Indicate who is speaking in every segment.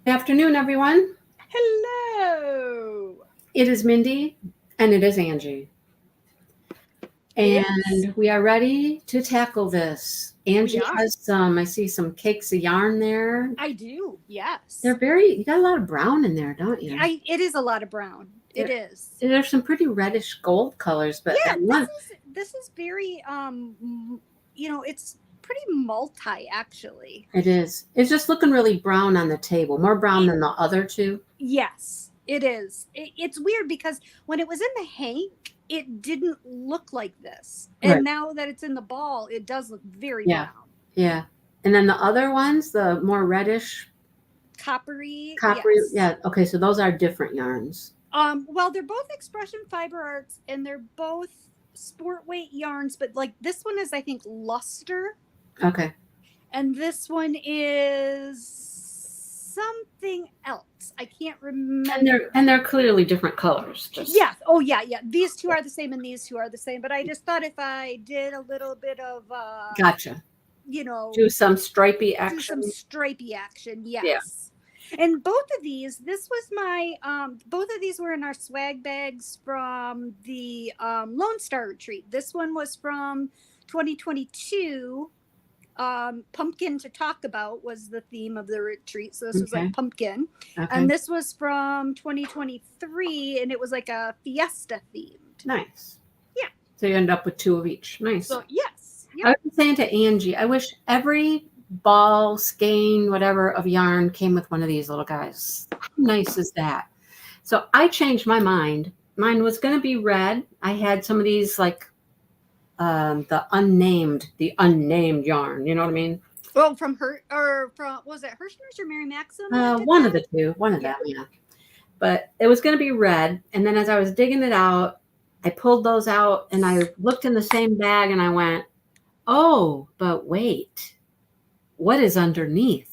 Speaker 1: Good afternoon, everyone.
Speaker 2: Hello.
Speaker 1: It is Mindy and it is Angie.
Speaker 2: It's
Speaker 1: And we are ready to tackle this.
Speaker 2: we
Speaker 1: Angie
Speaker 2: are.
Speaker 1: has I see some cakes of yarn there.
Speaker 2: I do.
Speaker 1: They're
Speaker 2: Yes.
Speaker 1: you got a lot of brown in there, don't you?
Speaker 2: It is a lot of brown. It
Speaker 1: There,
Speaker 2: is.
Speaker 1: there's some pretty reddish gold colors, but
Speaker 2: Yeah,
Speaker 1: that one,
Speaker 2: this is very it's pretty multi actually.
Speaker 1: it is. It's just looking really brown on the table, more brown
Speaker 2: It,
Speaker 1: than the other two.
Speaker 2: yes, it is. It's weird because when it was in the hank, it didn't look like this.
Speaker 1: Right.
Speaker 2: And now that it's in the ball, it does look very
Speaker 1: Yeah,
Speaker 2: brown.
Speaker 1: yeah. And then the other ones, the more reddish,
Speaker 2: Coppery,
Speaker 1: coppery,
Speaker 2: yes.
Speaker 1: yeah. Okay, so those are different yarns.
Speaker 2: Well, they're both expression fiber arts and they're both sport weight yarns, but like this one is, I think, luster,
Speaker 1: Okay.
Speaker 2: and this one is something else. I can't remember.
Speaker 1: And they're clearly different colors. Just
Speaker 2: Yes. Oh, yeah, yeah. These two are the same, and these two are the same. But I just thought if I did a little bit of,
Speaker 1: gotcha.
Speaker 2: you know,
Speaker 1: Do some stripy
Speaker 2: do some
Speaker 1: action.
Speaker 2: stripey action,
Speaker 1: Yeah.
Speaker 2: yes. And both of these, this was my both of these were in our swag bags from the Lone Star retreat. This one was from 2022. Pumpkin to talk about was the theme of the retreat, so this was like pumpkin.
Speaker 1: Okay.
Speaker 2: And this was from 2023, and it was like a fiesta themed.
Speaker 1: Nice.
Speaker 2: Yeah.
Speaker 1: So you end up with two of each. Nice.
Speaker 2: So yes.
Speaker 1: I was saying to Angie, I wish every ball, skein, whatever of yarn came with one of these little guys. How nice is that? So I changed my mind. Mine was going to be red. I had some of these like the unnamed yarn. You know what I mean?
Speaker 2: Well, from her or from was it Hirschner's or Mary Maxim?
Speaker 1: One of the two. One of them, yeah. But it was going to be red. And then as I was digging it out, I pulled those out and I looked in the same bag and I went, oh, but wait, what is underneath?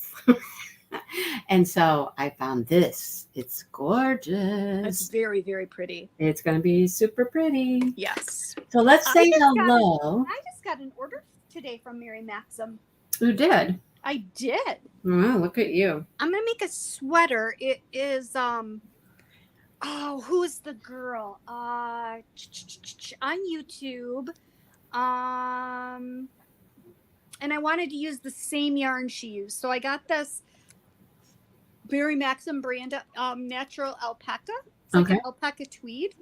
Speaker 1: And so I found this. It's gorgeous.
Speaker 2: It's very, very pretty.
Speaker 1: It's going to be super pretty.
Speaker 2: Yes.
Speaker 1: So let's say hello.
Speaker 2: I just got an order today from Mary Maxim.
Speaker 1: Who did?
Speaker 2: I did.
Speaker 1: Wow, look at you.
Speaker 2: I'm going to make a sweater. It is, who's the girl? On YouTube. And I wanted to use the same yarn she used. So I got this Mary Maxim brand natural alpaca. It's like an alpaca tweed.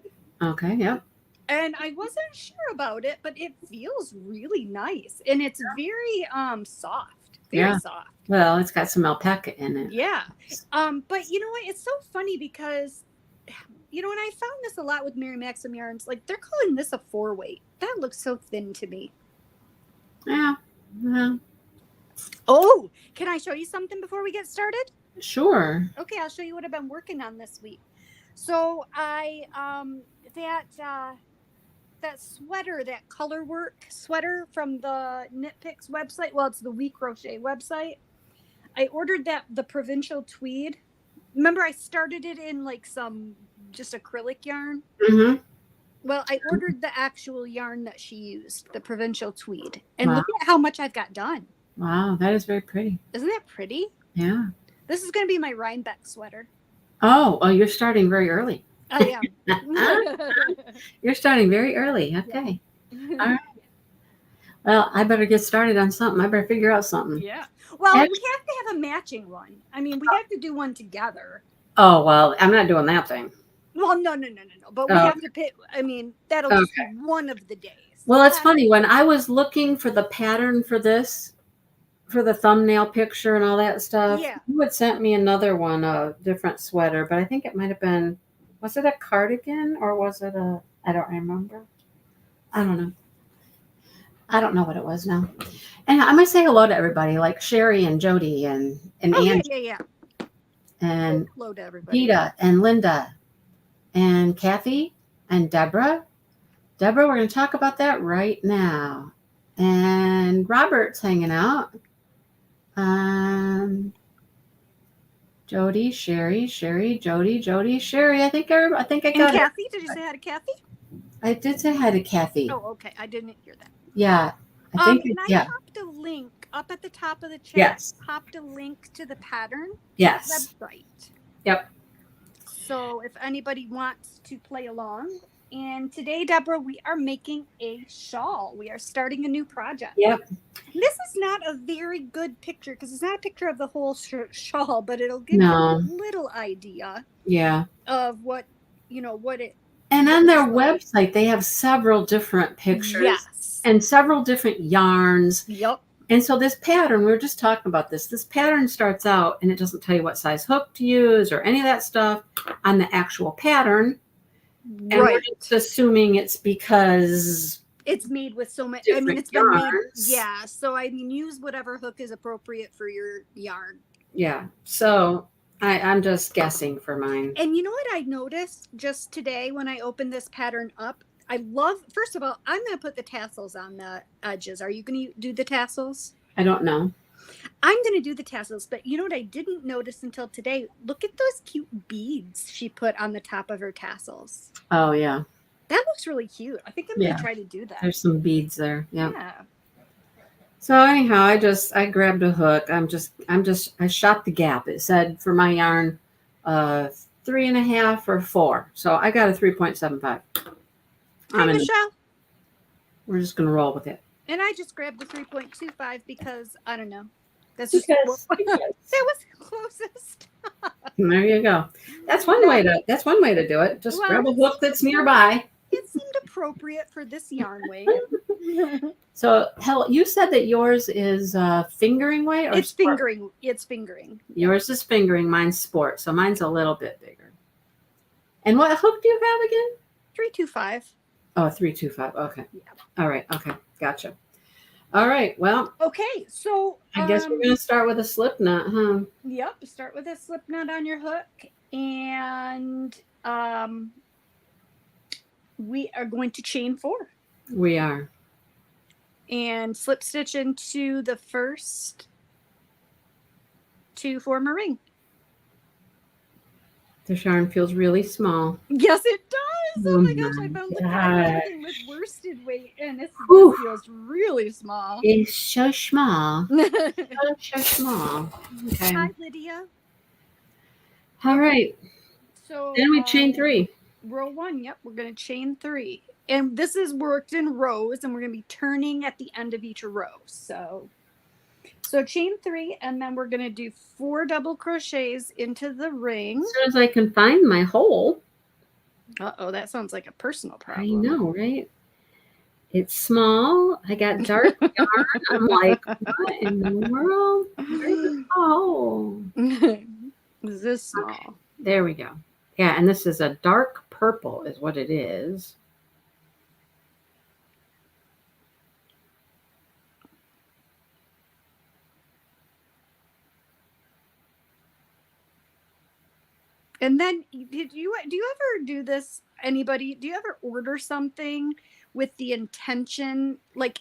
Speaker 1: Okay, yep.
Speaker 2: And I wasn't sure about it, but it feels really nice. And it's very soft. Very soft.
Speaker 1: Well, it's got some alpaca in it.
Speaker 2: Yeah. But you know what? It's so funny because and I found this a lot with Mary Maxim yarns. Like they're calling this a 4-weight. That looks so thin to me.
Speaker 1: Yeah. Well.
Speaker 2: Oh, can I show you something before we get started?
Speaker 1: Sure.
Speaker 2: Okay, I'll show you what I've been working on this week. So I that sweater, that color work sweater from the Knit Picks website. Well, it's the We Crochet website. I ordered the provincial tweed. Remember, I started it in like some just acrylic yarn.
Speaker 1: Mm-hmm.
Speaker 2: Well, I ordered the actual yarn that she used, the provincial tweed, and look at how much I've got done.
Speaker 1: Wow, that is very pretty.
Speaker 2: Isn't that pretty?
Speaker 1: Yeah.
Speaker 2: This is going to be my Rhinebeck sweater.
Speaker 1: Oh, you're starting very early.
Speaker 2: I am.
Speaker 1: You're starting very early. Okay. Yeah. All right. Well, I better get started on something. I better figure out something.
Speaker 2: Yeah. Well, we have to have a matching one. I mean, we have to do one together.
Speaker 1: Oh, well, I'm not doing that thing.
Speaker 2: Well, no. But we have to pick. I mean, that'll just be one of the days.
Speaker 1: Well, it's funny. When I was looking for the pattern for this, for the thumbnail picture and all that stuff, you had sent me another one, a different sweater, but I think it might have been, was it a cardigan or was it I don't remember. I don't know. I don't know what it was now. And I'm going to say hello to everybody, like Sherry and Jody and Angie.
Speaker 2: Yeah.
Speaker 1: And
Speaker 2: hello to everybody.
Speaker 1: Peter and Linda and Kathy and Deborah. Deborah, we're going to talk about that right now. And Robert's hanging out. Jody, Sherry, Jody, Sherry. I think I got
Speaker 2: it. Kathy, did you say hi to Kathy?
Speaker 1: I did say hi to Kathy.
Speaker 2: Oh, okay. I didn't hear that.
Speaker 1: Yeah. I think
Speaker 2: I popped a link up at the top of the chat,
Speaker 1: Yes.
Speaker 2: popped a link to the pattern
Speaker 1: Yes.
Speaker 2: website.
Speaker 1: Yep.
Speaker 2: So if anybody wants to play along. And today, Deborah, we are making a shawl. We are starting a new project.
Speaker 1: Yep.
Speaker 2: This is not a very good picture because it's not a picture of the whole shawl, but it'll give you a little idea of what, what it.
Speaker 1: And on their website, they have several different pictures and several different yarns.
Speaker 2: Yep.
Speaker 1: And so this pattern, we were just talking about this. This pattern starts out and it doesn't tell you what size hook to use or any of that stuff on the actual pattern. And we're just assuming it's because
Speaker 2: it's made with so much. I mean, it's
Speaker 1: yarns.
Speaker 2: Been made. Yeah. So I mean, use whatever hook is appropriate for your yarn.
Speaker 1: Yeah. So I'm just guessing for mine.
Speaker 2: And you know what I noticed just today when I opened this pattern up? First of all, I'm going to put the tassels on the edges. Are you going to do the tassels?
Speaker 1: I don't know.
Speaker 2: I'm going to do the tassels, but you know what I didn't notice until today? Look at those cute beads she put on the top of her tassels.
Speaker 1: Oh, yeah.
Speaker 2: That looks really cute. I think I'm going to try to do that.
Speaker 1: There's some beads there. Yeah. So anyhow, I grabbed a hook. I shot the gap. It said for my yarn, 3.5 or 4. So I got a 3.75.
Speaker 2: Hi, Michelle.
Speaker 1: We're just going to roll with it.
Speaker 2: And I just grabbed the 3.25 because I don't know. That's just that was the closest.
Speaker 1: There you go. That's one way to do it. Just grab a hook that's nearby.
Speaker 2: It seemed appropriate for this yarn weight.
Speaker 1: So, you said that yours is fingering weight, or
Speaker 2: it's sport? Fingering. It's fingering.
Speaker 1: Yours is fingering. Mine's sport. So mine's a little bit bigger. And what hook do you have again?
Speaker 2: 325.
Speaker 1: Oh, 325. Okay. Yeah. All right. Okay. Gotcha. All right. Well.
Speaker 2: Okay. So
Speaker 1: I guess we're going to start with a slip knot, huh?
Speaker 2: Yep. Start with a slip knot on your hook, and we are going to chain 4.
Speaker 1: We are.
Speaker 2: And slip stitch into the first 2 form a ring.
Speaker 1: This yarn feels really small.
Speaker 2: Yes, it does. Oh my gosh, I found something with worsted weight, and this feels really small.
Speaker 1: It's so small. so small. Okay.
Speaker 2: Hi, Lydia.
Speaker 1: All right.
Speaker 2: So
Speaker 1: then we chain 3.
Speaker 2: Row 1. Yep, we're going to chain 3. And this is worked in rows, and we're going to be turning at the end of each row. So chain 3, and then we're going to do 4 double crochets into the ring.
Speaker 1: As soon as I can find my hole.
Speaker 2: Uh-oh, that sounds like a personal problem.
Speaker 1: I know, right? It's small. I got dark yarn. I'm like, what in the world? Oh.
Speaker 2: Is this small?
Speaker 1: Okay. There we go. Yeah, and this is a dark purple is what it is.
Speaker 2: And then do you ever do this? Anybody, do you ever order something with the intention? Like,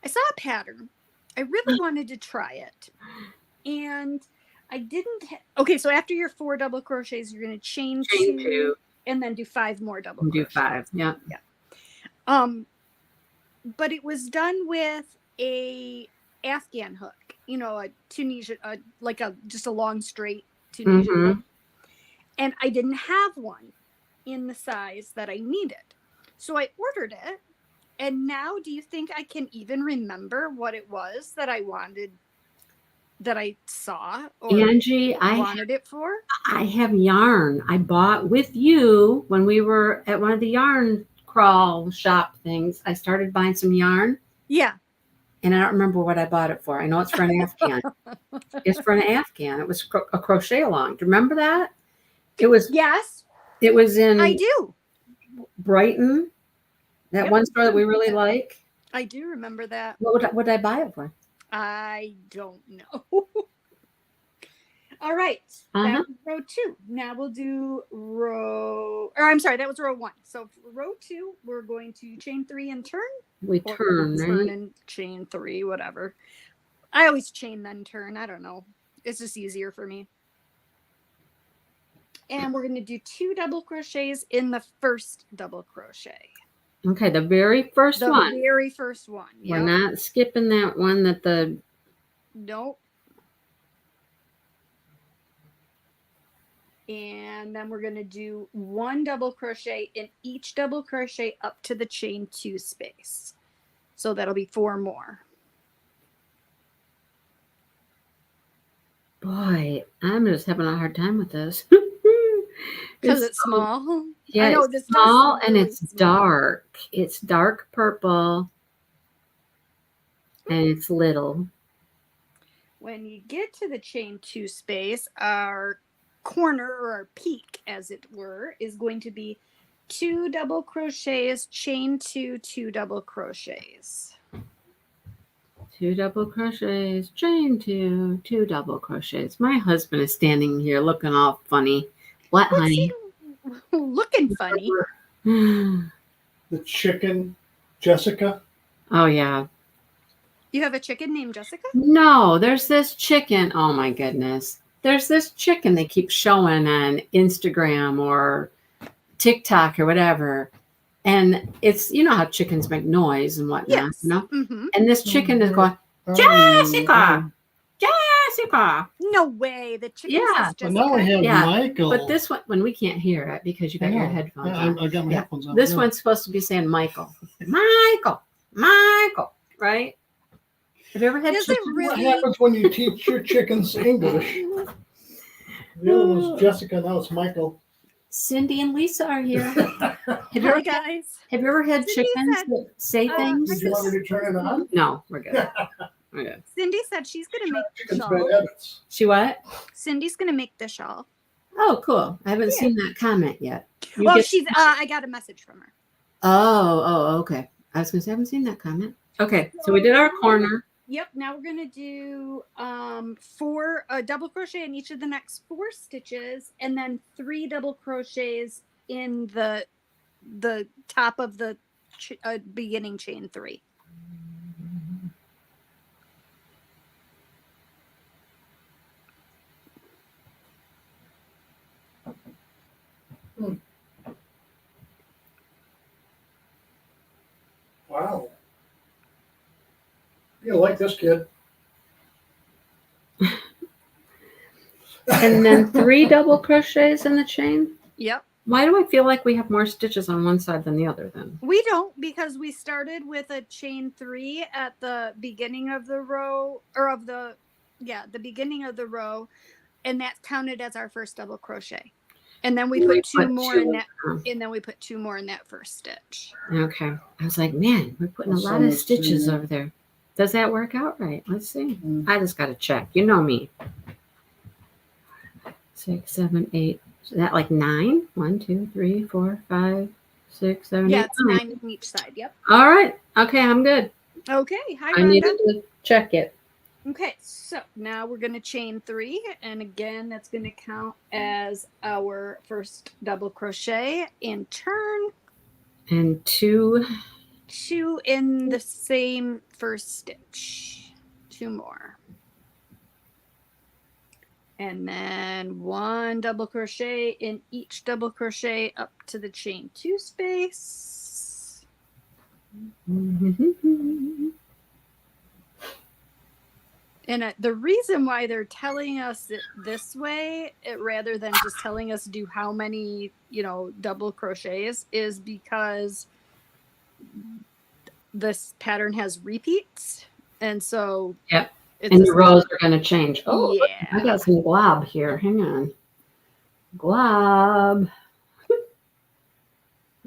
Speaker 2: I saw a pattern. I really wanted to try it. And I didn't. Okay, so after your 4 double crochets, you're going to chain 2 and then do 5 more double crochets.
Speaker 1: Do 5, yeah.
Speaker 2: But it was done with a Afghan hook, a Tunisian, just a long straight Tunisian hook. And I didn't have one in the size that I needed. So I ordered it. And now do you think I can even remember what it was that I wanted, that I saw or
Speaker 1: Angie,
Speaker 2: wanted it for?
Speaker 1: I have yarn I bought with you when we were at one of the yarn crawl shop things. I started buying some yarn.
Speaker 2: Yeah.
Speaker 1: And I don't remember what I bought it for. I know it's for an Afghan. It's for an Afghan. It was a Crochet-A-Long. Do you remember that? It was.
Speaker 2: Yes.
Speaker 1: It was in.
Speaker 2: I do.
Speaker 1: Brighton. That one store that we really like.
Speaker 2: I do remember that.
Speaker 1: What did I buy it for?
Speaker 2: I don't know. All right. That was row 2. Now we'll do that was row 1. So for row 2, we're going to chain 3 and turn.
Speaker 1: We turn, right?
Speaker 2: Turn and chain 3, whatever. I always chain then turn. I don't know. It's just easier for me. And we're going to do 2 double crochets in the first double crochet.
Speaker 1: Okay, the very first one.
Speaker 2: The very first one.
Speaker 1: We're not skipping that one that the...
Speaker 2: Nope. And then we're going to do 1 double crochet in each double crochet up to the chain 2 space. So that'll be 4 more.
Speaker 1: Boy, I'm just having a hard time with this.
Speaker 2: Because it's small.
Speaker 1: Yeah,
Speaker 2: I know,
Speaker 1: it's small and
Speaker 2: really
Speaker 1: it's dark. It's dark purple and it's little.
Speaker 2: When you get to the chain 2 space, our corner, or our peak as it were, is going to be 2 double crochets, chain 2, 2 double crochets.
Speaker 1: 2 double crochets, chain 2, 2 double crochets. My husband is standing here looking all funny. What, honey?
Speaker 2: Looking funny.
Speaker 3: The chicken, Jessica.
Speaker 1: Oh, yeah.
Speaker 2: You have a chicken named Jessica?
Speaker 1: No, there's this chicken. Oh, my goodness. There's this chicken they keep showing on Instagram or TikTok or whatever. And it's, you know how chickens make noise and whatnot.
Speaker 2: Yes.
Speaker 1: You know?
Speaker 2: Mm-hmm.
Speaker 1: And this chicken is going, Jessica! Jessica!
Speaker 2: No way. The chicken says Jessica.
Speaker 3: But now we have Michael.
Speaker 1: But this one, when we can't hear it because you got your headphones on.
Speaker 3: I got my headphones on.
Speaker 1: This one's supposed to be saying Michael. Michael! Michael! Right? Have you ever had chicken?
Speaker 3: What happens when you teach your chickens English? The other one's Jessica, now it's Michael.
Speaker 1: Cindy and Lisa are here.
Speaker 2: Hi, guys.
Speaker 1: Have you ever had chickens that say things?
Speaker 3: Did you want me to turn it on?
Speaker 1: No, we're good. We're good.
Speaker 2: Cindy said she's going to make the
Speaker 3: Chickens
Speaker 2: shawl.
Speaker 3: bad habits.
Speaker 1: She what?
Speaker 2: Cindy's going to make the shawl.
Speaker 1: Oh, cool. I haven't seen that comment yet.
Speaker 2: I got a message from her.
Speaker 1: Oh, okay. I was going to say, I haven't seen that comment. Okay, so we did our corner.
Speaker 2: Yep. Now we're going to do 4 double crochet in each of the next 4 stitches, and then 3 double crochets in the top of the beginning chain 3.
Speaker 3: Wow. You like this kid.
Speaker 1: And then 3 double crochets in the chain.
Speaker 2: Yep.
Speaker 1: Why do I feel like we have more stitches on one side than the other then?
Speaker 2: We don't, because we started with a chain 3 at the beginning of the row, or the beginning of the row, and that counted as our first double crochet. And then we put 2 more in that, and then we put 2 more in that first stitch.
Speaker 1: Okay. I was like, man, we're putting a lot of stitches over there. Does that work out right? Let's see. I just got to check. You know me. 6, 7, 8. Is that like 9? 1, 2, 3, 4, 5, 6, 7, 8.
Speaker 2: Yeah, it's 9 on each side. Yep.
Speaker 1: All right. Okay, I'm good.
Speaker 2: Okay. Hi,
Speaker 1: I
Speaker 2: Rhonda.
Speaker 1: needed to check it.
Speaker 2: Okay, so now we're going to chain 3, and again, that's going to count as our first double crochet and turn.
Speaker 1: And 2
Speaker 2: in the same first stitch. 2 more. And then 1 double crochet in each double crochet up to the chain 2 space. And the reason why they're telling us it this way, rather than just telling us do how many, double crochets, is because this pattern has repeats. And so
Speaker 1: yep. And the rows are going to change. Oh,
Speaker 2: yeah.
Speaker 1: I got some glob here. Hang on. Glob.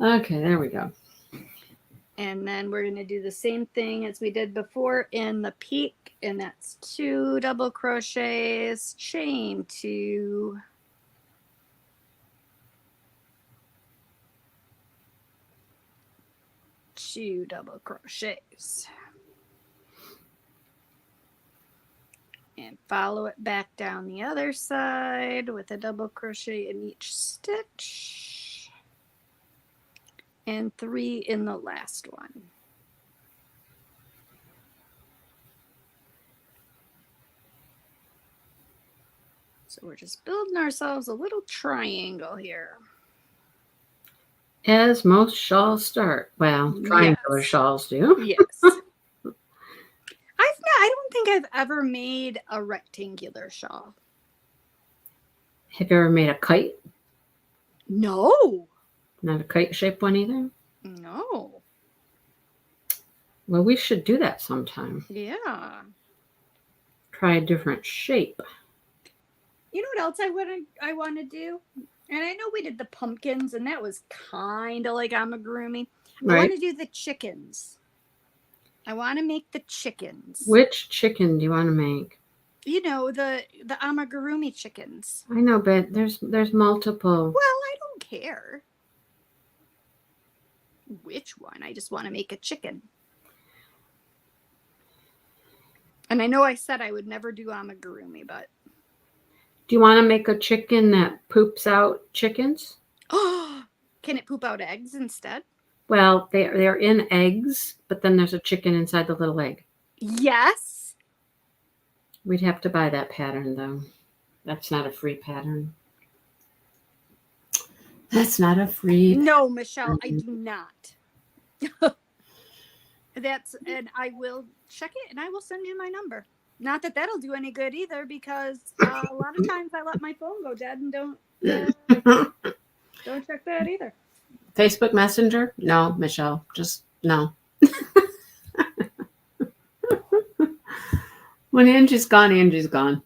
Speaker 1: Okay, there we go.
Speaker 2: And then we're going to do the same thing as we did before in the peak, and that's 2 double crochets, chain 2, 2 double crochets, and follow it back down the other side with a double crochet in each stitch, and 3 in the last one. So we're just building ourselves a little triangle here.
Speaker 1: As most shawls start. Well, triangular
Speaker 2: Yes.
Speaker 1: shawls do.
Speaker 2: Yes. I don't think I've ever made a rectangular shawl.
Speaker 1: Have you ever made a kite?
Speaker 2: No.
Speaker 1: Not a kite shaped one either?
Speaker 2: No.
Speaker 1: Well, we should do that sometime.
Speaker 2: Yeah.
Speaker 1: Try a different shape.
Speaker 2: You know what else I want to do? And I know we did the pumpkins, and that was kind of like amigurumi. I want to do the chickens. I want to make the chickens.
Speaker 1: Which chicken do you want to make?
Speaker 2: You know, the amigurumi chickens.
Speaker 1: I know, but there's multiple.
Speaker 2: Well, I don't care which one. I just want to make a chicken. And I know I said I would never do amigurumi, but.
Speaker 1: Do you want to make a chicken that poops out chickens?
Speaker 2: Oh, can it poop out eggs instead?
Speaker 1: Well, they're in eggs, but then there's a chicken inside the little egg.
Speaker 2: Yes.
Speaker 1: We'd have to buy that pattern, though. That's not a free pattern. That's not a free.
Speaker 2: No, Michelle, I do not. And I will check it, and I will send you my number. Not that that'll do any good either, because a lot of times I let my phone go dead and don't check that either.
Speaker 1: Facebook Messenger? No, Michelle, just no. When Angie's gone, Angie's gone.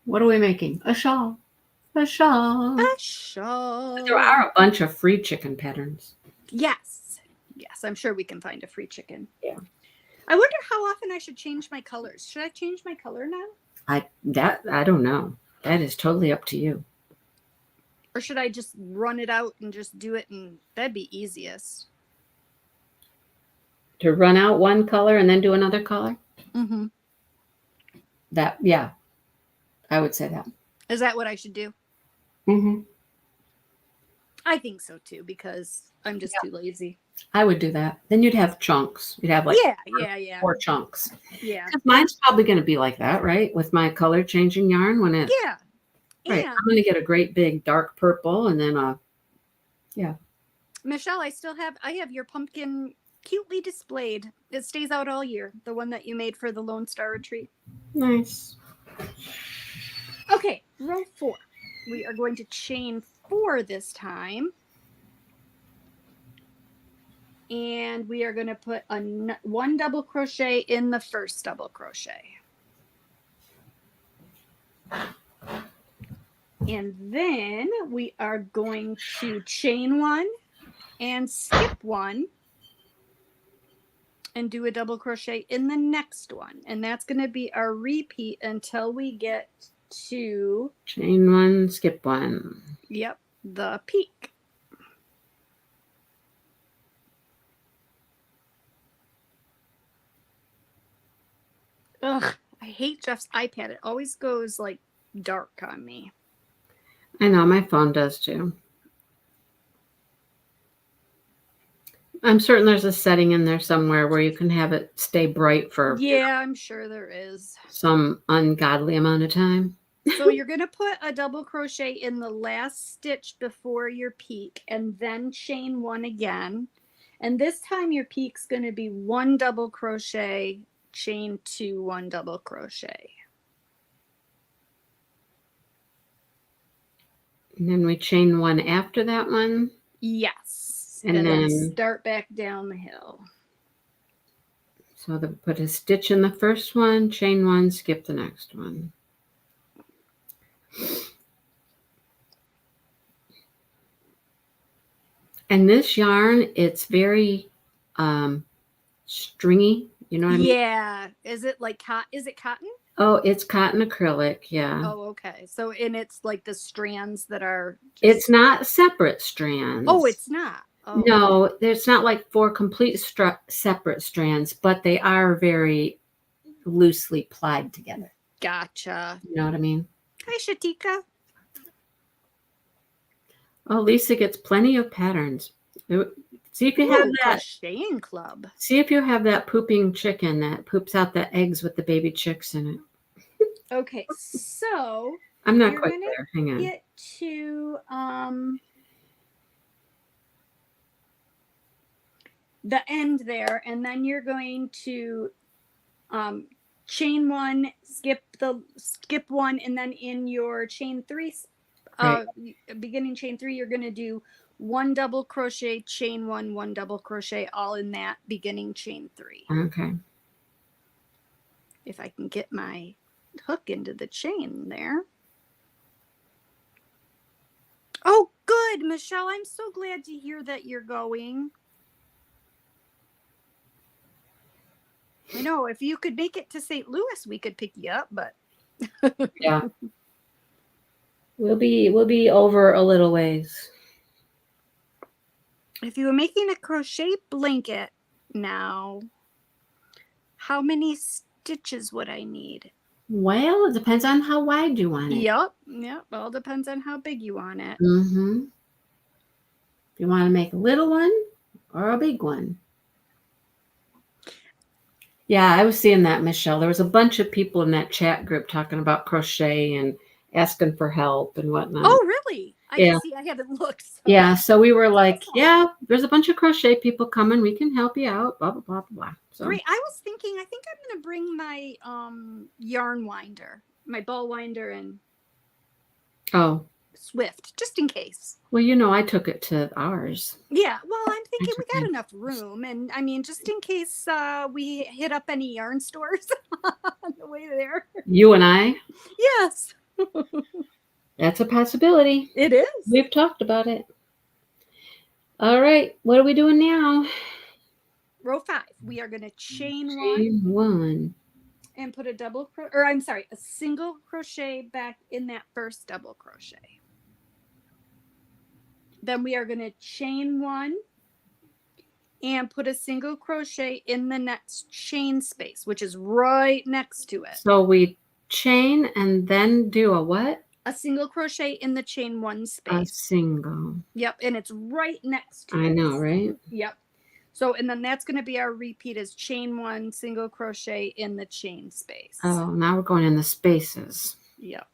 Speaker 1: What are we making? A shawl. A shawl.
Speaker 2: A shawl.
Speaker 1: There are a bunch of free chicken patterns.
Speaker 2: Yes. Yes, I'm sure we can find a free chicken.
Speaker 1: Yeah.
Speaker 2: I wonder how often I should change my colors. Should I change my color now?
Speaker 1: I don't know. That is totally up to you.
Speaker 2: Or should I just run it out and just do it, and that'd be easiest.
Speaker 1: To run out one color and then do another color?
Speaker 2: Mm-hmm.
Speaker 1: Yeah. I would say that.
Speaker 2: Is that what I should do?
Speaker 1: Mm-hmm.
Speaker 2: I think so too, because I'm just too lazy.
Speaker 1: I would do that. Then you'd have chunks. You'd have like four chunks.
Speaker 2: Yeah.
Speaker 1: Mine's probably going to be like that, right? With my color changing yarn when it.
Speaker 2: Yeah.
Speaker 1: Right. I'm going to get a great big dark purple and then
Speaker 2: Michelle, I have your pumpkin cutely displayed. It stays out all year. The one that you made for the Lone Star Retreat.
Speaker 1: Nice.
Speaker 2: Okay, row 4. We are going to chain 4 this time. And we are going to put one double crochet in the first double crochet. And then we are going to chain 1 and skip 1 and do a double crochet in the next one. And that's going to be our repeat until we get to
Speaker 1: chain 1, skip 1.
Speaker 2: Yep, the peak. Ugh, I hate Jeff's iPad. It always goes like dark on me.
Speaker 1: I know, my phone does too. I'm certain there's a setting in there somewhere where you can have it stay bright for
Speaker 2: I'm sure there is
Speaker 1: some ungodly amount of time.
Speaker 2: So you're going to put a double crochet in the last stitch before your peak and then chain 1 again. And this time your peak's going to be 1 double crochet, chain 2, 1 double crochet.
Speaker 1: And then we chain 1 after that one.
Speaker 2: Yes.
Speaker 1: And then
Speaker 2: start back down the hill.
Speaker 1: So put a stitch in the first one, chain 1, skip the next one. And this yarn, it's very stringy. You know what I mean?
Speaker 2: Yeah. Is it like is it cotton?
Speaker 1: Oh, it's cotton acrylic. Yeah.
Speaker 2: Oh, okay. So, and it's like the strands that are.
Speaker 1: It's not separate strands.
Speaker 2: Oh, it's not. Oh.
Speaker 1: No, it's not like 4 complete separate strands, but they are very loosely plied together.
Speaker 2: Gotcha.
Speaker 1: You know what I mean?
Speaker 2: Hi, Shatika.
Speaker 1: Oh, Lisa gets plenty of patterns. See if you have that
Speaker 2: crocheting club.
Speaker 1: See if you have that pooping chicken that poops out the eggs with the baby chicks in it.
Speaker 2: Okay, so
Speaker 1: I'm not
Speaker 2: you're
Speaker 1: quite
Speaker 2: gonna
Speaker 1: there. Hang on.
Speaker 2: get to the end there, and then you're going to chain one, skip one, and then in your chain three,
Speaker 1: Right.
Speaker 2: beginning chain three, you're going to do one double crochet, chain one double crochet, all in that beginning chain three.
Speaker 1: Okay.
Speaker 2: If I can get my hook into the chain there. Oh, good, Michelle. I'm so glad to hear that you're going. I know if you could make it to St. Louis, we could pick you up, but
Speaker 1: Yeah. We'll be over a little ways.
Speaker 2: if you were making a crochet blanket now, how many stitches would I need?
Speaker 1: Well, it depends on how wide you want it.
Speaker 2: Yep. All depends on how big you want it.
Speaker 1: Mm-hmm. If you want to make a little one or a big one. Yeah, I was seeing that, Michelle. There was a bunch of people in that chat group talking about crochet and asking for help and whatnot.
Speaker 2: Oh, really?
Speaker 1: Yeah.
Speaker 2: I haven't looked. So.
Speaker 1: Yeah, so we were like, yeah, there's a bunch of crochet people coming. We can help you out, blah, blah, blah, blah. So.
Speaker 2: Great. I was thinking, I think I'm going to bring my yarn winder, my ball winder and Swift, just in case.
Speaker 1: Well, you know, I took it to ours.
Speaker 2: Yeah, well, I'm thinking we got enough room. And I mean, just in case we hit up any yarn stores on the way there.
Speaker 1: You and I?
Speaker 2: Yes.
Speaker 1: That's a possibility.
Speaker 2: It is.
Speaker 1: We've talked about it. All right. What are we doing now?
Speaker 2: Row 5. We are going to chain
Speaker 1: one.
Speaker 2: And put a single crochet back in that first double crochet. Then we are going to chain 1 and put a single crochet in the next chain space, which is right next to it.
Speaker 1: So we chain and then do a what?
Speaker 2: A single crochet in the chain 1 space.
Speaker 1: A single.
Speaker 2: Yep, and it's right next to it.
Speaker 1: I know, right?
Speaker 2: Yep. So, and then that's going to be our repeat is chain 1, single crochet in the chain space.
Speaker 1: Oh, now we're going in the spaces.
Speaker 2: Yep.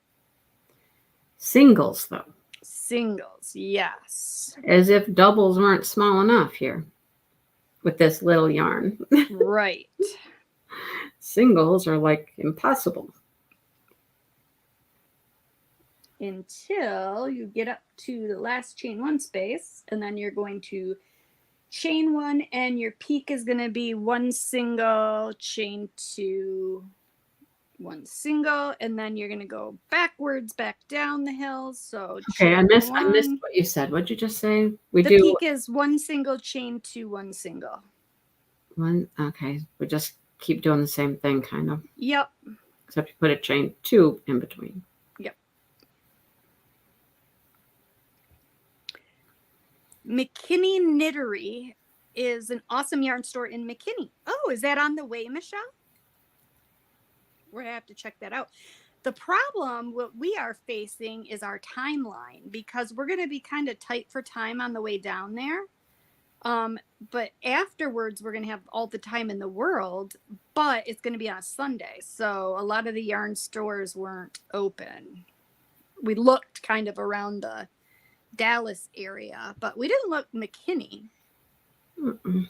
Speaker 1: Singles, though.
Speaker 2: Singles, yes.
Speaker 1: As if doubles weren't small enough here with this little yarn.
Speaker 2: Right.
Speaker 1: Singles are like impossible.
Speaker 2: Until you get up to the last chain 1 space, and then you're going to chain 1, and your peak is going to be 1 single, chain 2, 1 single, and then you're going to go backwards back down the hill. So
Speaker 1: okay, I missed what you said. What'd you just say?
Speaker 2: The peak is 1 single, chain 2, 1 single.
Speaker 1: Okay, we just keep doing the same thing, kind of.
Speaker 2: Yep.
Speaker 1: Except you put a chain 2 in between.
Speaker 2: Yep. McKinney Knittery is an awesome yarn store in McKinney. Oh, is that on the way, Michelle? We're going to have to check that out. The problem what we are facing is our timeline, because we're going to be kind of tight for time on the way down there. But afterwards, we're going to have all the time in the world, but it's going to be on a Sunday. So a lot of the yarn stores weren't open. We looked kind of around the Dallas area, but we didn't look McKinney.
Speaker 1: Mm-mm.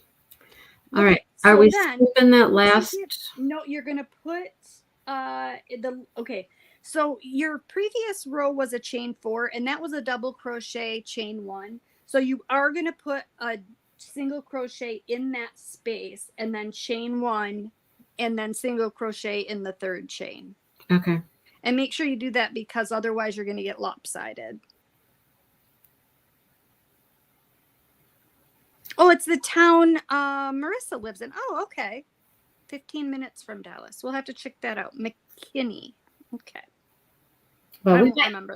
Speaker 1: All
Speaker 2: Okay,
Speaker 1: right.
Speaker 2: so
Speaker 1: are we
Speaker 2: then,
Speaker 1: skipping that last?
Speaker 2: No, you're going to put okay. So your previous row was a chain 4, and that was a double crochet chain 1. So you are going to put a single crochet in that space, and then chain 1, and then single crochet in the 3rd chain.
Speaker 1: Okay.
Speaker 2: And make sure you do that, because otherwise you're going to get lopsided. Oh, it's the town Marissa lives in. Oh, okay. 15 minutes from Dallas. We'll have to check that out. McKinney. Okay.
Speaker 1: Well,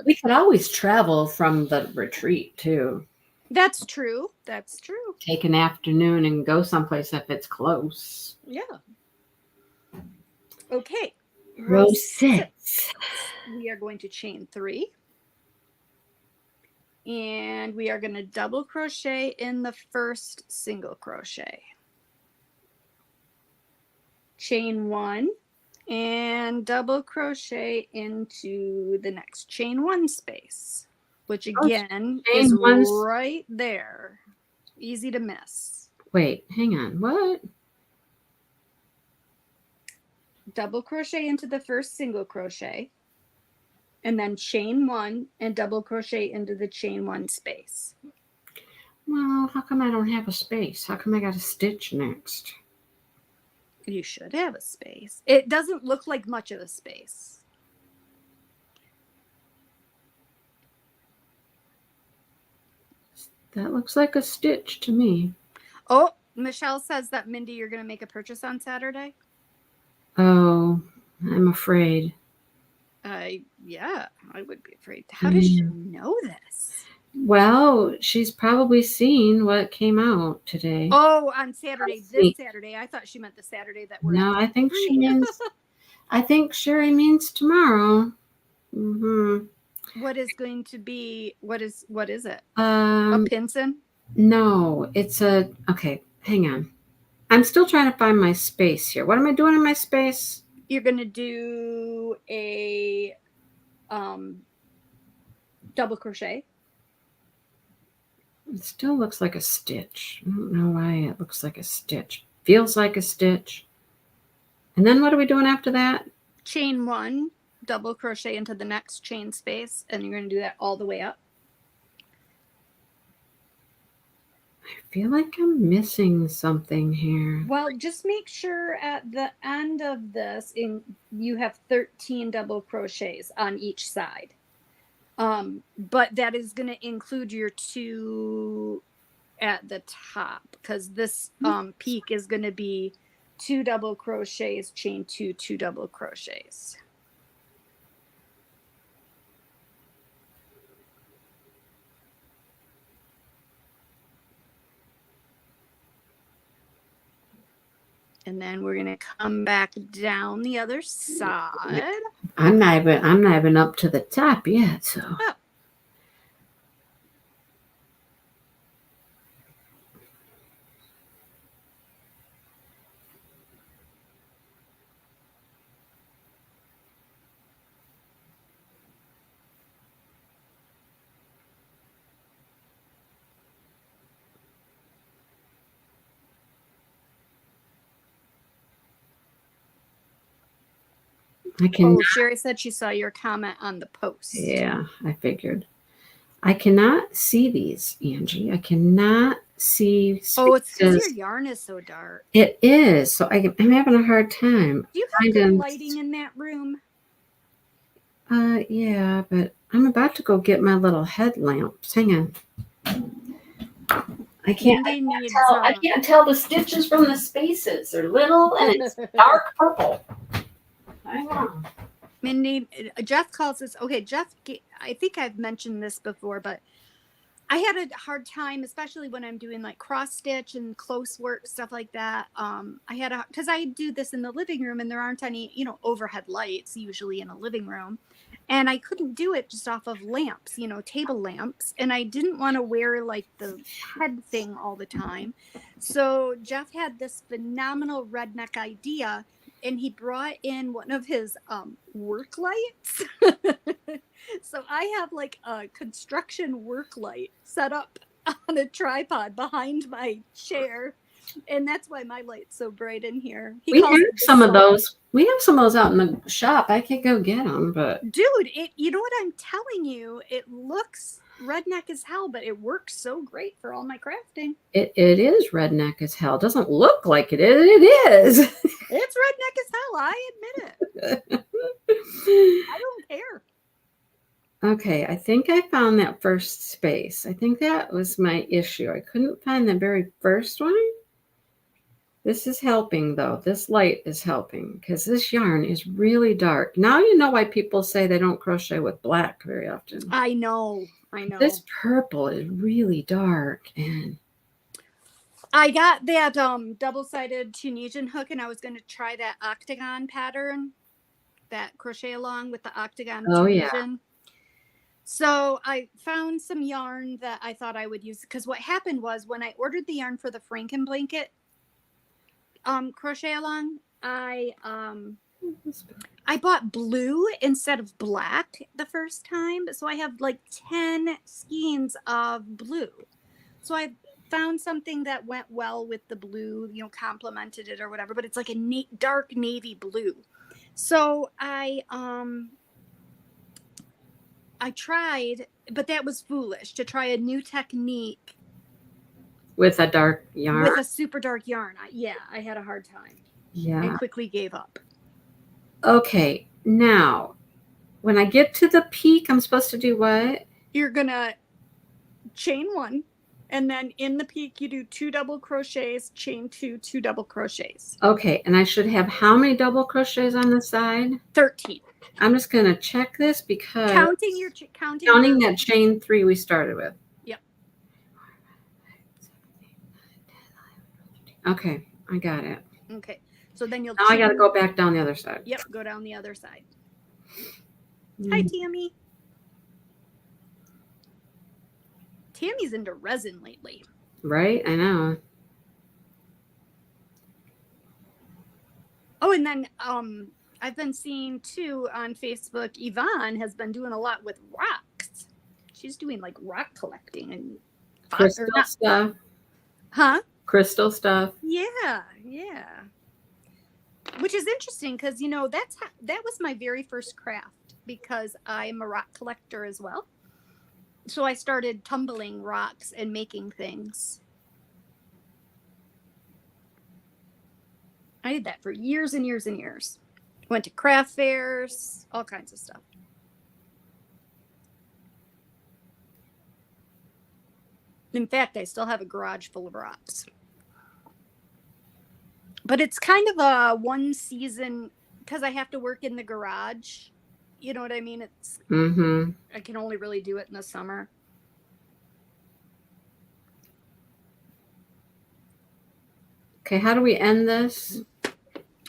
Speaker 1: we could always travel from the retreat too.
Speaker 2: That's true. That's true.
Speaker 1: Take an afternoon and go someplace if it's close.
Speaker 2: Yeah. Okay.
Speaker 1: Row 6.
Speaker 2: We are going to chain 3. And we are going to double crochet in the first single crochet. Chain 1, and double crochet into the next chain 1 space, which again is right there. Easy to miss.
Speaker 1: Wait, hang on. What?
Speaker 2: Double crochet into the first single crochet, and then chain 1 and double crochet into the chain 1 space.
Speaker 1: Well, how come I don't have a space? How come I got to stitch next?
Speaker 2: You should have a space. It doesn't look like much of a space.
Speaker 1: That looks like a stitch to me.
Speaker 2: Oh, Michelle says that Mindy, you're going to make a purchase on Saturday.
Speaker 1: Oh, I'm afraid.
Speaker 2: Yeah, I would be afraid. How does she know this?
Speaker 1: Well, she's probably seen what came out today.
Speaker 2: Oh, on Saturday, this Saturday. I thought she meant the Saturday that we're.
Speaker 1: No, I think she means. I think Sherry means tomorrow.
Speaker 2: What is going to be? What is it? A pinson?
Speaker 1: No, it's a. Okay, hang on. I'm still trying to find my space here. What am I doing in my space?
Speaker 2: You're going to do a double crochet.
Speaker 1: It still looks like a stitch. I don't know why it looks like a stitch. Feels like a stitch. And then what are we doing after that?
Speaker 2: Chain 1, double crochet into the next chain space, and you're going to do that all the way up.
Speaker 1: I feel like I'm missing something here.
Speaker 2: Well, just make sure at the end of this you have 13 double crochets on each side. But that is going to include your 2 at the top, because this peak is going to be 2 double crochets, chain 2, 2 double crochets. And then we're going to come back down the other side.
Speaker 1: I'm not even up to the top yet, so.
Speaker 2: Oh. Sherry said she saw your comment on the post.
Speaker 1: Yeah, I figured. I cannot see these, Angie. I cannot see spaces.
Speaker 2: Oh, it's because your yarn is so dark.
Speaker 1: It is. So I'm having a hard time.
Speaker 2: Do you have good lighting in that room?
Speaker 1: Yeah, but I'm about to go get my little headlamps. Hang on. I can't tell the stitches from the spaces. They're little and it's dark purple. Hang on.
Speaker 2: Mindy, Jeff calls this. Okay, Jeff, I think I've mentioned this before, but I had a hard time, especially when I'm doing like cross stitch and close work, stuff like that. Because I do this in the living room and there aren't any, overhead lights usually in a living room. And I couldn't do it just off of lamps, table lamps. And I didn't want to wear like the head thing all the time. So Jeff had this phenomenal redneck idea, and he brought in one of his work lights. So I have like a construction work light set up on a tripod behind my chair. And that's why my light's so bright in here.
Speaker 1: We have some of those. We have some of those out in the shop. I could go get them, but
Speaker 2: dude, you know what I'm telling you? It looks redneck as hell, but it works so great for all my crafting.
Speaker 1: It is redneck as hell. It doesn't look like it is. It is.
Speaker 2: It's redneck as hell. I admit it. I don't care.
Speaker 1: Okay, I think I found that first space. I think that was my issue. I couldn't find the very first one. This is helping, though. This light is helping because this yarn is really dark. Now you know why people say they don't crochet with black very often.
Speaker 2: I know.
Speaker 1: This purple is really dark. And
Speaker 2: I got that double-sided Tunisian hook, and I was going to try that octagon pattern, that crochet-along with the octagon Tunisian. Yeah. So I found some yarn that I thought I would use, because what happened was when I ordered the yarn for the Franken blanket crochet along, I I bought blue instead of black the first time. So I have like 10 skeins of blue. So I found something that went well with the blue, complemented it or whatever, but it's like a dark navy blue. So I tried, but that was foolish to try a new technique
Speaker 1: with a dark yarn.
Speaker 2: With a super dark yarn. I had a hard time.
Speaker 1: Yeah.
Speaker 2: And quickly gave up.
Speaker 1: Okay, now when I get to the peak, I'm supposed to do what?
Speaker 2: You're gonna chain 1, and then in the peak you do 2 double crochets, chain 2, 2 double crochets.
Speaker 1: Okay, and I should have how many double crochets on the side?
Speaker 2: 13.
Speaker 1: I'm just gonna check this because
Speaker 2: counting
Speaker 1: that chain 3 we started with.
Speaker 2: Yep.
Speaker 1: Okay, I got it.
Speaker 2: Okay, so then you'll.
Speaker 1: Now I got to go back down the other side.
Speaker 2: Yep, go down the other side. Hi, Tammy. Tammy's into resin lately.
Speaker 1: Right, I know.
Speaker 2: Oh, and then I've been seeing too on Facebook, Yvonne has been doing a lot with rocks. She's doing like rock collecting and
Speaker 1: crystal stuff.
Speaker 2: Huh?
Speaker 1: Crystal stuff.
Speaker 2: Yeah. Which is interesting because that was my very first craft because I'm a rock collector as well. So I started tumbling rocks and making things. I did that for years and years and years. Went to craft fairs, all kinds of stuff. In fact, I still have a garage full of rocks. But it's kind of a one season because I have to work in the garage. You know what I mean? It's I can only really do it in the summer.
Speaker 1: Okay, how do we end this?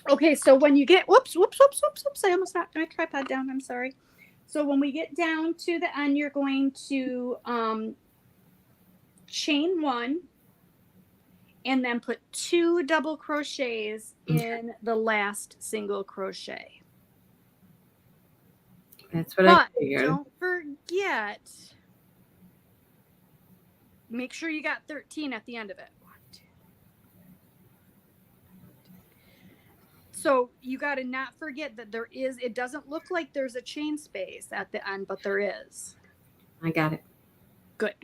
Speaker 2: Okay, so when you get whoops, I almost knocked my tripod down. I'm sorry. So when we get down to the end, you're going to chain 1 and then put 2 double crochets in the last single crochet.
Speaker 1: That's what I figured.
Speaker 2: Don't forget, make sure you got 13 at the end of it. So you got to not forget that it doesn't look like there's a chain space at the end, but there is.
Speaker 1: I got it.
Speaker 2: Good.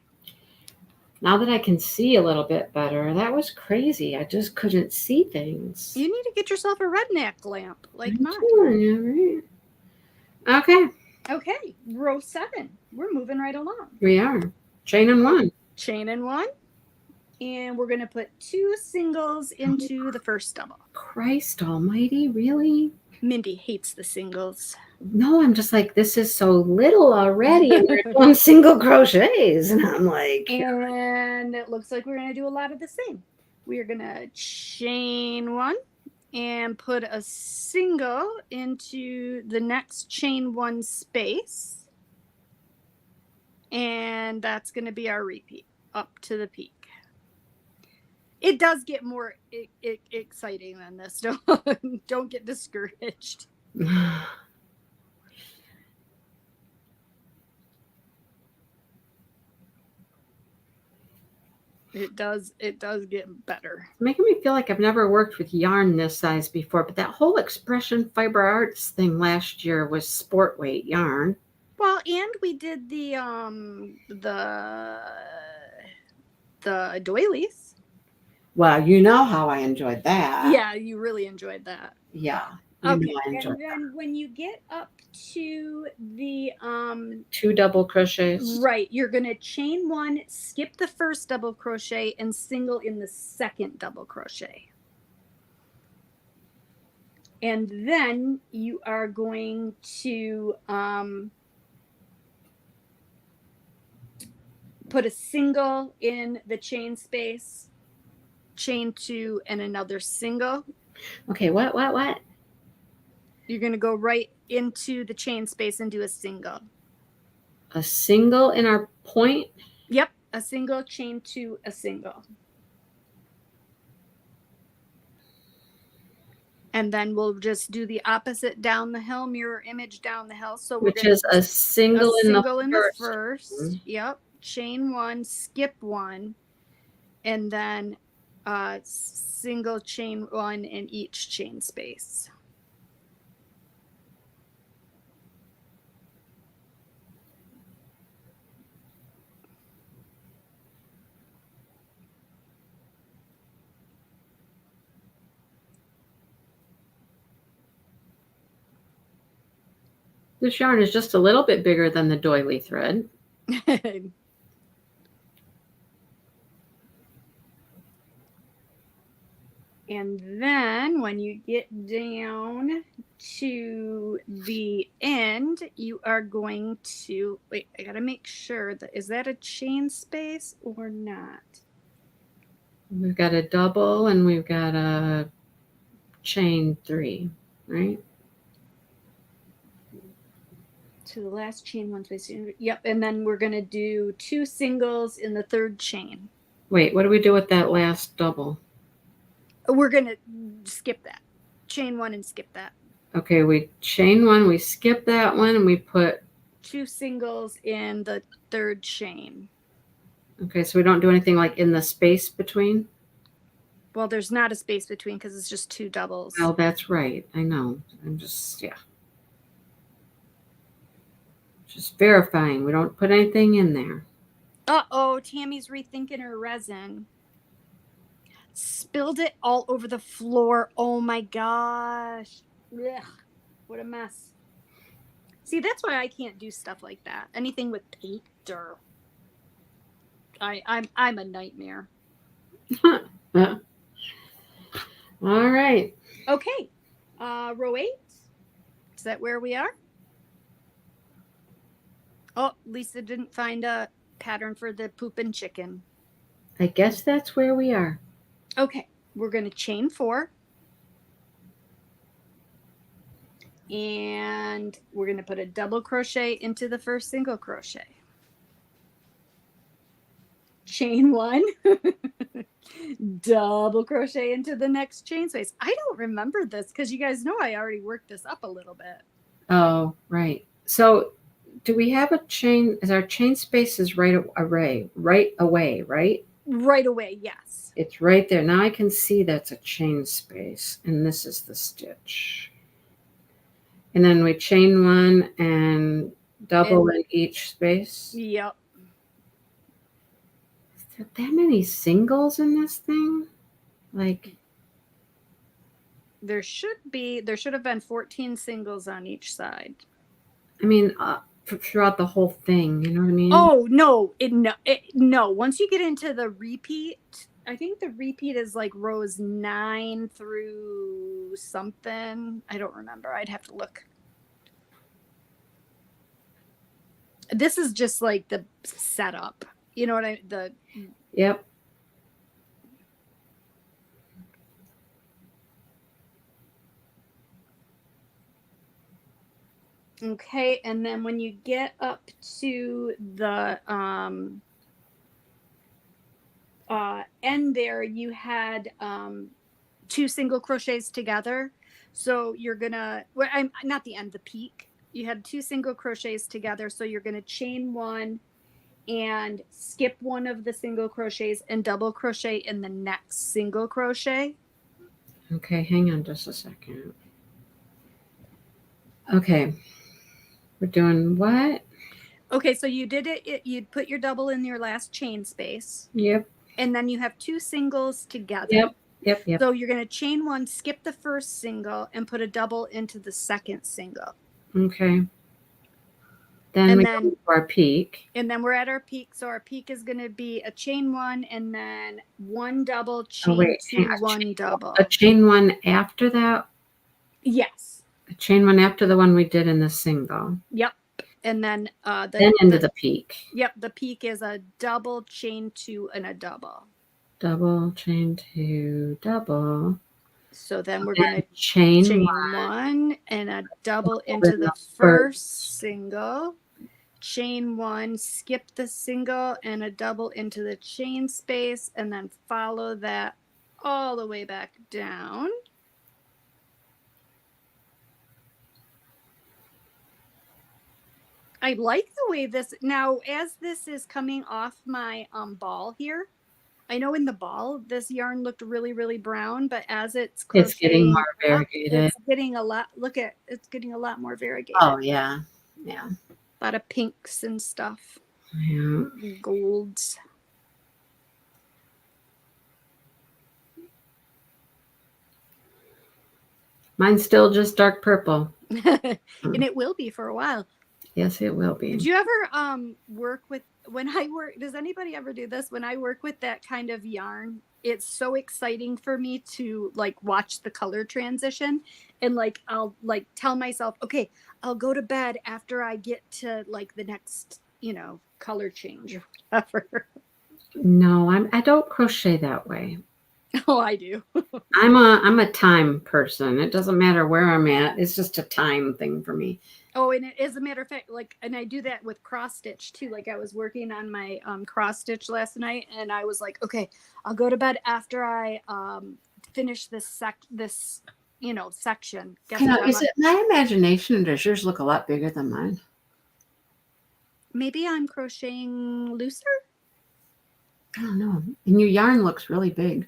Speaker 1: Now that I can see a little bit better, that was crazy. I just couldn't see things.
Speaker 2: You need to get yourself a redneck lamp like mine.
Speaker 1: Right.
Speaker 2: Okay, row 7. We're moving right along.
Speaker 1: We are. Chain 1.
Speaker 2: Chain 1. And we're going to put 2 singles into the first double.
Speaker 1: Christ almighty, really?
Speaker 2: Mindy hates the singles.
Speaker 1: No, I'm just like, this is so little already. And you're doing single crochets. And I'm like.
Speaker 2: And it looks like we're going to do a lot of the same. We are going to chain 1 and put a single into the next chain 1 space. And that's going to be our repeat up to the peak. It does get more exciting than this. Don't get discouraged. It does get better.
Speaker 1: It's making me feel like I've never worked with yarn this size before, but that whole Expression Fiber Arts thing last year was sport weight yarn.
Speaker 2: Well, and we did the doilies.
Speaker 1: Well, you know how I enjoyed that.
Speaker 2: Yeah, you really enjoyed that.
Speaker 1: Yeah.
Speaker 2: Okay. And then when you get up to the
Speaker 1: 2 double crochets.
Speaker 2: Right, you're going to chain 1, skip the first double crochet and single in the second double crochet. And then you are going to put a single in the chain space, chain 2 and another single.
Speaker 1: Okay, what?
Speaker 2: You're going to go right into the chain space and do a single.
Speaker 1: A single in our point?
Speaker 2: Yep, a single, chain 2, a single. And then we'll just do the opposite down the hill, mirror image down the hill. So
Speaker 1: which is a single, in the
Speaker 2: first. Yep. Chain 1, skip 1, and then single chain 1 in each chain space.
Speaker 1: This yarn is just a little bit bigger than the doily thread.
Speaker 2: And then when you get down to the end, you are going to, wait, I gotta make sure that, is that a chain space or not?
Speaker 1: We've got a double and we've got a chain 3, right?
Speaker 2: To the last chain 1 space. Yep, and then we're gonna do 2 singles in the 3rd chain.
Speaker 1: Wait, what do we do with that last double?
Speaker 2: We're gonna skip that. Chain 1 and skip that.
Speaker 1: Okay, we chain 1, we skip that one, and we put
Speaker 2: 2 singles in the 3rd chain.
Speaker 1: Okay, so we don't do anything like in the space between?
Speaker 2: Well, there's not a space between because it's just 2 doubles.
Speaker 1: Oh, that's right. I know. I'm just, yeah. Just verifying. We don't put anything in there.
Speaker 2: Uh-oh, Tammy's rethinking her resin. Spilled it all over the floor. Oh my gosh. Ugh, what a mess. See, that's why I can't do stuff like that. Anything with paint or I'm a nightmare.
Speaker 1: All right.
Speaker 2: Okay. Row 8. Is that where we are? Oh, Lisa didn't find a pattern for the poopin' chicken.
Speaker 1: I guess that's where we are.
Speaker 2: Okay, we're going to chain 4. And we're going to put a double crochet into the first single crochet. Chain 1. Double crochet into the next chain space. I don't remember this because you guys know I already worked this up a little bit.
Speaker 1: Oh, right. So do we have a chain? Is our chain space is right away, right?
Speaker 2: Right away, yes.
Speaker 1: It's right there. Now I can see that's a chain space, and this is the stitch. And then we chain 1 and double in each space.
Speaker 2: Yep.
Speaker 1: Is there that many singles in this thing? Like,
Speaker 2: there should have been 14 singles on each side.
Speaker 1: I mean, throughout the whole thing, you know what I mean?
Speaker 2: Oh, no. No. Once you get into the repeat, I think the repeat is like rows 9 through something. I don't remember. I'd have to look. This is just like the setup. You know what
Speaker 1: Yep.
Speaker 2: Okay, and then when you get up to the end there, you had 2 single crochets together. So you're gonna, well, I'm not the end, the peak. You had 2 single crochets together. So you're gonna chain 1 and skip one of the single crochets and double crochet in the next single crochet.
Speaker 1: Okay, hang on just a second. Okay. We're doing what?
Speaker 2: Okay, so you did it. You'd put your double in your last chain space.
Speaker 1: Yep.
Speaker 2: And then you have 2 singles together.
Speaker 1: Yep.
Speaker 2: So you're going to chain 1, skip the first single, and put a double into the second single.
Speaker 1: Okay. Then go to our peak.
Speaker 2: And then we're at our peak. So our peak is going to be a chain 1 and then 1 double, chain 2, 1 double.
Speaker 1: A chain 1 after that?
Speaker 2: Yes.
Speaker 1: A chain 1 after the one we did in the single.
Speaker 2: Yep. And then
Speaker 1: into the peak.
Speaker 2: Yep, the peak is a double, chain 2, and a double.
Speaker 1: Double, chain 2, double.
Speaker 2: So then we're going to
Speaker 1: chain
Speaker 2: 1 and a double into the first single. Chain 1, skip the single and a double into the chain space, and then follow that all the way back down. I like the way this, now as this is coming off my ball here, I know in the ball, this yarn looked really, really brown, but as it's crocheting,
Speaker 1: It's getting more variegated.
Speaker 2: it's getting a lot, it's getting a lot more variegated.
Speaker 1: Oh, yeah. Yeah.
Speaker 2: A lot of pinks and stuff.
Speaker 1: Yeah.
Speaker 2: Golds.
Speaker 1: Mine's still just dark purple.
Speaker 2: And it will be for a while.
Speaker 1: Yes, it will be.
Speaker 2: Did you ever work with, does anybody ever do this? When I work with that kind of yarn, it's so exciting for me to like watch the color transition, and like I'll like tell myself, okay, I'll go to bed after I get to like the next, color change or whatever.
Speaker 1: No, I don't crochet that way.
Speaker 2: Oh, I do.
Speaker 1: I'm a time person. It doesn't matter where I'm at. It's just a time thing for me.
Speaker 2: Oh, and it, as a matter of fact, and I do that with cross stitch too. Like I was working on my cross stitch last night, and I was like, okay, I'll go to bed after I finish this section. Guess what,
Speaker 1: Is it my imagination, or does yours look a lot bigger than mine?
Speaker 2: Maybe I'm crocheting looser.
Speaker 1: I don't know. And your yarn looks really big.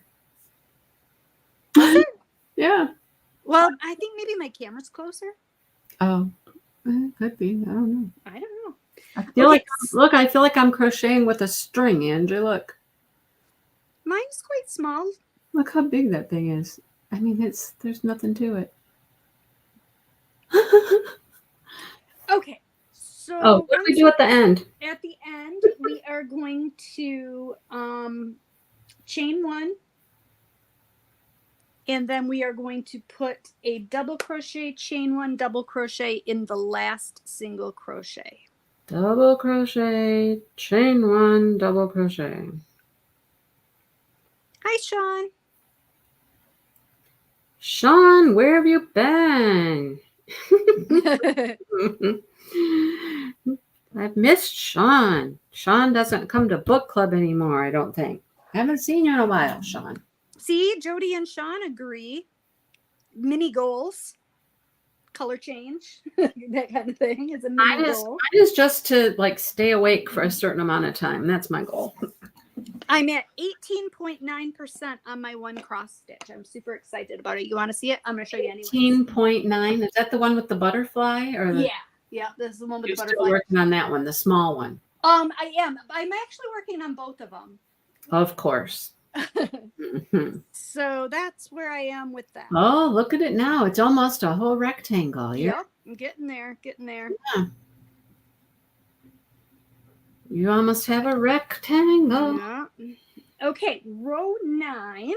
Speaker 1: Yeah.
Speaker 2: Well, I think maybe my camera's closer.
Speaker 1: Oh, could be. I don't know.
Speaker 2: I don't know.
Speaker 1: I feel I feel like I'm crocheting with a string, Angie. Look.
Speaker 2: Mine's quite small.
Speaker 1: Look how big that thing is. I mean, there's nothing to it.
Speaker 2: Okay. So
Speaker 1: what do we do at the end?
Speaker 2: At the end, we are going to chain one. And then we are going to put a double crochet, chain one, double crochet in the last single crochet.
Speaker 1: Double crochet, chain one, double crochet.
Speaker 2: Hi, Sean.
Speaker 1: Sean, where have you been? I've missed Sean. Sean doesn't come to book club anymore, I don't think. I haven't seen you in a while, Sean.
Speaker 2: See, Jody and Sean agree. Mini goals, color change, that kind of thing is a mini goal.
Speaker 1: Mine is just to like stay awake for a certain amount of time. That's my goal.
Speaker 2: I'm at 18.9% on my one cross stitch. I'm super excited about it. You want to see it? I'm going to show you anyway.
Speaker 1: 18.9. Is that the one with the butterfly? Or
Speaker 2: Yeah, this is the one with
Speaker 1: You're
Speaker 2: the butterfly.
Speaker 1: Still working on that one, the small one.
Speaker 2: I am. I'm actually working on both of them.
Speaker 1: Of course.
Speaker 2: So that's where I am with that.
Speaker 1: Oh, look at it now. It's almost a whole rectangle.
Speaker 2: Yep, I'm getting there.
Speaker 1: Yeah. You almost have a rectangle.
Speaker 2: Yeah. Okay, row 9.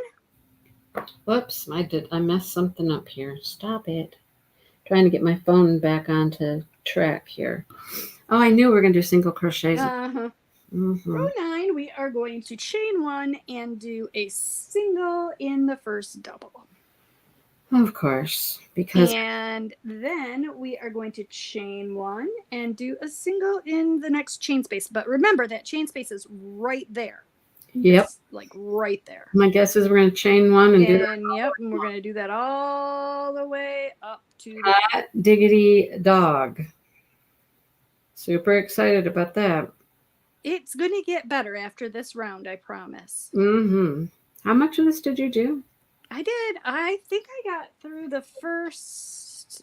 Speaker 1: Whoops, I messed something up here. Stop it. Trying to get my phone back onto track here. Oh, I knew we were going to do single crochets.
Speaker 2: Row 9, we are going to chain one and do a single in the first double.
Speaker 1: Of course, because
Speaker 2: and then we are going to chain one and do a single in the next chain space. But remember that chain space is right there.
Speaker 1: Yep.
Speaker 2: It's like right there.
Speaker 1: My guess is we're going to chain one and do that.
Speaker 2: Yep, and we're going to do that all the way up to
Speaker 1: Hot diggity dog. Super excited about that.
Speaker 2: It's going to get better after this round, I promise.
Speaker 1: How much of this did you do?
Speaker 2: I did. I think I got through the first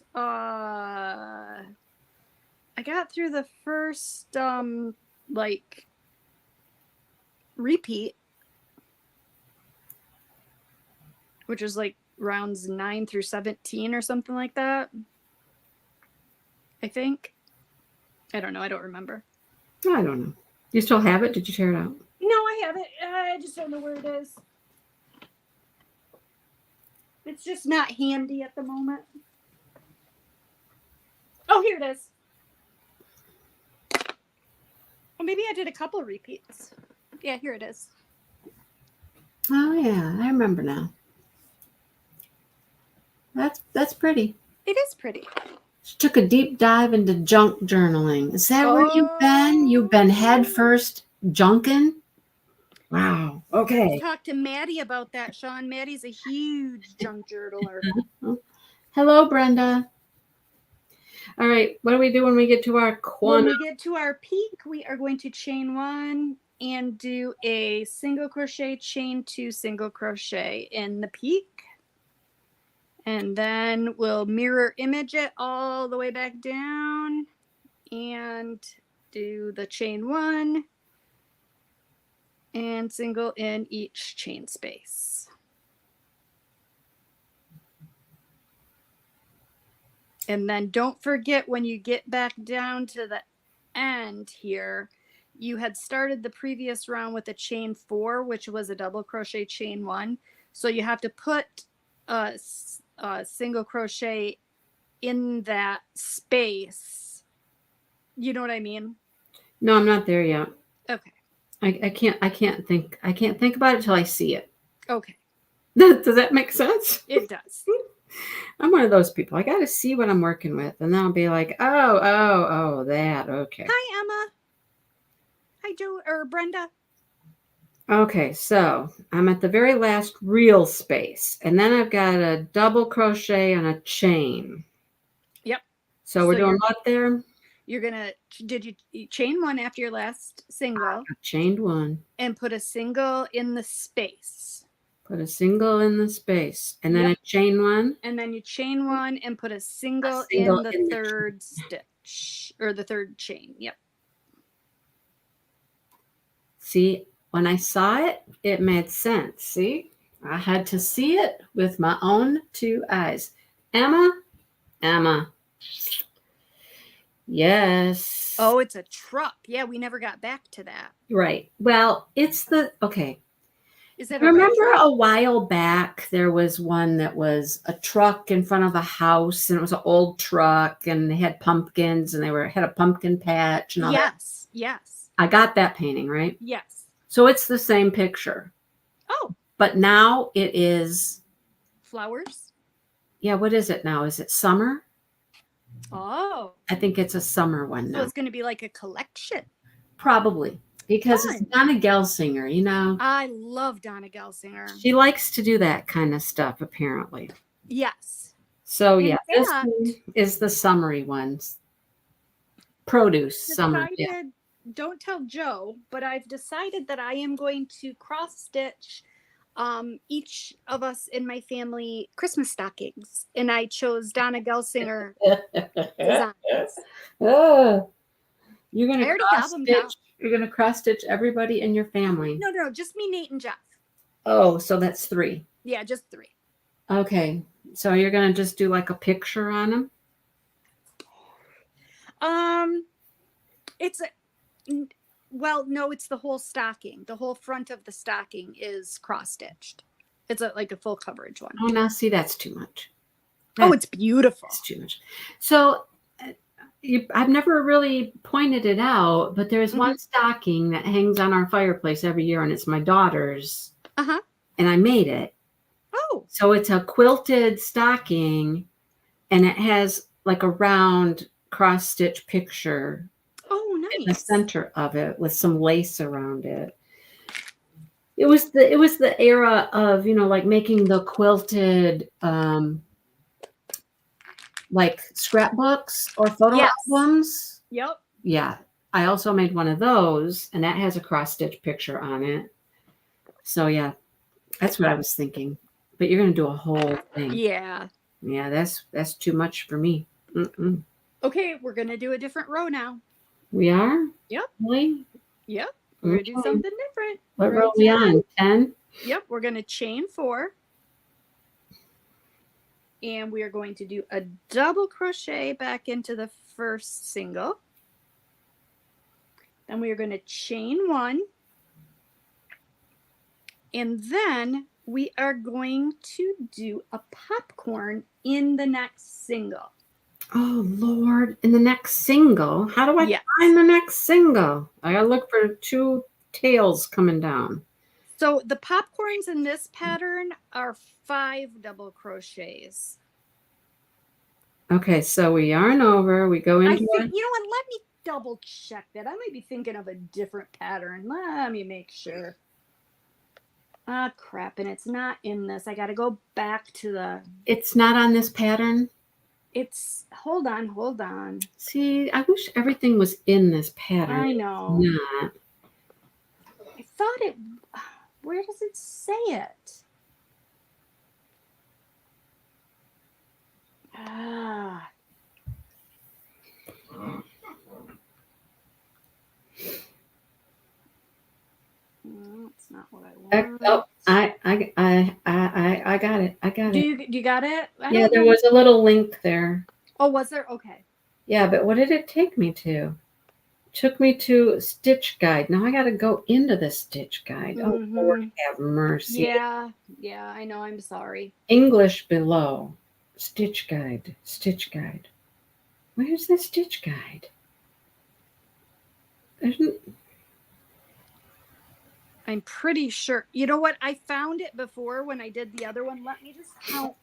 Speaker 2: like repeat, which is like rounds 9 through 17 or something like that. I think. I don't know. I don't remember.
Speaker 1: I don't know. You still have it? Did you tear it out?
Speaker 2: No, I haven't. I just don't know where it is. It's just not handy at the moment. Oh, here it is. Well, maybe I did a couple repeats. Yeah, here it is.
Speaker 1: Oh yeah, I remember now. That's pretty.
Speaker 2: It is pretty.
Speaker 1: She took a deep dive into junk journaling. Is that where you've been? You've been head first junking? Wow. Okay.
Speaker 2: Talk to Maddie about that, Sean. Maddie's a huge junk journaler.
Speaker 1: Hello, Brenda. All right. What do we do when we get to our
Speaker 2: When
Speaker 1: corner?
Speaker 2: we get to our peak, we are going to chain 1 and do a single crochet, chain 2, single crochet in the peak. And then we'll mirror image it all the way back down and do the chain 1 and single in each chain space. And then don't forget, when you get back down to the end here, you had started the previous round with a chain 4, which was a double crochet chain 1. So you have to put a single crochet in that space. You know what I mean?
Speaker 1: No, I'm not there yet.
Speaker 2: Okay.
Speaker 1: I can't think about it till I see it.
Speaker 2: Okay.
Speaker 1: Does that make sense?
Speaker 2: It does.
Speaker 1: I'm one of those people. I got to see what I'm working with, and then I'll be like, oh, that. Okay.
Speaker 2: Hi, Emma. Hi, Joe or Brenda.
Speaker 1: Okay, so I'm at the very last real space, and then I've got a double crochet and a chain.
Speaker 2: Yep.
Speaker 1: So we're doing what there?
Speaker 2: You're gonna, did you chain 1 after your last single?
Speaker 1: I chained 1
Speaker 2: and put a single in the space.
Speaker 1: Put a single in the space, and then I chain 1.
Speaker 2: And then you chain 1 and put a single in the third stitch or the third chain. Yep.
Speaker 1: See, when I saw it, it made sense. See, I had to see it with my own 2 eyes. Emma. Yes.
Speaker 2: Oh, it's a truck. Yeah, we never got back to that.
Speaker 1: Right. Well, it's the, okay.
Speaker 2: Is it
Speaker 1: Remember a while back, there was one that was a truck in front of a house, and it was an old truck, and they had pumpkins, and had a pumpkin patch and all that.
Speaker 2: Yes.
Speaker 1: I got that painting, right?
Speaker 2: Yes.
Speaker 1: So it's the same picture.
Speaker 2: Oh.
Speaker 1: But now it is
Speaker 2: flowers.
Speaker 1: Yeah, what is it now? Is it summer?
Speaker 2: Oh.
Speaker 1: I think it's a summer one now.
Speaker 2: So it's going to be like a collection.
Speaker 1: Probably. Because it's Donna Gelsinger, you know.
Speaker 2: I love Donna Gelsinger.
Speaker 1: She likes to do that kind of stuff, apparently.
Speaker 2: Yes.
Speaker 1: So, yeah, this one is the summery ones. Produce, summer. Yeah.
Speaker 2: Don't tell Joe, but I've decided that I am going to cross stitch each of us in my family Christmas stockings. And I chose Donna Gelsinger designs.
Speaker 1: Oh, you're going to
Speaker 2: cross
Speaker 1: stitch. You're going to cross stitch everybody in your family.
Speaker 2: No, just me, Nate, and Jeff. Oh,
Speaker 1: so that's 3.
Speaker 2: Yeah, just 3.
Speaker 1: Okay, so you're going to just do like a picture on them?
Speaker 2: No, it's the whole stocking. The whole front of the stocking is cross stitched. It's like a full coverage one.
Speaker 1: Oh, now see, that's too much.
Speaker 2: It's beautiful.
Speaker 1: It's too much. So I've never really pointed it out, but there's one stocking that hangs on our fireplace every year, and it's my daughter's. And I made it.
Speaker 2: Oh.
Speaker 1: So it's a quilted stocking, and it has like a round cross stitch picture.
Speaker 2: Oh, nice.
Speaker 1: In the center of it with some lace around it. It was the era of, like making the quilted like scrapbooks or photo albums.
Speaker 2: Yep.
Speaker 1: Yeah. I also made one of those, and that has a cross stitch picture on it. So yeah, that's what I was thinking. But you're going to do a whole thing.
Speaker 2: Yeah.
Speaker 1: Yeah, that's too much for me.
Speaker 2: Okay, we're going to do a different row now.
Speaker 1: We are?
Speaker 2: Yep.
Speaker 1: Really?
Speaker 2: Yep. We're going to do something different.
Speaker 1: What row are we on? 10?
Speaker 2: Yep. We're going to chain 4. And we are going to do a double crochet back into the first single. Then we are going to chain 1. And then we are going to do a popcorn in the next single.
Speaker 1: Oh, Lord. In the next single? How do I find the next single? I got to look for 2 tails coming down.
Speaker 2: So the popcorns in this pattern are 5 double crochets.
Speaker 1: Okay, so we yarn over. We go into
Speaker 2: you know what? Let me double check that. I might be thinking of a different pattern. Let me make sure. Ah, crap. And it's not in this. I got to go back to the...
Speaker 1: It's not on this pattern?
Speaker 2: It's, hold on.
Speaker 1: See, I wish everything was in this pattern.
Speaker 2: I
Speaker 1: It's
Speaker 2: know.
Speaker 1: not.
Speaker 2: I thought it, where does it say it? Ah. That's not what I want.
Speaker 1: Oh, I got it. I got
Speaker 2: Do
Speaker 1: it.
Speaker 2: you got it?
Speaker 1: Yeah, there was a little link there.
Speaker 2: Oh, was there? Okay.
Speaker 1: Yeah, but what did it take me to? It took me to stitch guide. Now I got to go into the stitch guide. Oh, Lord have mercy.
Speaker 2: Yeah, I know. I'm sorry.
Speaker 1: English below. Stitch guide. Stitch guide. Where's the stitch guide?
Speaker 2: I'm pretty sure. You know what? I found it before when I did the other one. Let me just count.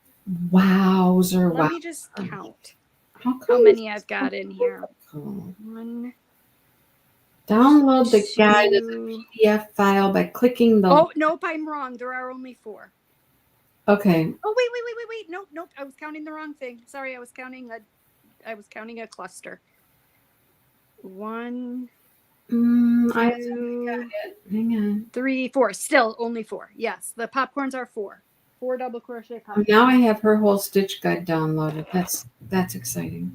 Speaker 1: Wowzer.
Speaker 2: Let me just count
Speaker 1: How
Speaker 2: many I've got in here.
Speaker 1: Cool.
Speaker 2: 1.
Speaker 1: Download the
Speaker 2: 2.
Speaker 1: guide as a PDF file by clicking the.
Speaker 2: Oh, nope, I'm wrong. There are only 4.
Speaker 1: Okay.
Speaker 2: Oh, wait. Nope. I was counting the wrong thing. Sorry, I was counting a cluster. 1, 2,
Speaker 1: I got it. Hang on.
Speaker 2: 3, 4. Still only 4. Yes, the popcorns are 4. 4 double crochet popcorns.
Speaker 1: Now I have her whole stitch guide downloaded. That's exciting.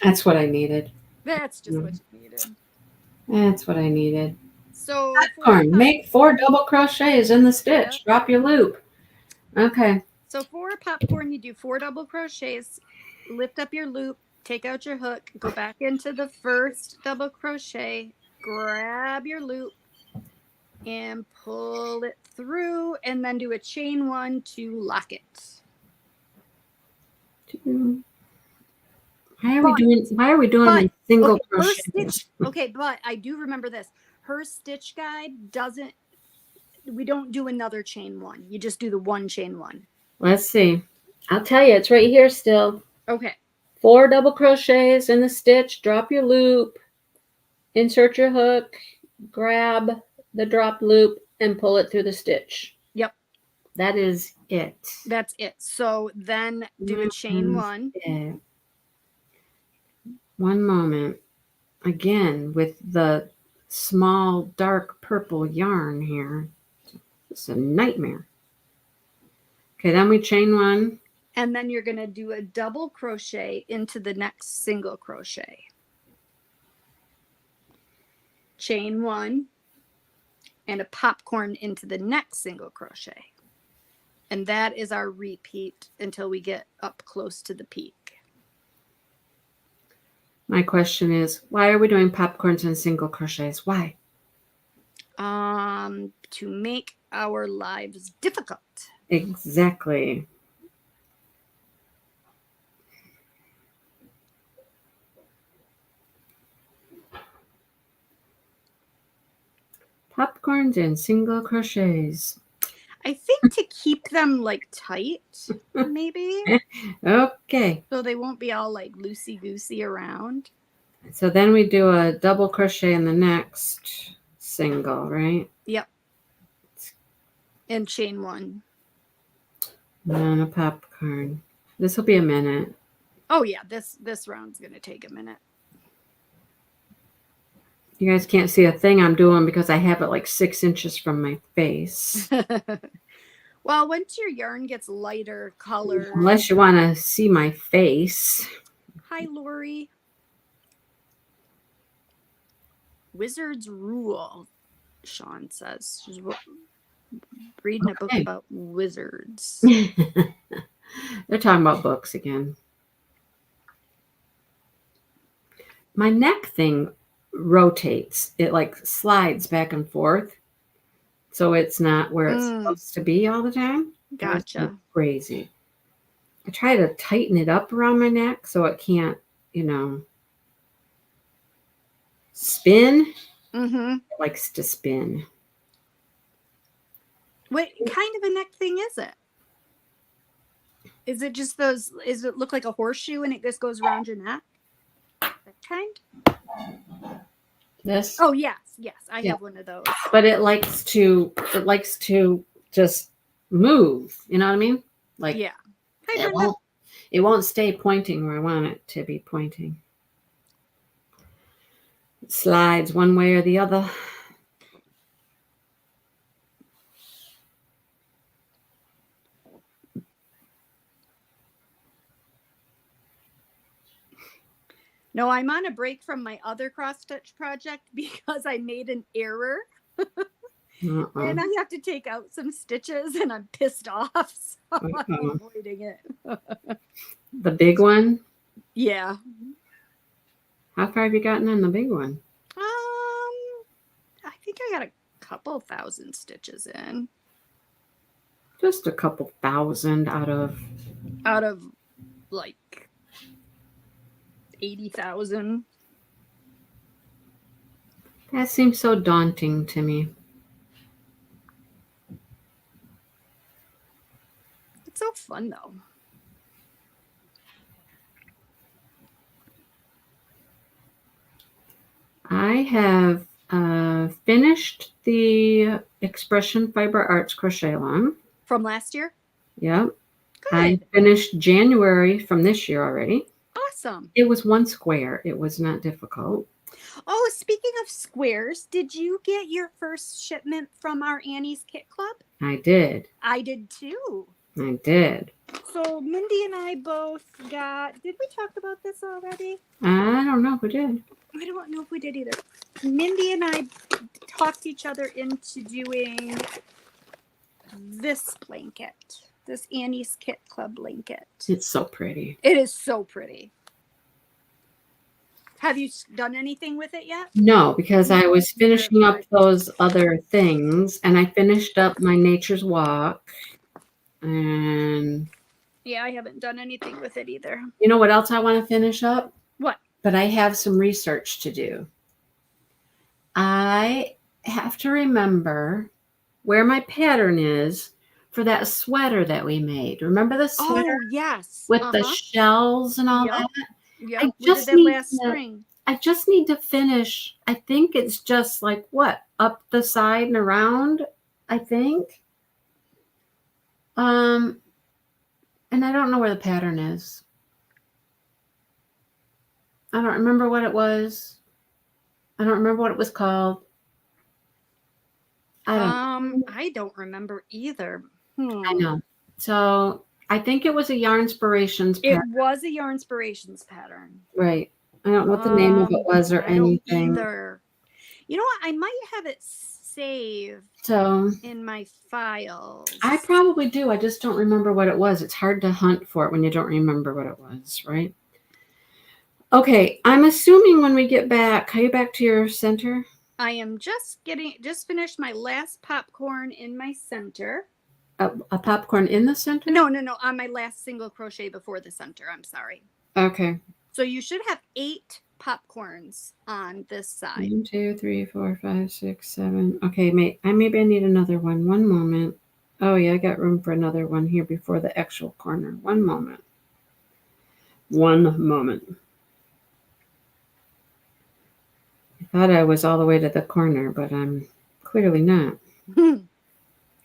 Speaker 1: That's what I needed.
Speaker 2: That's just what you needed.
Speaker 1: That's what I needed.
Speaker 2: So
Speaker 1: popcorn. Make 4 double crochets in the stitch. Yep. Drop your loop. Okay.
Speaker 2: So for popcorn, you do 4 double crochets, lift up your loop, take out your hook, go back into the first double crochet, grab your loop, and pull it through, and then do a chain 1 to lock it.
Speaker 1: Why are we doing single crochet?
Speaker 2: Okay, but I do remember this. Her stitch guide doesn't, we don't do another chain 1. You just do the 1 chain 1.
Speaker 1: Let's see. I'll tell you, it's right here still.
Speaker 2: Okay.
Speaker 1: 4 double crochets in the stitch, drop your loop, insert your hook, grab the drop loop, and pull it through the stitch.
Speaker 2: Yep.
Speaker 1: That is it.
Speaker 2: That's it. So then do a chain 1.
Speaker 1: One moment. Again, with the small dark purple yarn here. It's a nightmare. Okay, then we chain 1.
Speaker 2: And then you're going to do a double crochet into the next single crochet. Chain 1 and a popcorn into the next single crochet. And that is our repeat until we get up close to the peak.
Speaker 1: My question is, why are we doing popcorns and single crochets? Why?
Speaker 2: To make our lives difficult.
Speaker 1: Exactly. Popcorns and single crochets.
Speaker 2: I think to keep them like tight, maybe.
Speaker 1: Okay.
Speaker 2: So they won't be all like loosey-goosey around.
Speaker 1: So then we do a double crochet in the next single, right?
Speaker 2: Yep. And chain 1.
Speaker 1: And a popcorn. This will be a minute.
Speaker 2: Oh yeah, this round's gonna take a minute.
Speaker 1: You guys can't see a thing I'm doing because I have it like 6 inches from my face.
Speaker 2: Well, once your yarn gets lighter color.
Speaker 1: Unless you want to see my face.
Speaker 2: Hi, Lori. Wizards rule, Sean says. She's reading a book about wizards.
Speaker 1: They're talking about books again. My neck thing rotates. It like slides back and forth. So it's not where it's supposed to be all the time.
Speaker 2: Gotcha.
Speaker 1: Crazy. I try to tighten it up around my neck so it can't, spin.
Speaker 2: Mm-hmm.
Speaker 1: It likes to spin.
Speaker 2: What kind of a neck thing is it? Is it just those, does it look like a horseshoe and it just goes around your neck? That kind?
Speaker 1: This?
Speaker 2: Oh, yes. I have one of those.
Speaker 1: But it likes to just move. You know what I mean? Like,
Speaker 2: yeah.
Speaker 1: it won't stay pointing where I want it to be pointing. It slides one way or the other.
Speaker 2: No, I'm on a break from my other cross stitch project because I made an error. And I have to take out some stitches and I'm pissed off. So I'm avoiding it.
Speaker 1: The big one?
Speaker 2: Yeah.
Speaker 1: How far have you gotten on the big one?
Speaker 2: I think I got a couple thousand stitches in.
Speaker 1: Just a couple thousand out of
Speaker 2: like 80,000.
Speaker 1: That seems so daunting to me.
Speaker 2: It's so fun though.
Speaker 1: I have finished the Expression Fiber Arts Crochet-A-Long.
Speaker 2: From last year?
Speaker 1: Yep.
Speaker 2: Good.
Speaker 1: I finished January from this year already.
Speaker 2: Awesome.
Speaker 1: It was one square. It was not difficult.
Speaker 2: Oh, speaking of squares, did you get your first shipment from our Annie's Kit Club?
Speaker 1: I did.
Speaker 2: I did too.
Speaker 1: I did.
Speaker 2: So Mindy and I both got, did we talk about this already?
Speaker 1: I don't know if we did.
Speaker 2: I don't know if we did either. Mindy and I talked each other into doing this blanket, this Annie's Kit Club blanket.
Speaker 1: It's so pretty.
Speaker 2: It is so pretty. Have you done anything with it yet?
Speaker 1: No, because I was finishing up those other things, and I finished up my Nature's Walk. And
Speaker 2: yeah, I haven't done anything with it either.
Speaker 1: You know what else I want to finish up?
Speaker 2: What?
Speaker 1: But I have some research to do. I have to remember where my pattern is for that sweater that we made. Remember the sweater?
Speaker 2: Oh, yes.
Speaker 1: With the shells and all that?
Speaker 2: Yeah,
Speaker 1: I just
Speaker 2: did that last
Speaker 1: need
Speaker 2: spring.
Speaker 1: I just need to finish. I think it's just like what? Up the side and around, I think. And I don't know where the pattern is. I don't remember what it was. I don't remember what it was called.
Speaker 2: I don't remember either.
Speaker 1: I know. So I think it was a Yarnspirations pattern.
Speaker 2: It was a Yarnspirations pattern.
Speaker 1: Right. I don't know what the name of it was or anything.
Speaker 2: Either. You know what? I might have it saved in my files.
Speaker 1: I probably do. I just don't remember what it was. It's hard to hunt for it when you don't remember what it was, right? Okay, I'm assuming when we get back, are you back to your center?
Speaker 2: I am just finished my last popcorn in my center.
Speaker 1: A popcorn in the center?
Speaker 2: No, on my last single crochet before the center. I'm sorry.
Speaker 1: Okay.
Speaker 2: So you should have 8 popcorns on this side.
Speaker 1: 1, 2, 3, 4, 5, 6, 7. Okay, maybe I need another one. One moment. Oh yeah, I got room for another one here before the actual corner. One moment. One moment. I thought I was all the way to the corner, but I'm clearly not.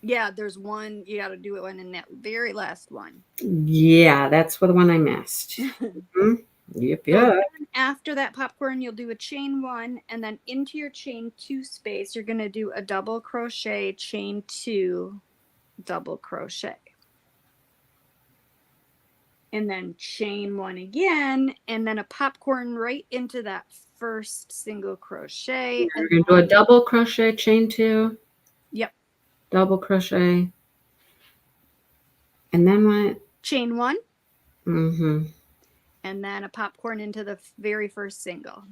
Speaker 2: Yeah, there's one. You got to do it one in that very last one.
Speaker 1: Yeah, that's the one I missed. Mm-hmm. Yep.
Speaker 2: So after that popcorn, you'll do a chain 1, and then into your chain 2 space, you're going to do a double crochet, chain 2, double crochet. And then chain 1 again, and then a popcorn right into that first single crochet.
Speaker 1: We're going to do a double crochet, chain 2.
Speaker 2: Yep.
Speaker 1: Double crochet. And then what?
Speaker 2: Chain 1.
Speaker 1: Mm-hmm.
Speaker 2: And then a popcorn into the very first single.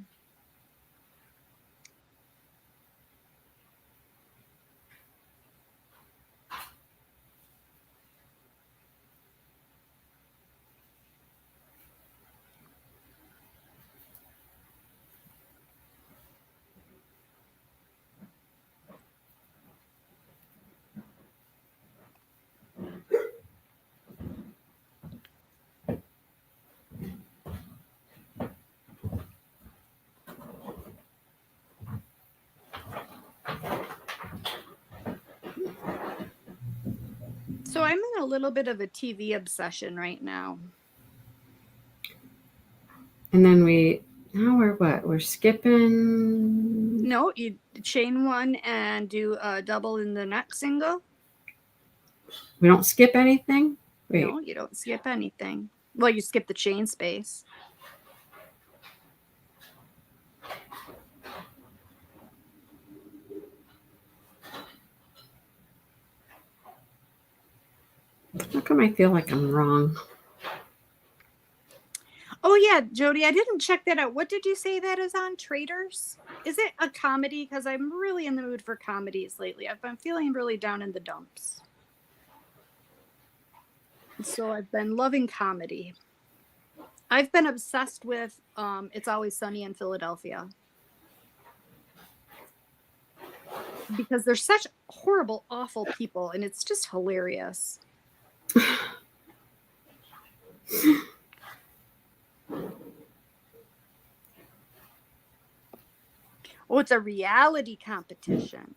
Speaker 2: So I'm in a little bit of a TV obsession right now.
Speaker 1: And then now we're what? We're skipping.
Speaker 2: No, you chain one and do a double in the next single.
Speaker 1: We don't skip anything? Wait.
Speaker 2: No, you don't skip anything. Well, you skip the chain space.
Speaker 1: How come I feel like I'm wrong?
Speaker 2: Oh, yeah, Jody, I didn't check that out. What did you say that is on Traders? Is it a comedy? Because I'm really in the mood for comedies lately. I've been feeling really down in the dumps. So I've been loving comedy. I've been obsessed with It's Always Sunny in Philadelphia. Because they're such horrible, awful people, and it's just hilarious. Oh, it's a reality competition.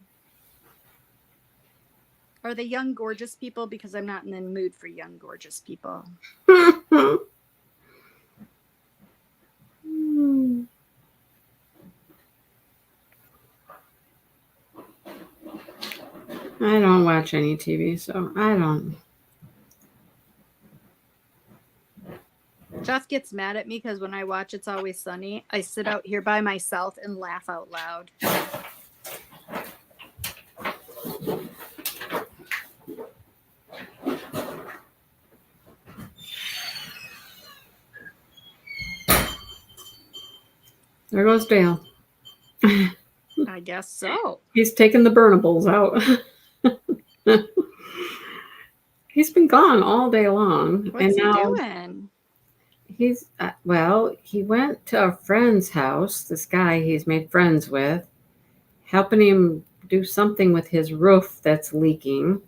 Speaker 2: Are they young, gorgeous people? Because I'm not in the mood for young, gorgeous people.
Speaker 1: I don't watch any TV, so I don't.
Speaker 2: Jeff gets mad at me because when I watch It's Always Sunny, I sit out here by myself and laugh out loud.
Speaker 1: There goes Dale.
Speaker 2: I guess so.
Speaker 1: He's taking the burnables out. He's been gone all day long.
Speaker 2: What's he doing?
Speaker 1: He's, he went to a friend's house, this guy he's made friends with, helping him do something with his roof that's leaking.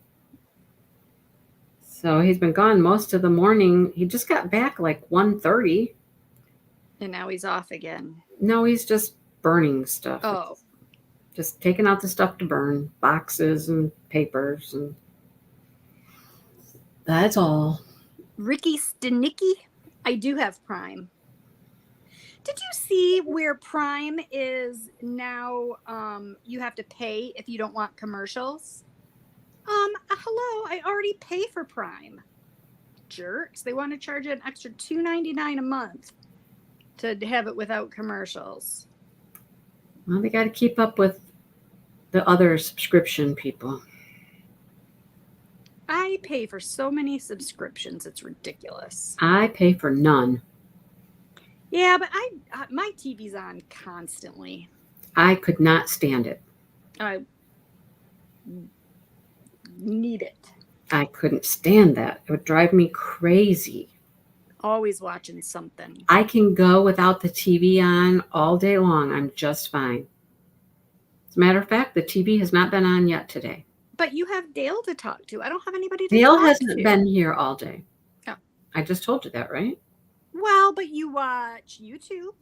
Speaker 1: So he's been gone most of the morning. He just got back like 1:30.
Speaker 2: And now he's off again.
Speaker 1: No, he's just burning stuff.
Speaker 2: Oh.
Speaker 1: Just taking out the stuff to burn, boxes and papers, and that's all.
Speaker 2: Ricky Stenicki, I do have Prime. Did you see where Prime is now? You have to pay if you don't want commercials. Hello, I already pay for Prime. Jerks. They want to charge an extra $2.99 a month to have it without commercials.
Speaker 1: Well, they got to keep up with the other subscription people.
Speaker 2: I pay for so many subscriptions, it's ridiculous.
Speaker 1: I pay for none.
Speaker 2: Yeah, but my TV's on constantly.
Speaker 1: I could not stand it.
Speaker 2: I need it.
Speaker 1: I couldn't stand that. It would drive me crazy.
Speaker 2: Always watching something.
Speaker 1: I can go without the TV on all day long. I'm just fine. As a matter of fact, the TV has not been on yet today.
Speaker 2: But you have Dale to talk to. I don't have anybody to
Speaker 1: Dale
Speaker 2: talk to.
Speaker 1: Dale hasn't been here all day.
Speaker 2: Oh.
Speaker 1: I just told you that, right?
Speaker 2: Well, but you watch YouTube.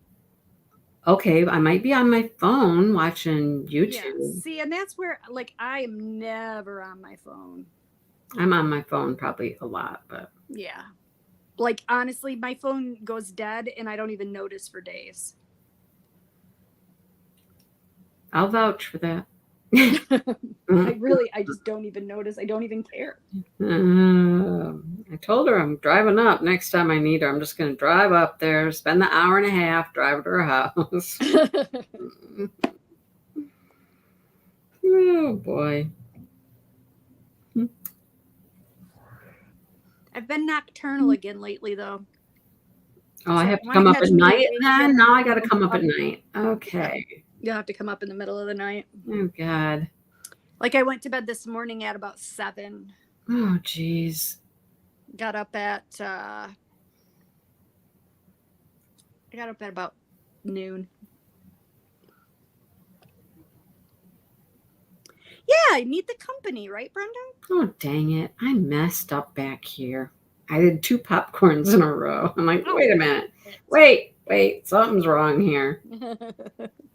Speaker 1: Okay, I might be on my phone watching YouTube.
Speaker 2: Yeah, see, and that's where, like, I am never on my phone.
Speaker 1: I'm on my phone probably a lot, but...
Speaker 2: Yeah. Like, honestly, my phone goes dead, and I don't even notice for days.
Speaker 1: I'll vouch for that.
Speaker 2: I just don't even notice. I don't even care.
Speaker 1: I told her I'm driving up. Next time I need her, I'm just going to drive up there, spend the hour and a half, drive to her house. Oh, boy.
Speaker 2: I've been nocturnal again lately, though.
Speaker 1: Oh, I have to come up at night then? Now I got to come up at night. Okay.
Speaker 2: You'll have to come up in the middle of the night.
Speaker 1: Oh, God.
Speaker 2: Like, I went to bed this morning at about 7.
Speaker 1: Oh, geez.
Speaker 2: Got up at, about noon. Yeah, I need the company, right, Brenda?
Speaker 1: Oh, dang it. I messed up back here. I did 2 popcorns in a row. I'm like, wait a minute. Wait. Something's wrong here.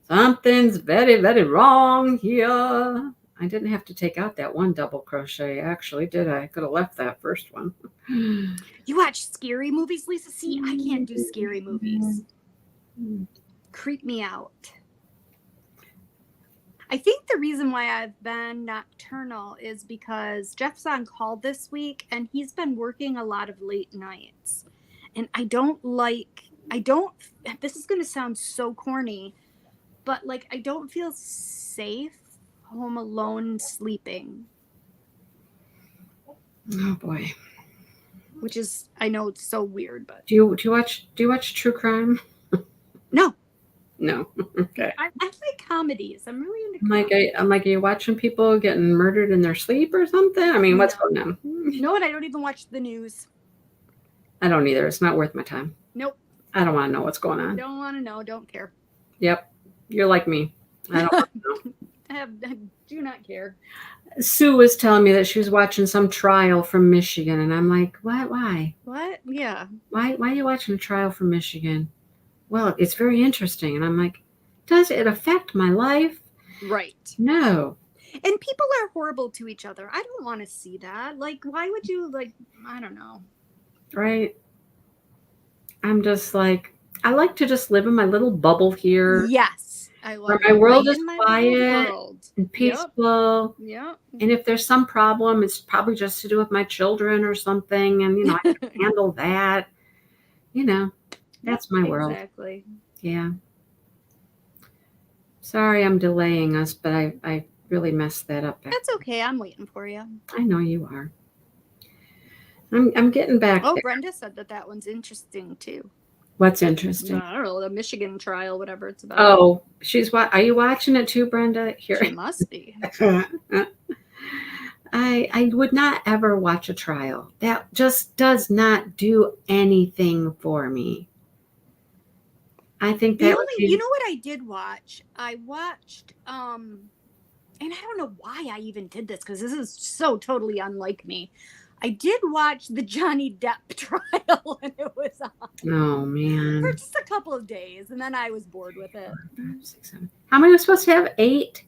Speaker 1: Something's very, very wrong here. I didn't have to take out that one double crochet, actually, did I? I could have left that first one.
Speaker 2: You watch scary movies, Lisa? See, I can't do scary movies. Creep me out. I think the reason why I've been nocturnal is because Jeff's on call this week and he's been working a lot of late nights. And this is going to sound so corny, but like, I don't feel safe home alone sleeping.
Speaker 1: Oh boy.
Speaker 2: Which is, I know it's so weird, but
Speaker 1: Do you watch true crime?
Speaker 2: no.
Speaker 1: No. Okay.
Speaker 2: I like comedies. I'm really into comedies.
Speaker 1: I'm like, are you watching people getting murdered in their sleep or something? I mean, what's going on?
Speaker 2: No, and I don't even watch the news.
Speaker 1: I don't either. It's not worth my time.
Speaker 2: Nope.
Speaker 1: I don't want to know what's going on.
Speaker 2: Don't want to know. Don't care.
Speaker 1: Yep. You're like me. I don't want to know.
Speaker 2: I do not care.
Speaker 1: Sue was telling me that she was watching some trial from Michigan, and I'm like, what? Why?
Speaker 2: What? Yeah.
Speaker 1: Why are you watching a trial from Michigan? Well, it's very interesting. And I'm like, does it affect my life?
Speaker 2: Right.
Speaker 1: No.
Speaker 2: And people are horrible to each other. I don't want to see that. Like, why would you, like, I don't know.
Speaker 1: Right. I'm just like, I like to just live in my little bubble here.
Speaker 2: Yes. I love
Speaker 1: where my world is quiet and peaceful.
Speaker 2: Yep.
Speaker 1: And if there's some problem, it's probably just to do with my children or something. And, I can handle that. That's my world.
Speaker 2: Exactly.
Speaker 1: Yeah. Sorry, I'm delaying us, but I really messed that up.
Speaker 2: That's okay. I'm waiting for you.
Speaker 1: I know you are. I'm getting back.
Speaker 2: Oh,
Speaker 1: there.
Speaker 2: Brenda said that one's interesting too.
Speaker 1: What's interesting?
Speaker 2: I don't know, the Michigan trial, whatever it's about.
Speaker 1: Oh, are you watching it too, Brenda? Here.
Speaker 2: She must be.
Speaker 1: I would not ever watch a trial. That just does not do anything for me. I think that
Speaker 2: you know what I did watch? I watched and I don't know why I even did this because this is so totally unlike me. I did watch the Johnny Depp trial when it was on.
Speaker 1: Oh man.
Speaker 2: For just a couple of days, and then I was bored with it.
Speaker 1: 4, 5, 6, 7. How many are we supposed to have? 8?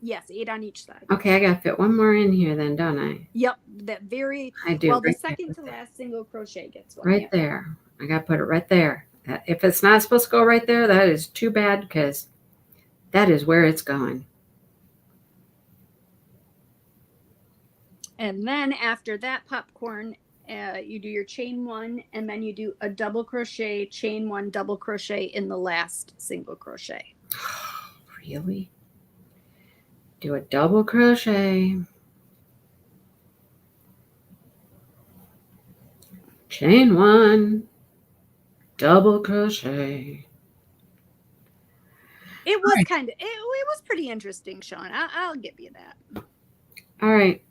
Speaker 2: Yes, 8 on each side.
Speaker 1: Okay, I gotta fit one more in here then, don't I?
Speaker 2: Yep. I
Speaker 1: do.
Speaker 2: Well, the second to last single crochet gets one.
Speaker 1: Right there. I gotta put it right there. If it's not supposed to go right there, that is too bad because that is where it's going.
Speaker 2: And then after that popcorn, you do your chain 1, and then you do a double crochet, chain 1, double crochet in the last single crochet.
Speaker 1: Really? Do a double crochet, chain 1, double crochet.
Speaker 2: It was it was pretty interesting, Sean. I'll give you that.
Speaker 1: All right.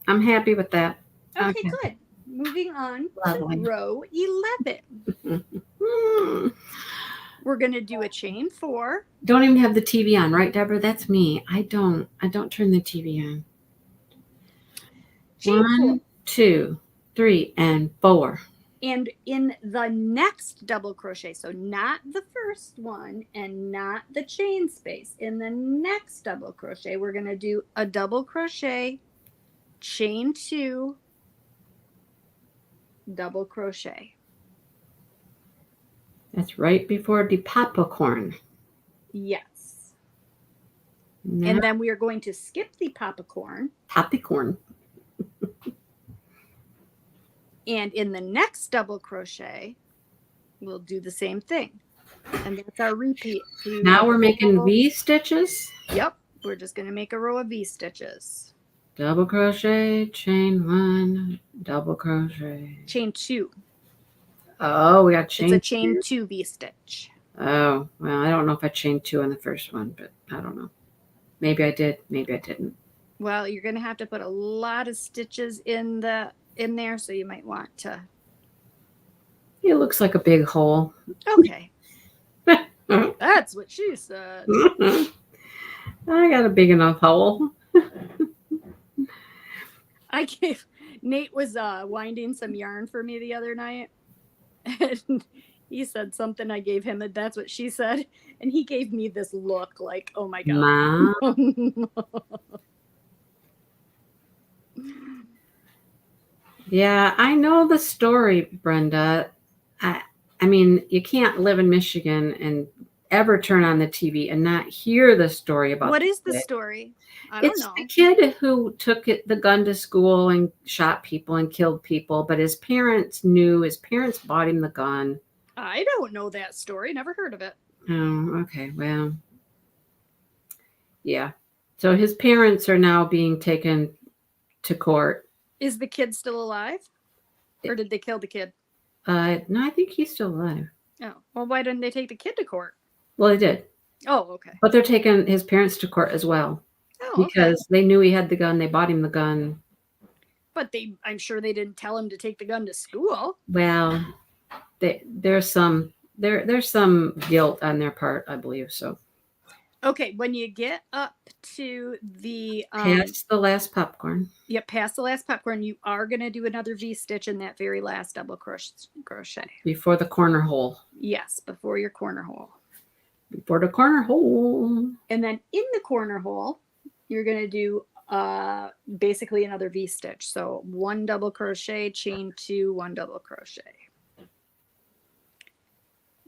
Speaker 1: I'm happy with that.
Speaker 2: Okay, good. Moving on to row 11. We're going to do a chain 4.
Speaker 1: Don't even have the TV on, right, Deborah? That's me. I don't turn the TV on.
Speaker 2: Chain
Speaker 1: 1, 2, 3, and 4.
Speaker 2: And in the next double crochet, so not the first one and not the chain space, in the next double crochet, we're going to do a double crochet, chain 2, double crochet.
Speaker 1: That's right before the popcorn.
Speaker 2: Yes.
Speaker 1: Now,
Speaker 2: and then we are going to skip the popcorn.
Speaker 1: Popcorn.
Speaker 2: And in the next double crochet, we'll do the same thing. And that's our repeat.
Speaker 1: Now we're making V stitches.
Speaker 2: Yep. We're just going to make a row of V stitches.
Speaker 1: Double crochet, chain 1, double crochet.
Speaker 2: Chain 2.
Speaker 1: Oh, we got chain.
Speaker 2: It's a chain 2 V stitch.
Speaker 1: Oh, well, I don't know if I chained 2 on the first one, but I don't know. Maybe I did. Maybe I didn't.
Speaker 2: Well, you're going to have to put a lot of stitches in there, so you might want to.
Speaker 1: It looks like a big hole.
Speaker 2: Okay. That's what she said.
Speaker 1: I got a big enough hole.
Speaker 2: Nate was winding some yarn for me the other night, and he said something. I gave him that's what she said, and he gave me this look like, oh my god.
Speaker 1: Mom. Yeah, I know the story, Brenda. I mean, you can't live in Michigan and ever turn on the TV and not hear the story about
Speaker 2: What is the
Speaker 1: kid.
Speaker 2: story? I don't
Speaker 1: It's
Speaker 2: know.
Speaker 1: the kid who took the gun to school and shot people and killed people, but his parents knew. His parents bought him the gun.
Speaker 2: I don't know that story. Never heard of it.
Speaker 1: Oh, okay. Well, yeah. So his parents are now being taken to court.
Speaker 2: Is the kid still alive? Or did they kill the kid?
Speaker 1: No, I think he's still alive.
Speaker 2: Oh, well, why didn't they take the kid to court?
Speaker 1: Well, they did.
Speaker 2: Oh, okay.
Speaker 1: But they're taking his parents to court as well.
Speaker 2: Oh,
Speaker 1: because they knew he had the gun. They bought him the gun.
Speaker 2: But I'm sure they didn't tell him to take the gun to school.
Speaker 1: Well, there's some guilt on their part, I believe. So.
Speaker 2: Okay, when you get up to the
Speaker 1: past the last popcorn.
Speaker 2: Yep, past the last popcorn, you are going to do another V-stitch in that very last double crochet.
Speaker 1: Before the corner hole.
Speaker 2: Yes, before your corner hole.
Speaker 1: Before the corner hole.
Speaker 2: And then in the corner hole, you're going to do basically another V-stitch. So 1 double crochet, chain 2, 1 double crochet.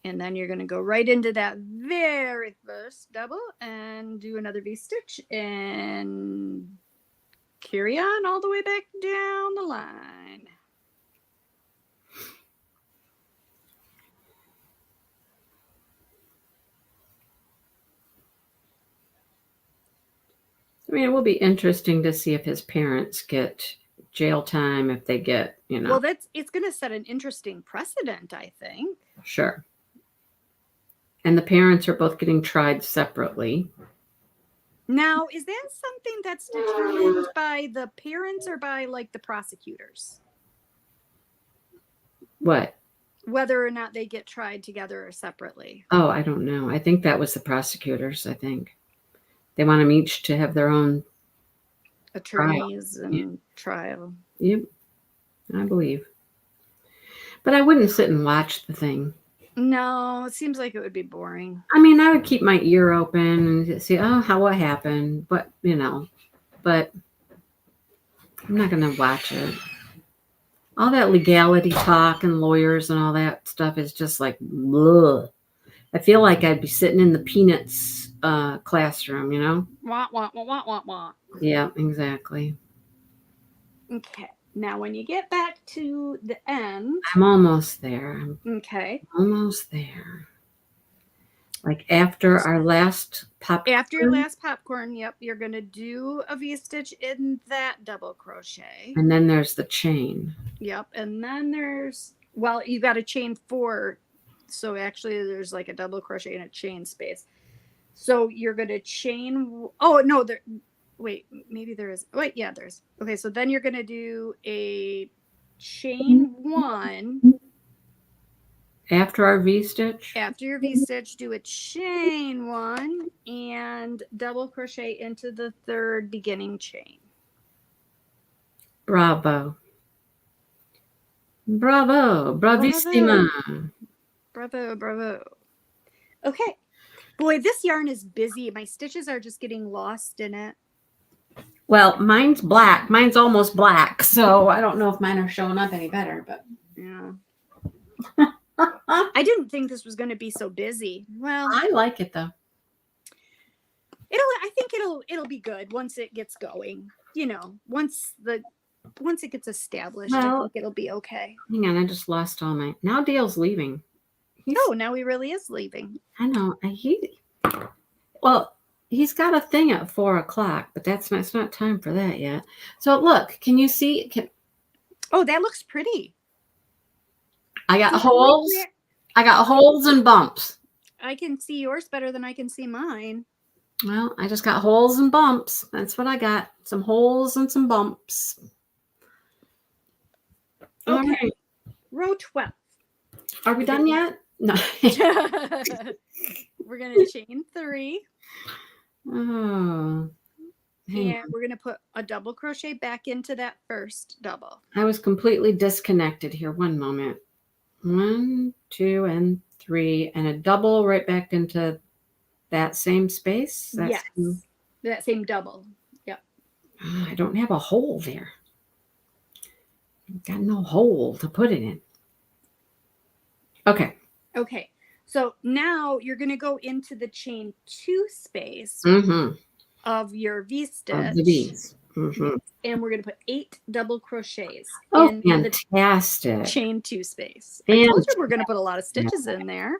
Speaker 2: And then you're going to go right into that very first double and do another V-stitch and carry on all the way back down the line.
Speaker 1: I mean, it will be interesting to see if his parents get jail time, if they get,
Speaker 2: Well, it's going to set an interesting precedent, I think.
Speaker 1: Sure. And the parents are both getting tried separately.
Speaker 2: Now, is that something that's determined by the parents or by like the prosecutors?
Speaker 1: What?
Speaker 2: Whether or not they get tried together or separately.
Speaker 1: Oh, I don't know. I think that was the prosecutors, I think. They want them each to have their own
Speaker 2: attorneys and trial.
Speaker 1: Yep, I believe. But I wouldn't sit and watch the thing.
Speaker 2: No, it seems like it would be boring.
Speaker 1: I mean, I would keep my ear open and see, what happened. But, but I'm not going to watch it. All that legality talk and lawyers and all that stuff is just like, ugh. I feel like I'd be sitting in the Peanuts classroom,
Speaker 2: Wah, wah, wah, wah, wah, wah.
Speaker 1: Yeah, exactly.
Speaker 2: Okay. Now, when you get back to the end.
Speaker 1: I'm almost there.
Speaker 2: Okay.
Speaker 1: Almost there. Like after our last popcorn.
Speaker 2: After your last popcorn, yep, you're going to do a V-stitch in that double crochet.
Speaker 1: And then there's the chain.
Speaker 2: Yep. And then you got a chain 4. So actually there's like a double crochet and a chain space. So you're going to chain. Oh, no, maybe there is. Wait, yeah, there's. Okay, so then you're going to do a chain 1.
Speaker 1: After our V-stitch?
Speaker 2: After your V-stitch, do a chain 1 and double crochet into the 3rd beginning chain.
Speaker 1: Bravo. Bravo. Bravissima.
Speaker 2: Bravo, bravo. Okay. Boy, this yarn is busy. My stitches are just getting lost in it.
Speaker 1: Well, mine's black. Mine's almost black. So I don't know if mine are showing up any better, but
Speaker 2: yeah. I didn't think this was going to be so busy. Well,
Speaker 1: I like it though.
Speaker 2: I think it'll be good once it gets going. Once it gets established, I think it'll be okay.
Speaker 1: Hang on, I just lost all my. Now Dale's leaving.
Speaker 2: Now he really is leaving.
Speaker 1: I know. He's got a thing at 4:00, but it's not time for that yet. So look, can you see?
Speaker 2: Oh, that looks pretty.
Speaker 1: I got holes. I got holes and bumps.
Speaker 2: I can see yours better than I can see mine.
Speaker 1: Well, I just got holes and bumps. That's what I got. Some holes and some bumps.
Speaker 2: Okay. All right. Row 12.
Speaker 1: Are we done yet? No.
Speaker 2: We're going to chain 3.
Speaker 1: Oh.
Speaker 2: And we're going to put a double crochet back into that first double.
Speaker 1: I was completely disconnected here. One moment. 1, 2, and 3, and a double right back into that same space.
Speaker 2: Yes. That same double. Yep.
Speaker 1: I don't have a hole there. I've got no hole to put it in. Okay.
Speaker 2: Okay. So now you're going to go into the chain 2 space of your V stitch.
Speaker 1: Of the V's.
Speaker 2: And we're going to put 8 double crochets
Speaker 1: Oh,
Speaker 2: in
Speaker 1: fantastic.
Speaker 2: the chain 2 space. I told you we're going to put a lot of stitches in there.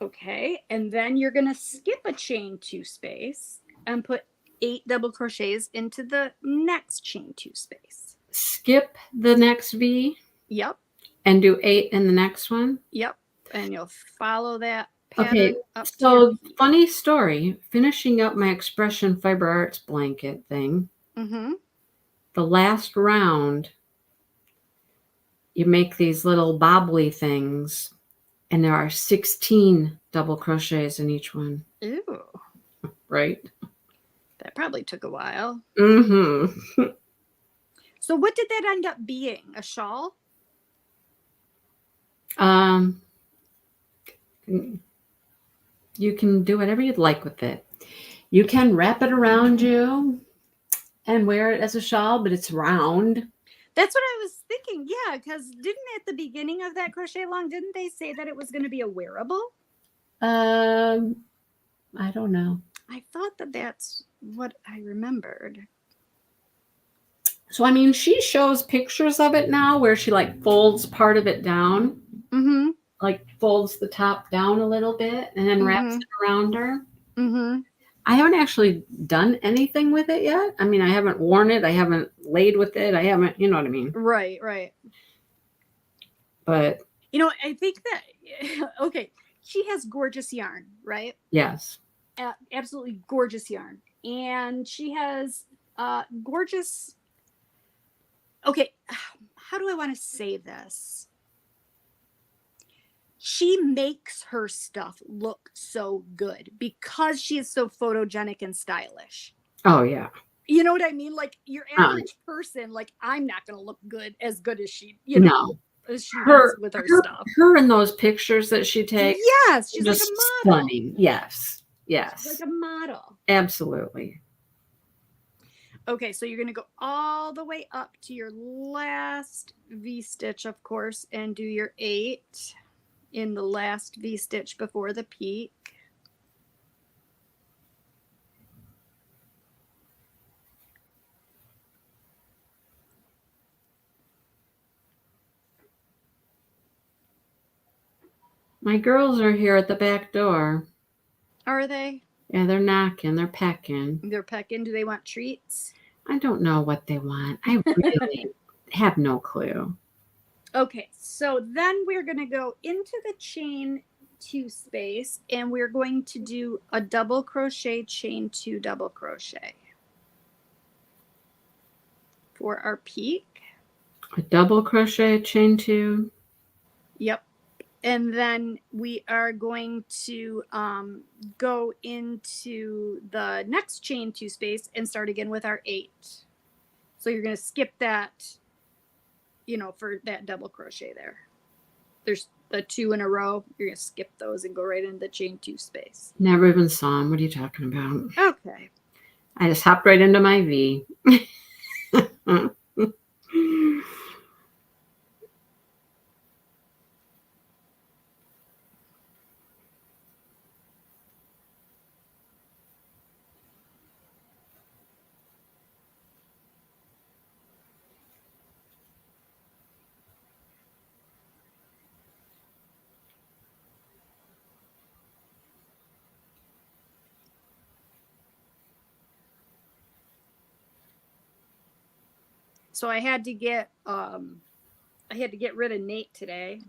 Speaker 2: Okay, and then you're going to skip a chain 2 space and put 8 double crochets into the next chain 2 space.
Speaker 1: Skip the next V?
Speaker 2: Yep.
Speaker 1: And do 8 in the next one?
Speaker 2: Yep. And you'll follow that pattern up to
Speaker 1: so funny story. Finishing up my Expression Fiber Arts blanket thing. The last round, you make these little bobbly things, and there are 16 double crochets in each one.
Speaker 2: Ooh.
Speaker 1: Right?
Speaker 2: That probably took a while.
Speaker 1: So
Speaker 2: what did that end up being? A shawl?
Speaker 1: You can do whatever you'd like with it. You can wrap it around you and wear it as a shawl, but it's round.
Speaker 2: That's what I was thinking. Yeah, because didn't at the beginning of that Crochet-A-Long, didn't they say that it was going to be a wearable?
Speaker 1: I don't know.
Speaker 2: I thought that that's what I remembered.
Speaker 1: So, I mean, she shows pictures of it now where she like folds part of it down. Like folds the top down a little bit and then wraps it around her. I haven't actually done anything with it yet. I mean, I haven't worn it. I haven't laid with it. I haven't, you know what I mean?
Speaker 2: Right.
Speaker 1: But,
Speaker 2: you know, I think that, okay, she has gorgeous yarn, right?
Speaker 1: Yes.
Speaker 2: Absolutely gorgeous yarn. And she has gorgeous, okay, how do I want to say this? She makes her stuff look so good because she is so photogenic and stylish.
Speaker 1: Oh, yeah.
Speaker 2: You know what I mean? Like your average person, like I'm not going to look as good as she, you know, as she does with her stuff.
Speaker 1: Her in those pictures that she takes.
Speaker 2: Yes, she's
Speaker 1: just
Speaker 2: like a model.
Speaker 1: Stunning. Yes.
Speaker 2: She's like a model.
Speaker 1: Absolutely.
Speaker 2: Okay, so you're going to go all the way up to your last V-stitch, of course, and do your 8 in the last V-stitch before the peak.
Speaker 1: My girls are here at the back door.
Speaker 2: Are they?
Speaker 1: Yeah, they're knocking. They're pecking.
Speaker 2: They're pecking. Do they want treats?
Speaker 1: I don't know what they want. I really have no clue.
Speaker 2: Okay, so then we're going to go into the chain 2 space and we're going to do a double crochet, chain 2 double crochet for our peak.
Speaker 1: A double crochet, chain 2.
Speaker 2: Yep. And then we are going to go into the next chain 2 space and start again with our 8. So you're going to skip that, you know, for that double crochet there. There's the 2 in a row. You're going to skip those and go right into the chain 2 space.
Speaker 1: Never even saw them. What are you talking about?
Speaker 2: Okay.
Speaker 1: I just hopped right into my V.
Speaker 2: So I had to get rid of Nate today.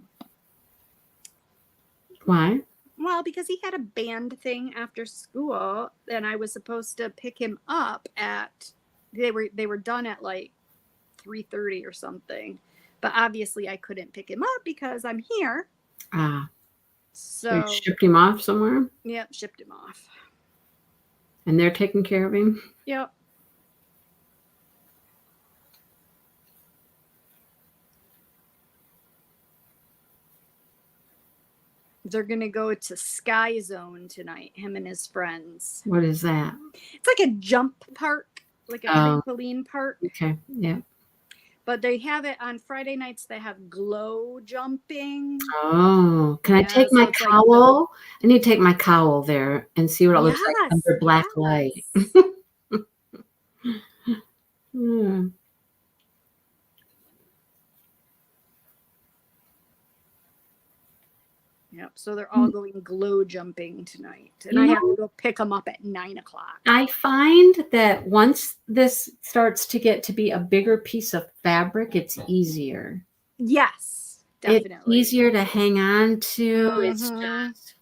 Speaker 1: Why?
Speaker 2: Well, because he had a band thing after school, and I was supposed to pick him up at they were done at like 3:30 or something. But obviously I couldn't pick him up because I'm here. So
Speaker 1: you shipped him off somewhere?
Speaker 2: Yep, shipped him off.
Speaker 1: And they're taking care of him?
Speaker 2: Yep. They're going to go to Sky Zone tonight, him and his friends.
Speaker 1: What is that?
Speaker 2: It's like a jump park, like a trampoline park.
Speaker 1: Okay, yeah.
Speaker 2: But they have it on Friday nights. They have glow jumping.
Speaker 1: Oh, can I take my cowl? I need to take my cowl there and see what it looks like under black light.
Speaker 2: Yep. So they're all going glow jumping tonight, and I have to go pick them up at 9 o'clock.
Speaker 1: I find that once this starts to get to be a bigger piece of fabric, it's easier.
Speaker 2: Yes, definitely.
Speaker 1: It's easier to hang on to. It's just,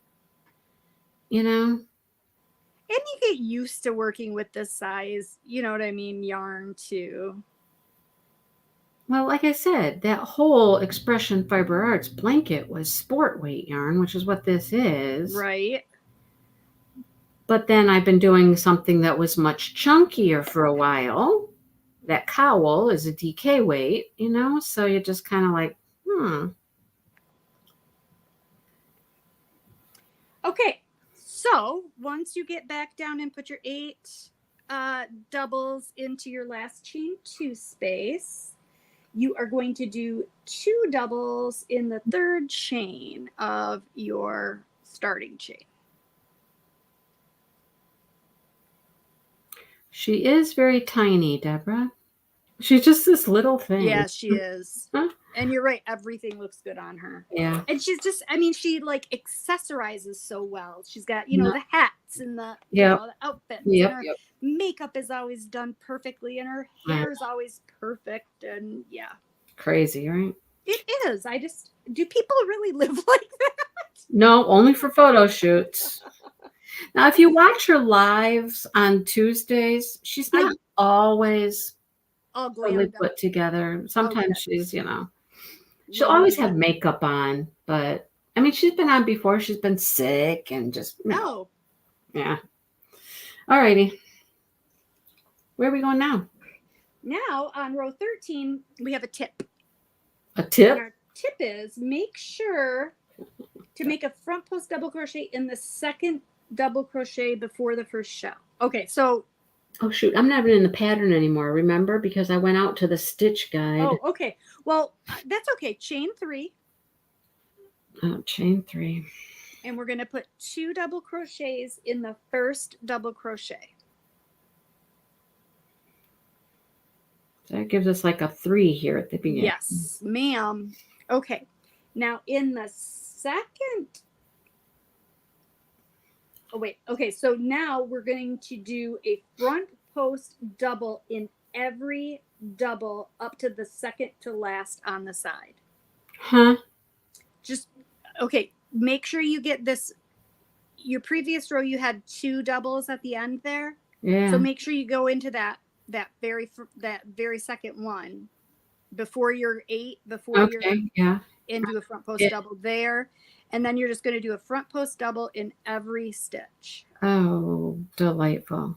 Speaker 1: you know.
Speaker 2: And you get used to working with this size, you know what I mean, yarn too.
Speaker 1: Well, like I said, that whole Expression Fiber Arts blanket was sport weight yarn, which is what this is.
Speaker 2: Right.
Speaker 1: But then I've been doing something that was much chunkier for a while. That cowl is a DK weight, you know, so you're just kind of like,
Speaker 2: Okay, so once you get back down and put your 8 doubles into your last chain 2 space, you are going to do 2 doubles in the 3rd chain of your starting chain.
Speaker 1: She is very tiny, Deborah. She's just this little thing.
Speaker 2: Yeah, she is. And you're right. Everything looks good on her.
Speaker 1: Yeah.
Speaker 2: And she's just, I mean, she like accessorizes so well. She's got, you know, the hats and the, the outfits.
Speaker 1: Yep.
Speaker 2: And her makeup is always done perfectly. And her hair is always perfect. And
Speaker 1: Crazy, right?
Speaker 2: It is. Do people really live like that?
Speaker 1: No, only for photo shoots. Now, if you watch her lives on Tuesdays, she's not always
Speaker 2: all
Speaker 1: really put together. Sometimes she's, you know, she'll always have makeup on, but I mean, she's been on before. She's been sick and just, yeah. All righty. Where are we going now?
Speaker 2: Now on row 13, we have a tip.
Speaker 1: A tip?
Speaker 2: And our tip is make sure to make a front post double crochet in the 2nd double crochet before the 1st shell. Okay, so.
Speaker 1: Oh, shoot. I'm not even in the pattern anymore, remember? Because I went out to the stitch guide.
Speaker 2: Oh, okay. Well, that's okay. Chain 3.
Speaker 1: Oh, chain 3.
Speaker 2: And we're going to put 2 double crochets in the 1st double crochet.
Speaker 1: That gives us like a 3 here at the beginning.
Speaker 2: Yes, ma'am. Okay. Now in the 2nd. Oh, wait. Okay. So now we're going to do a front post double in every double up to the 2nd to last on the side.
Speaker 1: Huh?
Speaker 2: Just, okay. Make sure you get this. Your previous row, you had 2 doubles at the end there.
Speaker 1: Yeah.
Speaker 2: So make sure you go into that very 2nd one before your 8, before you're and do a front post double there. And then you're just going to do a front post double in every stitch.
Speaker 1: Oh, delightful.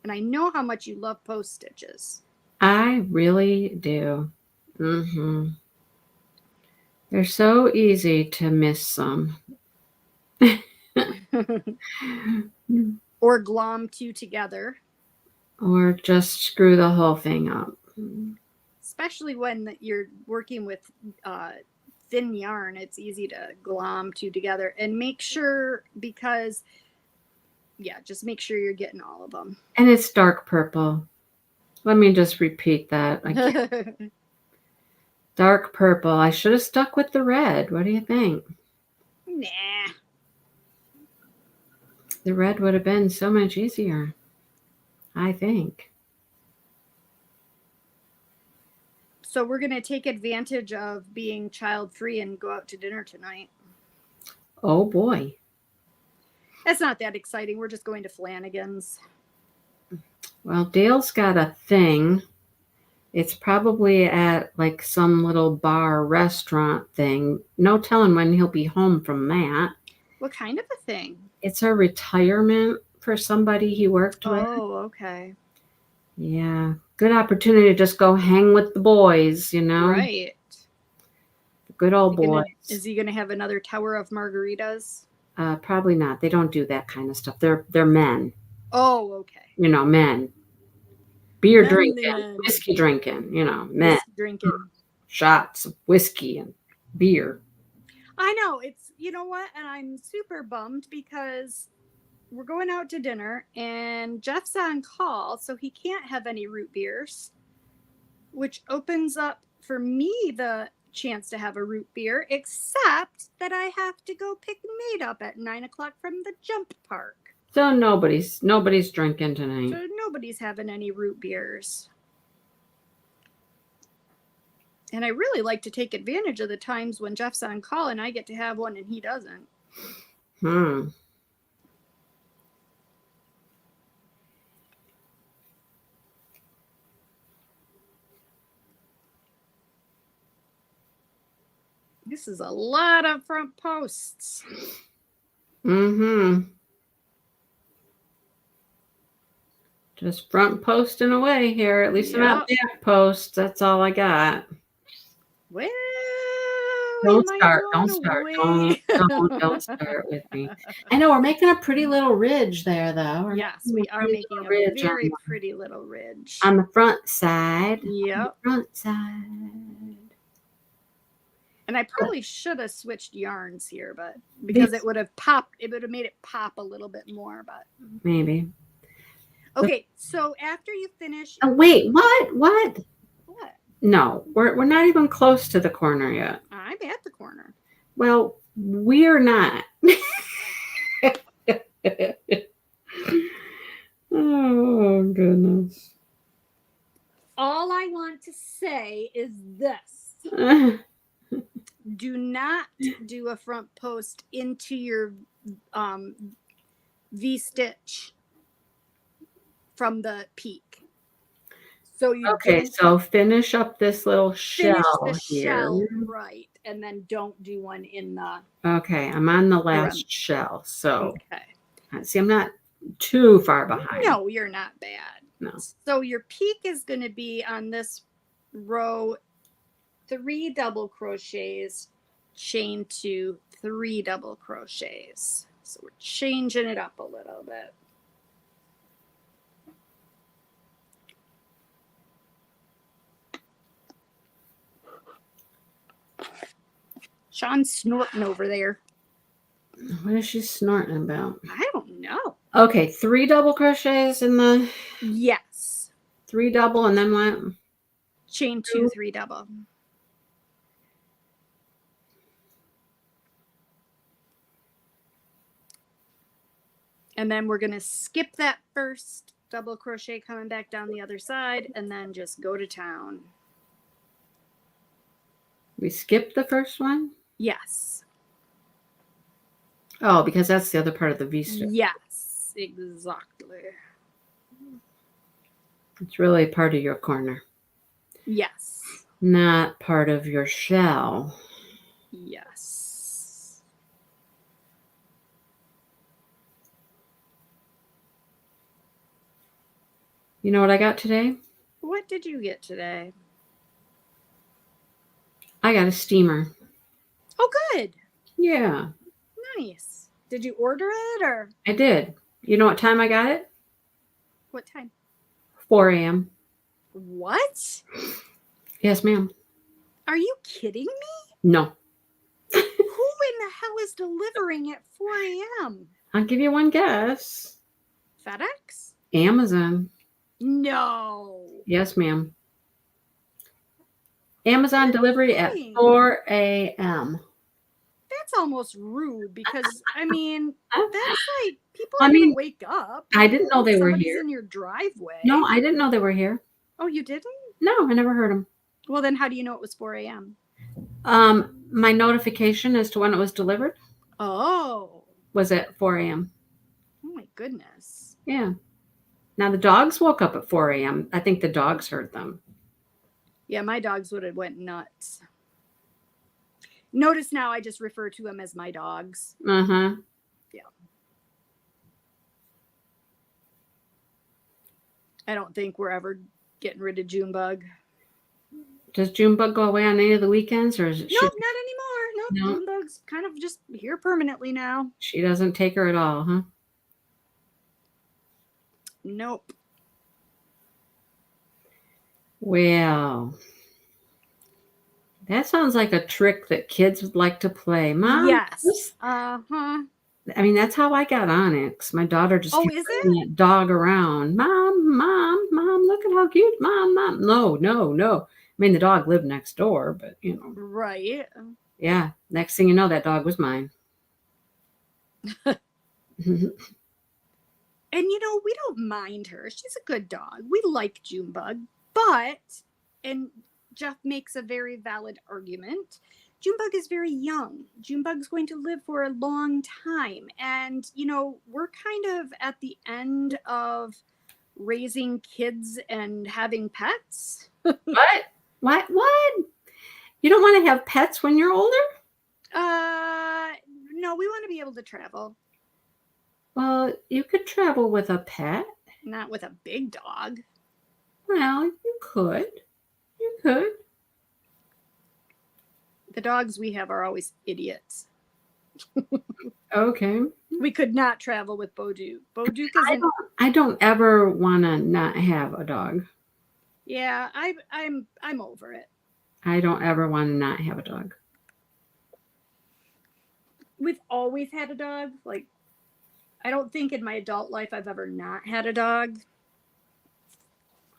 Speaker 2: And I know how much you love post stitches.
Speaker 1: I really do. Mm-hmm. They're so easy to miss some.
Speaker 2: Or glom 2 together.
Speaker 1: Or just screw the whole thing up.
Speaker 2: Especially when you're working with thin yarn, it's easy to glom 2 together. And make sure, because, just make sure you're getting all of them.
Speaker 1: And it's dark purple. Let me just repeat that again. Dark purple. I should have stuck with the red. What do you think?
Speaker 2: Nah.
Speaker 1: The red would have been so much easier, I think.
Speaker 2: So we're going to take advantage of being child-free and go out to dinner tonight.
Speaker 1: Oh, boy.
Speaker 2: That's not that exciting. We're just going to Flanagan's.
Speaker 1: Well, Dale's got a thing. It's probably at like some little bar restaurant thing. No telling when he'll be home from that.
Speaker 2: What kind of a thing?
Speaker 1: It's a retirement for somebody he worked with.
Speaker 2: Oh, okay.
Speaker 1: Yeah. Good opportunity to just go hang with the boys, you know?
Speaker 2: Right.
Speaker 1: good old boys.
Speaker 2: Is he gonna have another tower of margaritas?
Speaker 1: Probably not. They don't do that kind of stuff. They're men.
Speaker 2: Oh, okay.
Speaker 1: You know, men. Beer
Speaker 2: Manly
Speaker 1: drinking,
Speaker 2: men.
Speaker 1: whiskey drinking. You know, men.
Speaker 2: Whiskey drinking.
Speaker 1: Shots of whiskey and beer.
Speaker 2: I know, it's, you know what, and I'm super bummed because we're going out to dinner and Jeff's on call, so he can't have any root beers, which opens up for me the chance to have a root beer, except that I have to go pick Nate up at 9:00 from the jump park.
Speaker 1: So nobody's drinking tonight.
Speaker 2: So nobody's having any root beers. And I really like to take advantage of the times when Jeff's on call and I get to have one and he doesn't. This is a lot of front posts.
Speaker 1: Just front posting away here. At least I'm not back posts. That's all I got.
Speaker 2: Well,
Speaker 1: don't start. Don't start with me. I know we're making a pretty little ridge there, though.
Speaker 2: Yes, we are making a very pretty little ridge
Speaker 1: on the front side.
Speaker 2: Yep.
Speaker 1: Front side.
Speaker 2: And I probably should have switched yarns here, but because it would have made it pop a little bit more, but
Speaker 1: maybe.
Speaker 2: Okay, so after you finish.
Speaker 1: Oh, wait, what?
Speaker 2: What?
Speaker 1: No, we're not even close to the corner yet.
Speaker 2: I'm at the corner.
Speaker 1: Well, we're not. Oh, goodness.
Speaker 2: All I want to say is this. Do not do a front post into your V-stitch from the peak. So
Speaker 1: so finish up this little shell here.
Speaker 2: Shell, right, and then don't do one in the.
Speaker 1: Okay, I'm on the last shell, so see, I'm not too far behind.
Speaker 2: No, you're not bad.
Speaker 1: No.
Speaker 2: So your peak is going to be on this row, 3 double crochets, chain 2, 3 double crochets. So we're changing it up a little bit. Sean's snorting over there.
Speaker 1: What is she snorting about?
Speaker 2: I don't know.
Speaker 1: Okay, 3 double crochets in the.
Speaker 2: Yes.
Speaker 1: 3 double and then what?
Speaker 2: Chain 2, 3 double. And then we're going to skip that first double crochet coming back down the other side and then just go to town.
Speaker 1: We skipped the first one?
Speaker 2: Yes.
Speaker 1: Oh, because that's the other part of the V-stitch.
Speaker 2: Yes, exactly.
Speaker 1: It's really part of your corner.
Speaker 2: Yes.
Speaker 1: Not part of your shell.
Speaker 2: Yes.
Speaker 1: You know what I got today?
Speaker 2: What did you get today?
Speaker 1: I got a steamer.
Speaker 2: Oh, good.
Speaker 1: Yeah.
Speaker 2: Nice. Did you order it or?
Speaker 1: I did. You know what time I got it?
Speaker 2: What time?
Speaker 1: 4 a.m.
Speaker 2: What?
Speaker 1: Yes, ma'am.
Speaker 2: Are you kidding me?
Speaker 1: No.
Speaker 2: Who in the hell is delivering at 4 a.m.?
Speaker 1: I'll give you one guess.
Speaker 2: FedEx?
Speaker 1: Amazon.
Speaker 2: No.
Speaker 1: Yes, ma'am. Amazon delivery at 4 a.m.
Speaker 2: That's almost rude because, I mean, that's like people are going to wake up.
Speaker 1: I didn't know they were here.
Speaker 2: In your driveway.
Speaker 1: No, I didn't know they were here.
Speaker 2: Oh, you didn't?
Speaker 1: No, I never heard them.
Speaker 2: Well, then how do you know it was 4 a.m.?
Speaker 1: My notification as to when it was delivered.
Speaker 2: Oh.
Speaker 1: Was at 4 a.m.
Speaker 2: Oh, my goodness.
Speaker 1: Yeah. Now, the dogs woke up at 4 a.m. I think the dogs heard them.
Speaker 2: Yeah, my dogs would have went nuts. Notice now I just refer to them as my dogs.
Speaker 1: Uh-huh.
Speaker 2: Yeah. I don't think we're ever getting rid of Junebug.
Speaker 1: Does Junebug go away on any of the weekends, or is it?
Speaker 2: No, not
Speaker 1: No.
Speaker 2: Junebug's kind of just here permanently now.
Speaker 1: She doesn't take her at all, huh?
Speaker 2: Nope.
Speaker 1: Well, that sounds like a trick that kids would like to play. Mom,
Speaker 2: Yes. Uh-huh.
Speaker 1: I mean, that's how I got Onyx. My daughter just kept
Speaker 2: is
Speaker 1: bringing that dog around. Mom, look at how cute. Mom. No. I mean, the dog lived next door, but,
Speaker 2: Right.
Speaker 1: Yeah. Next thing you know, that dog was mine.
Speaker 2: And, we don't mind her. She's a good dog. We like Junebug. But, and Jeff makes a very valid argument, Junebug is very young. Junebug's going to live for a long time. And, we're kind of at the end of raising kids and having pets.
Speaker 1: What? You don't want to have pets when you're older?
Speaker 2: No, we want to be able to travel.
Speaker 1: Well, you could travel with a pet.
Speaker 2: Not with a big dog.
Speaker 1: Well, you could. The
Speaker 2: dogs we have are always idiots.
Speaker 1: Okay.
Speaker 2: We could not travel with Boduke. Boduke is
Speaker 1: I don't ever want to not have a dog.
Speaker 2: Yeah, I'm over it.
Speaker 1: I don't ever want to not have a dog.
Speaker 2: We've always had a dog. Like, I don't think in my adult life I've ever not had a dog.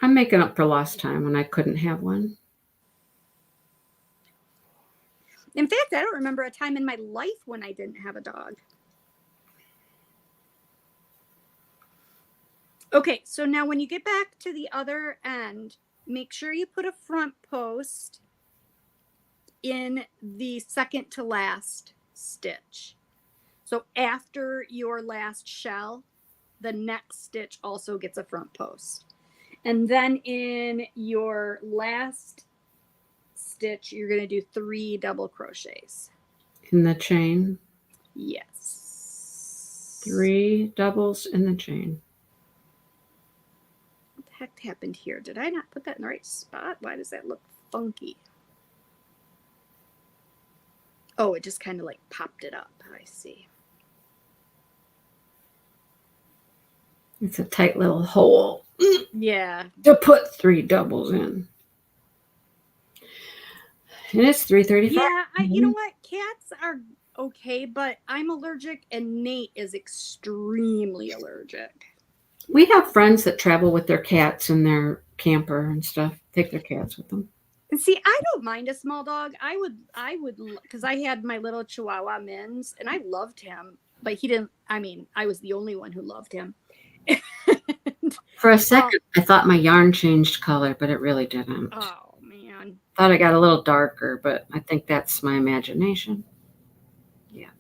Speaker 1: I'm making up for lost time when I couldn't have one.
Speaker 2: In fact, I don't remember a time in my life when I didn't have a dog. Okay, so now when you get back to the other end, make sure you put a front post in the second to last stitch. So after your last shell, the next stitch also gets a front post. And then in your last stitch, you're going to do 3 double crochets.
Speaker 1: In the chain?
Speaker 2: Yes.
Speaker 1: 3 doubles in the chain.
Speaker 2: What the heck happened here? Did I not put that in the right spot? Why does that look funky? Oh, it just kind of like popped it up. I see.
Speaker 1: It's a tight little hole.
Speaker 2: Yeah.
Speaker 1: To put 3 doubles in. And it's 3:35.
Speaker 2: Yeah, you know what? Cats are okay, but I'm allergic and Nate is extremely allergic.
Speaker 1: We have friends that travel with their cats in their camper and stuff. Take their cats with them.
Speaker 2: And see, I don't mind a small dog. I would, because I had my little Chihuahua Mins and I loved him, but he didn't, I was the only one who loved him.
Speaker 1: For a second, I thought my yarn changed color, but it really didn't.
Speaker 2: Oh, man.
Speaker 1: Thought I got a little darker, but I think that's my imagination. Yeah.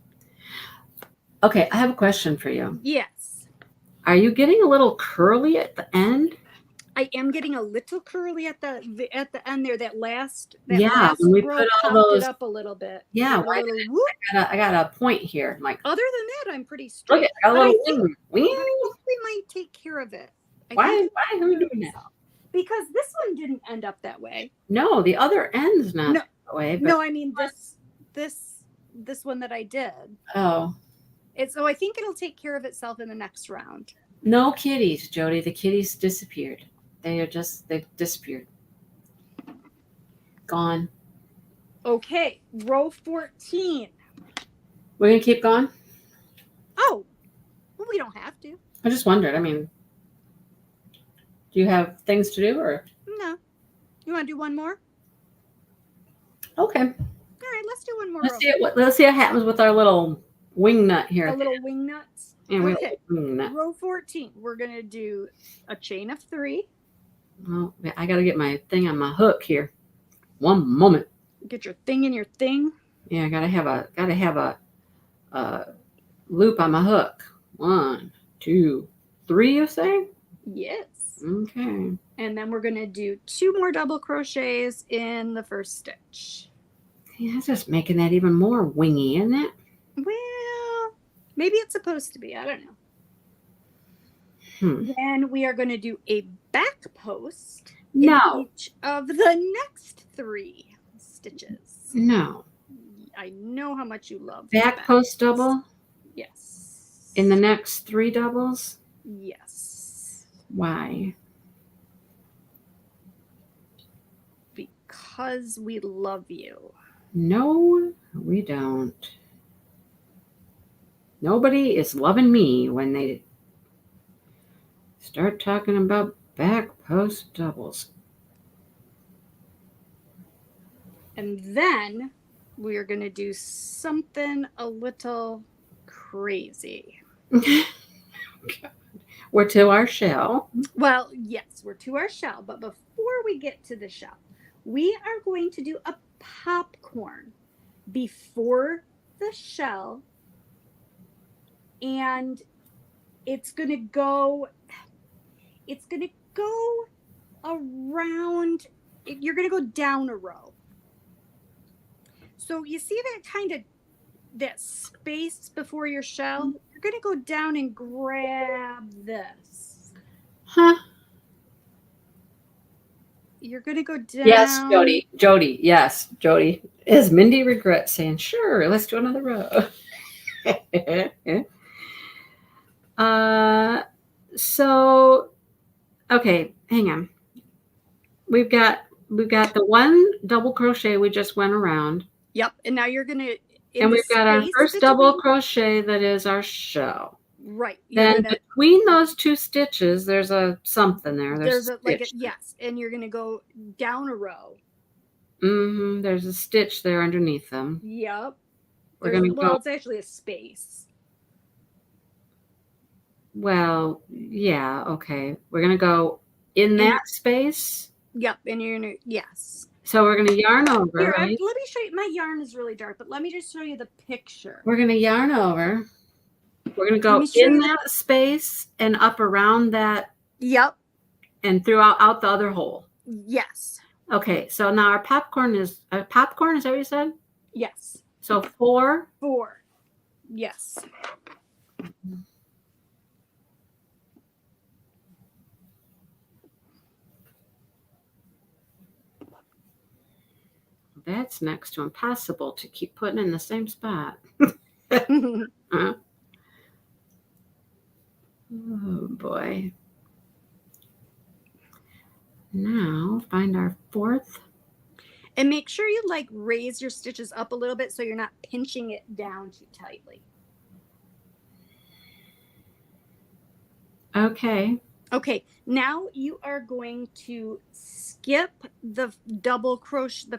Speaker 1: Okay, I have a question for you.
Speaker 2: Yes.
Speaker 1: Are you getting a little curly at the end?
Speaker 2: I am getting a little curly at the end there. That last
Speaker 1: when we put all those
Speaker 2: it up a little bit.
Speaker 1: Yeah, I got a point here. I'm like,
Speaker 2: other than that, I'm pretty straight.
Speaker 1: Look, I got a little wing.
Speaker 2: We might take care of it.
Speaker 1: Why are we doing that?
Speaker 2: Because this one didn't end up that way.
Speaker 1: No, the other end's not that way. But...
Speaker 2: No, I mean this one that I did.
Speaker 1: Oh.
Speaker 2: So I think it'll take care of itself in the next round.
Speaker 1: No kitties, Jody. The kitties disappeared. They've disappeared. Gone.
Speaker 2: Okay, row 14.
Speaker 1: We're going to keep going?
Speaker 2: Oh, well, we don't have to.
Speaker 1: I just wondered. Do you have things to do or?
Speaker 2: No. You want to do one more?
Speaker 1: Okay.
Speaker 2: All right, let's do one more.
Speaker 1: Let's see what happens with our little wing nut here.
Speaker 2: The little wing nuts?
Speaker 1: Yeah,
Speaker 2: okay.
Speaker 1: Wing nut.
Speaker 2: Row 14. We're going to do a chain of 3.
Speaker 1: Well, I got to get my thing on my hook here. One moment.
Speaker 2: Get your thing in your thing.
Speaker 1: Yeah, I gotta have a loop on my hook. 1, 2, 3. You say?
Speaker 2: Yes.
Speaker 1: Okay.
Speaker 2: And then we're gonna do 2 more double crochets in the first stitch.
Speaker 1: Yeah, that's just making that even more wingy, isn't it?
Speaker 2: Well, maybe it's supposed to be. I don't know. Then we are going to do a back post in each of the next 3 stitches.
Speaker 1: No.
Speaker 2: I know how much you love
Speaker 1: back post double
Speaker 2: Yes.
Speaker 1: in the next 3 doubles.
Speaker 2: Yes.
Speaker 1: Why?
Speaker 2: Because we love you.
Speaker 1: No, we don't. Nobody is loving me when they start talking about back post doubles.
Speaker 2: And then we are going to do something a little crazy.
Speaker 1: We're to our shell.
Speaker 2: Well, yes, we're to our shell. But before we get to the shell, we are going to do a popcorn before the shell. And it's going to go around, you're going to go down a row. So you see that space before your shell? You're going to go down and grab this.
Speaker 1: Huh?
Speaker 2: You're going to go down.
Speaker 1: Yes, Jody. Yes, Jody. Is Mindy regret saying, sure, let's do another row? So, okay, hang on. We've got the one double crochet we just went around.
Speaker 2: Yep. And now you're going to,
Speaker 1: and we've got our first double crochet that is our shell.
Speaker 2: Right.
Speaker 1: Then between those 2 stitches, there's a something there.
Speaker 2: There's a yes. And you're going to go down a row.
Speaker 1: Mm-hmm. There's a stitch there underneath them.
Speaker 2: Yep.
Speaker 1: We're going to go.
Speaker 2: It's actually a space.
Speaker 1: Well, yeah, okay. We're going to go in that space.
Speaker 2: Yep, and you're going to, yes.
Speaker 1: So we're going to yarn over,
Speaker 2: Here,
Speaker 1: right?
Speaker 2: let me show you. My yarn is really dark, but let me just show you the picture.
Speaker 1: We're going to yarn over. We're going to go in that space and up around that.
Speaker 2: Yep.
Speaker 1: And out the other hole.
Speaker 2: Yes.
Speaker 1: Okay, so now our popcorn is that what you said?
Speaker 2: Yes.
Speaker 1: So 4.
Speaker 2: 4. Yes.
Speaker 1: That's next to impossible to keep putting in the same spot. Oh, boy. Now, find our 4th.
Speaker 2: And make sure you raise your stitches up a little bit so you're not pinching it down too tightly.
Speaker 1: Okay.
Speaker 2: Okay, now you are going to skip the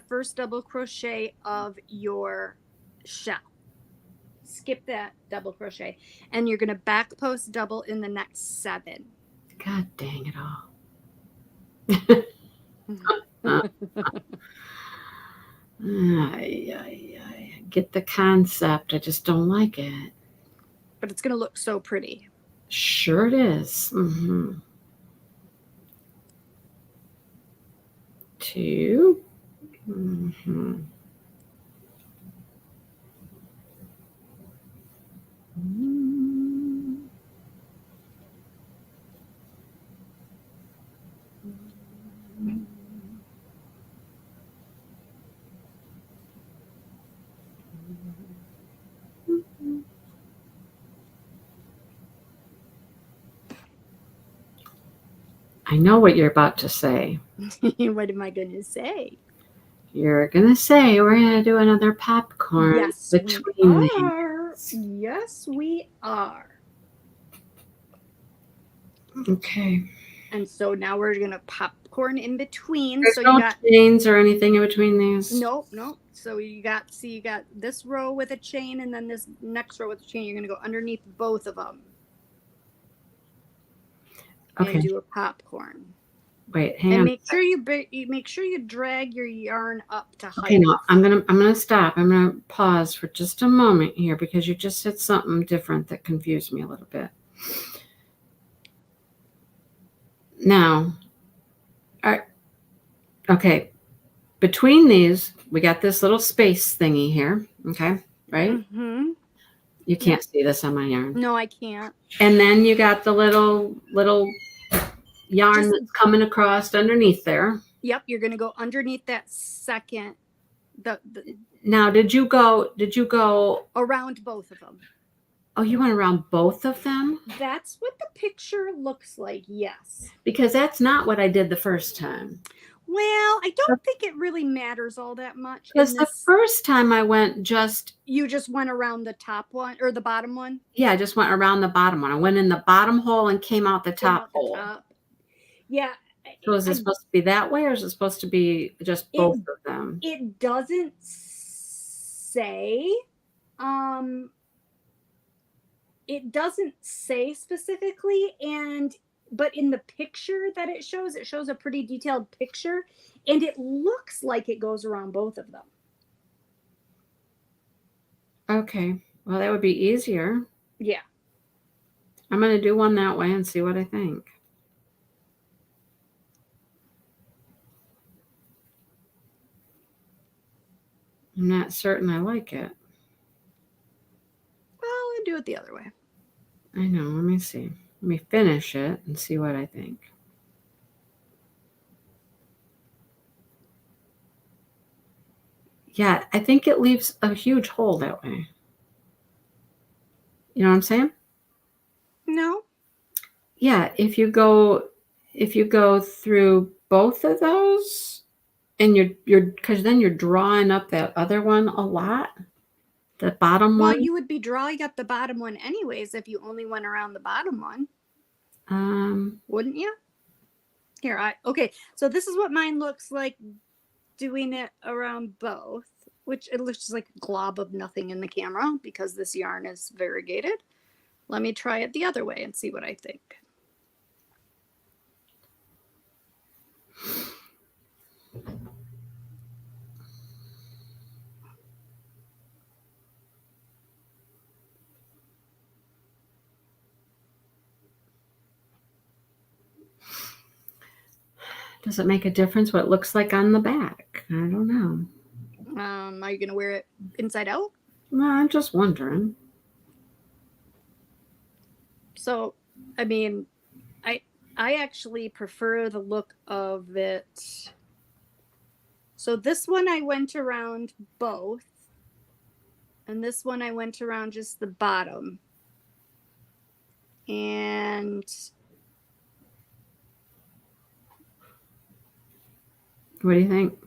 Speaker 2: first double crochet of your shell. Skip that double crochet, and you're going to back post double in the next 7.
Speaker 1: God dang it all. I get the concept. I just don't like it.
Speaker 2: But it's going to look so pretty.
Speaker 1: Sure it is. 2. I know what you're about to say.
Speaker 2: What am I going to say?
Speaker 1: You're going to say we're going to do another popcorn between these.
Speaker 2: Yes, we are.
Speaker 1: Okay.
Speaker 2: And so now we're going to popcorn in between.
Speaker 1: There's
Speaker 2: so
Speaker 1: no
Speaker 2: you got
Speaker 1: chains or anything in between these?
Speaker 2: Nope. So you got this row with a chain, and then this next row with a chain. You're going to go underneath both of them.
Speaker 1: Okay.
Speaker 2: And do a popcorn.
Speaker 1: Wait, hang on.
Speaker 2: And make sure you drag your yarn up to height.
Speaker 1: Okay, no, I'm gonna stop. I'm gonna pause for just a moment here because you just said something different that confused me a little bit. Now, okay, between these, we got this little space thingy here. Okay, right?
Speaker 2: Mm-hmm.
Speaker 1: You can't see this on my yarn.
Speaker 2: No, I can't.
Speaker 1: And then you got the little yarn that's coming across underneath there.
Speaker 2: Yep, you're going to go underneath that second,
Speaker 1: Now, did you go
Speaker 2: around both of them?
Speaker 1: Oh, you went around both of them?
Speaker 2: That's what the picture looks like, yes.
Speaker 1: Because that's not what I did the first time.
Speaker 2: Well, I don't think it really matters all that much.
Speaker 1: Because the first time I went
Speaker 2: You just went around the top one or the bottom one?
Speaker 1: Yeah, I just went around the bottom one. I went in the bottom hole and came out the top hole.
Speaker 2: Yeah.
Speaker 1: So is it supposed to be that way, or is it supposed to be just both of them?
Speaker 2: It doesn't say. It doesn't say specifically, but in the picture that it shows a pretty detailed picture, and it looks like it goes around both of them.
Speaker 1: Okay. Well, that would be easier.
Speaker 2: Yeah.
Speaker 1: I'm going to do one that way and see what I think. I'm not certain I like it.
Speaker 2: Well, I'll do it the other way.
Speaker 1: I know. Let me see. Let me finish it and see what I think. Yeah, I think it leaves a huge hole that way. You know what I'm saying?
Speaker 2: No.
Speaker 1: Yeah, if you go through both of those, and you're because then you're drawing up that other one a lot, the bottom one.
Speaker 2: Well, you would be drawing up the bottom one anyways if you only went around the bottom one. Wouldn't you? Here, okay. So this is what mine looks like doing it around both, which it looks like a glob of nothing in the camera because this yarn is variegated. Let me try it the other way and see what I think.
Speaker 1: Does it make a difference what it looks like on the back? I don't know.
Speaker 2: Are you going to wear it inside out?
Speaker 1: No, I'm just wondering.
Speaker 2: So, I mean, I actually prefer the look of it. So this one I went around both. And this one I went around just the bottom. And
Speaker 1: what do you think?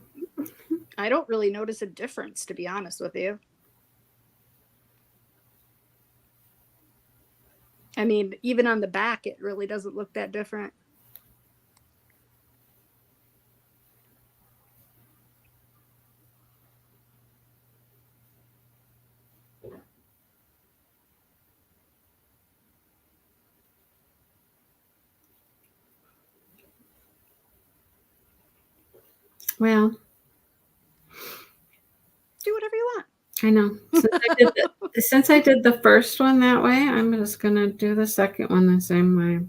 Speaker 2: I don't really notice a difference, to be honest with you. I mean, even on the back, it really doesn't look that different.
Speaker 1: Well,
Speaker 2: do whatever you want.
Speaker 1: I know. Since I did the first one that way, I'm just going to do the second one the same way.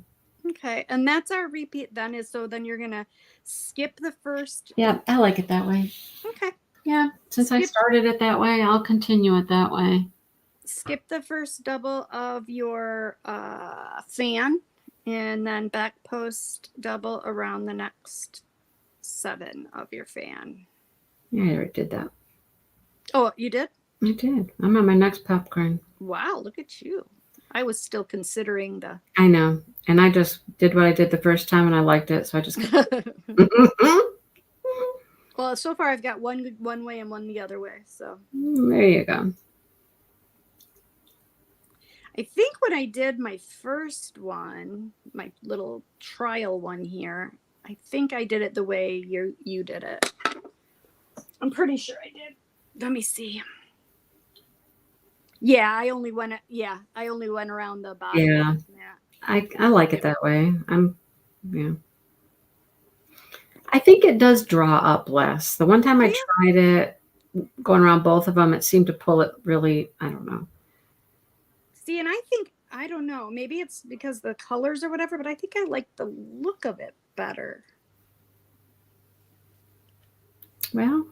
Speaker 2: Okay. And that's our repeat then then you're going to skip the first.
Speaker 1: Yeah, I like it that way.
Speaker 2: Okay.
Speaker 1: Yeah. Since I started it that way, I'll continue it that way.
Speaker 2: Skip the first double of your fan and then back post double around the next 7 of your fan.
Speaker 1: Yeah, I already did that.
Speaker 2: Oh, you did?
Speaker 1: I did. I'm on my next popcorn.
Speaker 2: Wow, look at you. I was still considering the...
Speaker 1: I know. And I just did what I did the first time and I liked it. So I just...
Speaker 2: Well, so far I've got one way and one the other way. So
Speaker 1: there you go.
Speaker 2: I think when I did my first one, my little trial one here, I think I did it the way you did it. I'm pretty sure I did. Let me see. Yeah, I only went around the bottom.
Speaker 1: Yeah. I like it that way. I think it does draw up less. The one time I tried it, going around both of them, it seemed to pull it really, I don't know.
Speaker 2: See, and I don't know, maybe it's because the colors or whatever, but I think I like the look of it better.
Speaker 1: Well,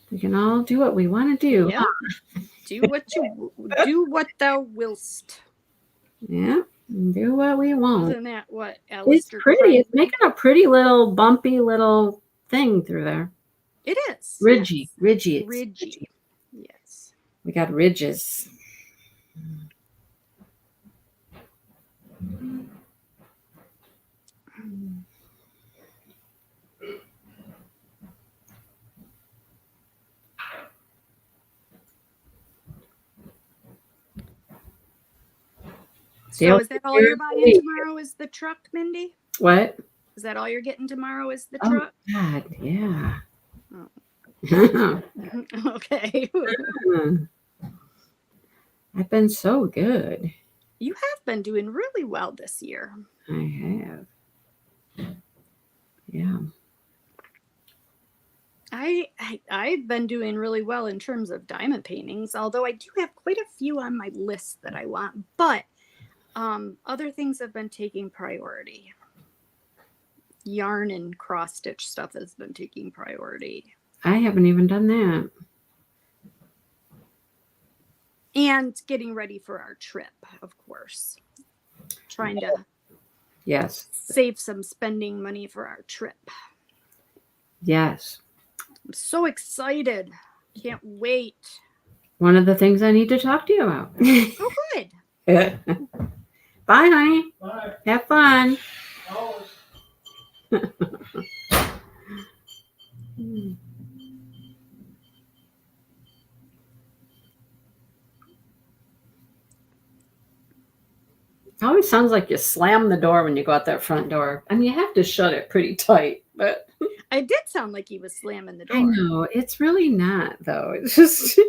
Speaker 1: we can all do what we want to do.
Speaker 2: Yeah. Huh? do what thou willst.
Speaker 1: Yeah, do what we want.
Speaker 2: Isn't that what Alistair?
Speaker 1: It's pretty. It's making a pretty little bumpy little thing through there.
Speaker 2: It is.
Speaker 1: Ridgy.
Speaker 2: Yes.
Speaker 1: Ridgy. It's
Speaker 2: Ridgy. Yes.
Speaker 1: We got ridges.
Speaker 2: So is that all you're buying tomorrow is the truck, Mindy?
Speaker 1: What?
Speaker 2: Is that all you're getting tomorrow is the
Speaker 1: Oh,
Speaker 2: truck?
Speaker 1: God, yeah.
Speaker 2: Oh. Okay.
Speaker 1: I've been so good.
Speaker 2: You have been doing really well this year.
Speaker 1: I have. Yeah.
Speaker 2: I've been doing really well in terms of diamond paintings, although I do have quite a few on my list that I want, but other things have been taking priority. Yarn and cross stitch stuff has been taking priority.
Speaker 1: I haven't even done that.
Speaker 2: And getting ready for our trip, of course. Trying to save some spending money for our trip.
Speaker 1: Yes.
Speaker 2: I'm so excited. Can't wait.
Speaker 1: One of the things I need to talk to you about.
Speaker 2: Oh, good.
Speaker 1: Bye, honey.
Speaker 3: Bye.
Speaker 1: Have fun. It always sounds like you slam the door when you go out that front door. I mean, you have to shut it pretty tight, but
Speaker 2: I did sound like he was slamming the door.
Speaker 1: I know. It's really not, though. It's just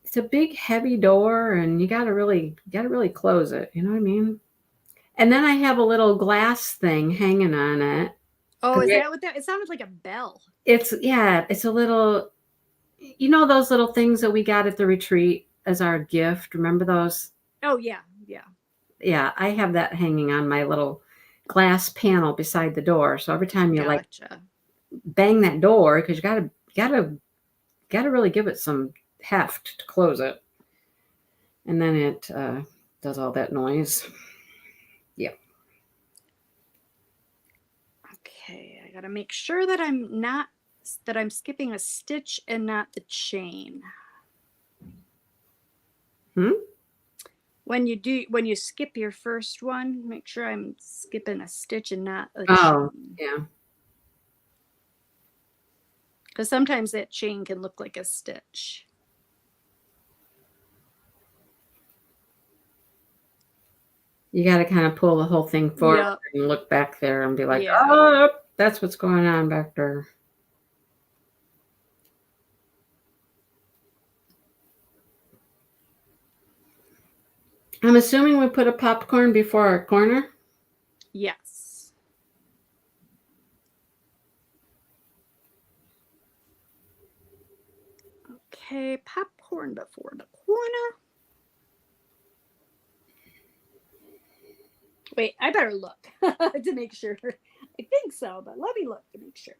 Speaker 1: it's a big, heavy door, and you gotta really close it. You know what I mean? And then I have a little glass thing hanging on it.
Speaker 2: Oh, is that what that? It sounded like a bell.
Speaker 1: It's a little, you know, those little things that we got at the retreat as our gift. Remember those?
Speaker 2: Oh, yeah. Yeah.
Speaker 1: Yeah, I have that hanging on my little glass panel beside the door. So every time you like bang that door, because you gotta really give it some heft to close it, and then it does all that noise. Yeah.
Speaker 2: Okay, I gotta make sure that I'm skipping a stitch and not the chain. When you skip your first one, make sure I'm skipping a stitch and not a chain.
Speaker 1: Yeah.
Speaker 2: Because sometimes that chain can look like a stitch.
Speaker 1: You got to kind of pull the whole thing forward and look back there and be like, oh, that's what's going on back there. I'm assuming we put a popcorn before our corner?
Speaker 2: Yes. Okay, popcorn before the corner. Wait, I better look to make sure. I think so, but let me look to make sure.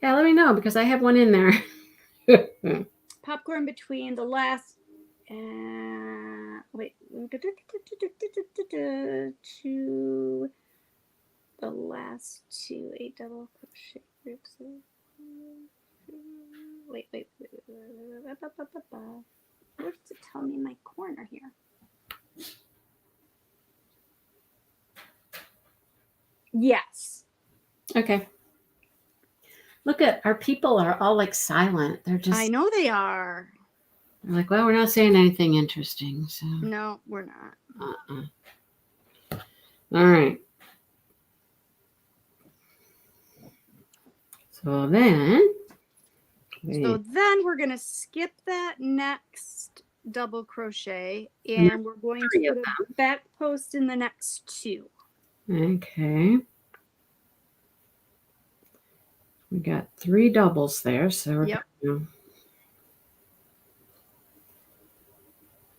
Speaker 1: Yeah, let me know because I have one in there.
Speaker 2: Popcorn between the last wait, to the last two, a double crochet groups. Wait. Where does it tell me my corner here? Yes.
Speaker 1: Okay. Look at our people are all like silent. They're just.
Speaker 2: I know they are.
Speaker 1: They're like, well, we're not saying anything interesting. So.
Speaker 2: No, we're not.
Speaker 1: All right. So then
Speaker 2: we're going to skip that next double crochet and we're going to put a back post in the next two.
Speaker 1: Okay. We got 3 doubles there, so we're gonna...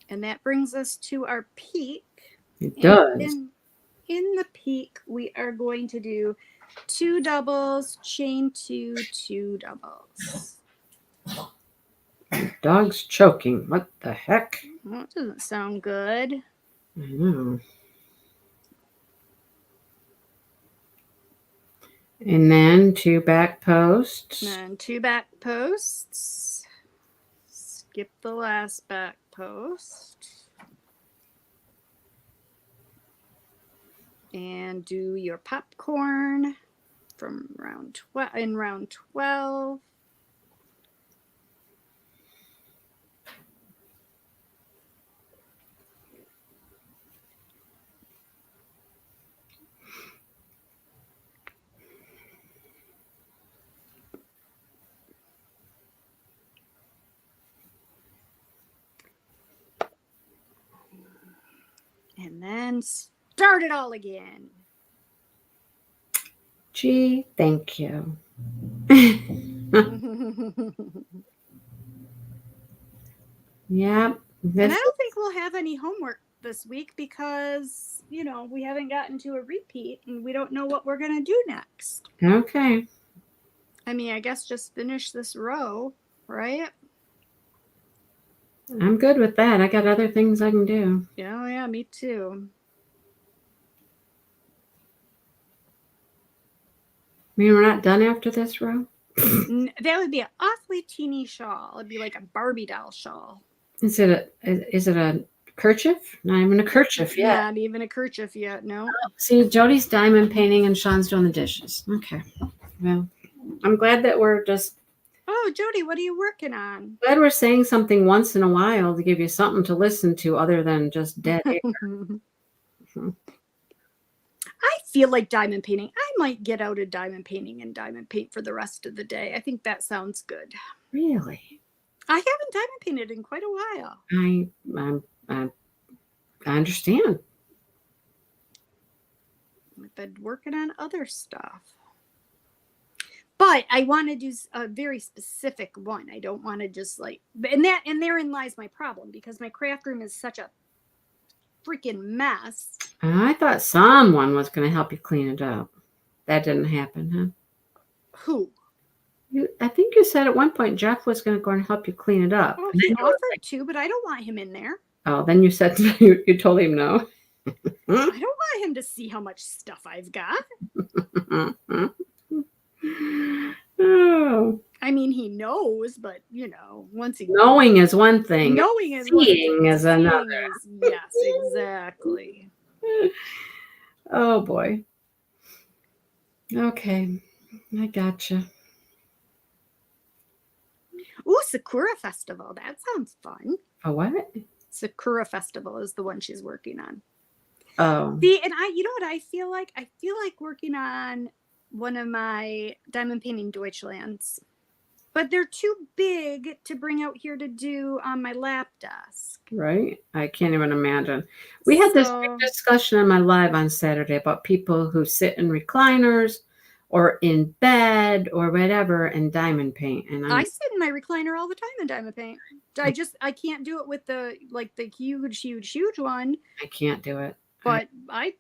Speaker 2: And that brings us to our peak.
Speaker 1: It does.
Speaker 2: In the peak, we are going to do 2 doubles, chain 2, 2 doubles.
Speaker 1: Dog's choking. What the heck?
Speaker 2: Well, that doesn't sound good.
Speaker 1: I know. And then 2 back posts.
Speaker 2: And 2 back posts. Skip the last back post. And do your popcorn from round 12. And then start it all again.
Speaker 1: Gee, thank you. Yeah.
Speaker 2: And I don't think we'll have any homework this week because, we haven't gotten to a repeat and we don't know what we're going to do next.
Speaker 1: Okay.
Speaker 2: I mean, I guess just finish this row, right?
Speaker 1: I'm good with that. I got other things I can do.
Speaker 2: Yeah, me too.
Speaker 1: I mean, we're not done after this row?
Speaker 2: That would be an awfully teeny shawl. It'd be like a Barbie doll shawl.
Speaker 1: Is it a kerchief? Not even a kerchief yet.
Speaker 2: Not even a kerchief yet, no.
Speaker 1: See, Jody's diamond painting and Sean's doing the dishes. Okay. Well, I'm glad that we're just...
Speaker 2: Oh, Jody, what are you working on?
Speaker 1: Glad we're saying something once in a while to give you something to listen to other than just dead air.
Speaker 2: I feel like diamond painting. I might get out of diamond painting and diamond paint for the rest of the day. I think that sounds good.
Speaker 1: Really?
Speaker 2: I haven't diamond painted in quite a while.
Speaker 1: I understand.
Speaker 2: I've been working on other stuff. But I want to do a very specific one. I don't want to just and therein lies my problem because my craft room is such a freaking mess.
Speaker 1: I thought someone was going to help you clean it up. That didn't happen, huh?
Speaker 2: Who?
Speaker 1: I think you said at one point Jeff was going to go and help you clean it up.
Speaker 2: Oh, he offered to, but I don't want him in there.
Speaker 1: Oh, then you said you told him no.
Speaker 2: I don't want him to see how much stuff I've got.
Speaker 1: Oh.
Speaker 2: I mean, he knows, but once he
Speaker 1: knowing is one thing.
Speaker 2: Knowing is
Speaker 1: seeing is another.
Speaker 2: Yes, exactly.
Speaker 1: Oh boy. Okay, I gotcha.
Speaker 2: Ooh, Sakura Festival. That sounds fun.
Speaker 1: A what?
Speaker 2: Sakura Festival is the one she's working on.
Speaker 1: Oh.
Speaker 2: See, and you know what I feel like? I feel like working on one of my diamond painting Deutschlands, but they're too big to bring out here to do on my lap desk.
Speaker 1: Right? I can't even imagine. We had this big discussion on my live on Saturday about people who sit in recliners or in bed or whatever and diamond paint. And
Speaker 2: I sit in my recliner all the time and diamond paint. I can't do it with the huge one.
Speaker 1: I can't do it.
Speaker 2: But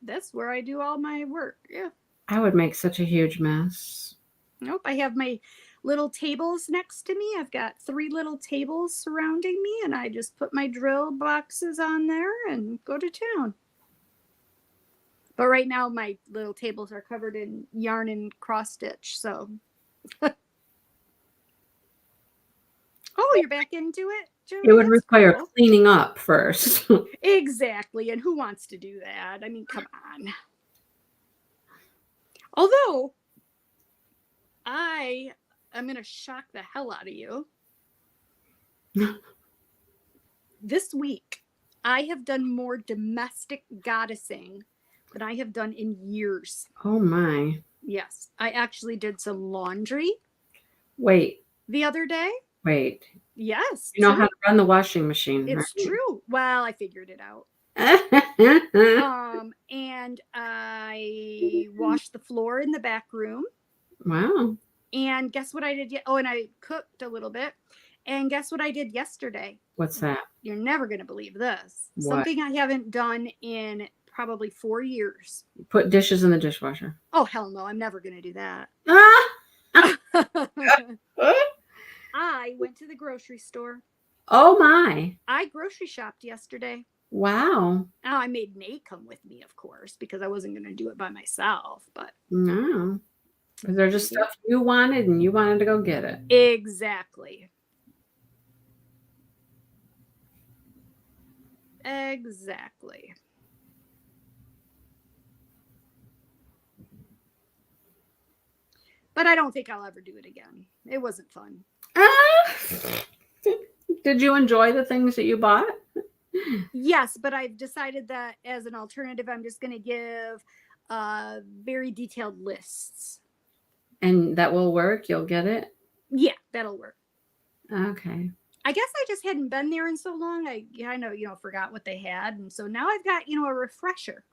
Speaker 2: that's where I do all my work. Yeah.
Speaker 1: I would make such a huge mess.
Speaker 2: Nope. I have my little tables next to me. I've got 3 little tables surrounding me, and I just put my drill boxes on there and go to town. But right now, my little tables are covered in yarn and cross stitch. So, you're back into it, Joe?
Speaker 1: It would require cleaning up first.
Speaker 2: Exactly. And who wants to do that? I mean, come on. Although, I'm going to shock the hell out of you. This week, I have done more domestic goddessing than I have done in years.
Speaker 1: Oh, my.
Speaker 2: Yes. I actually did some laundry.
Speaker 1: Wait.
Speaker 2: The other day.
Speaker 1: Wait.
Speaker 2: Yes.
Speaker 1: You know how to run the washing machine.
Speaker 2: It's true. Well, I figured it out. And I washed the floor in the back room.
Speaker 1: Wow.
Speaker 2: And guess what I did? And I cooked a little bit. And guess what I did yesterday?
Speaker 1: What's that?
Speaker 2: You're never going to believe this.
Speaker 1: What?
Speaker 2: Something I haven't done in probably 4 years.
Speaker 1: Put dishes in the dishwasher.
Speaker 2: Oh, hell no. I'm never going to do that. I went to the grocery store.
Speaker 1: Oh, my.
Speaker 2: I grocery shopped yesterday.
Speaker 1: Wow.
Speaker 2: Now, I made Nate come with me, of course, because I wasn't going to do it by myself. But
Speaker 1: no. They're just stuff you wanted and you wanted to go get it.
Speaker 2: Exactly. Exactly. But I don't think I'll ever do it again. It wasn't fun.
Speaker 1: Did you enjoy the things that you bought?
Speaker 2: Yes, but I've decided that as an alternative, I'm just going to give very detailed lists.
Speaker 1: And that will work? You'll get it?
Speaker 2: Yeah, that'll work.
Speaker 1: Okay.
Speaker 2: I guess I just hadn't been there in so long. I know, forgot what they had. And so now I've got, a refresher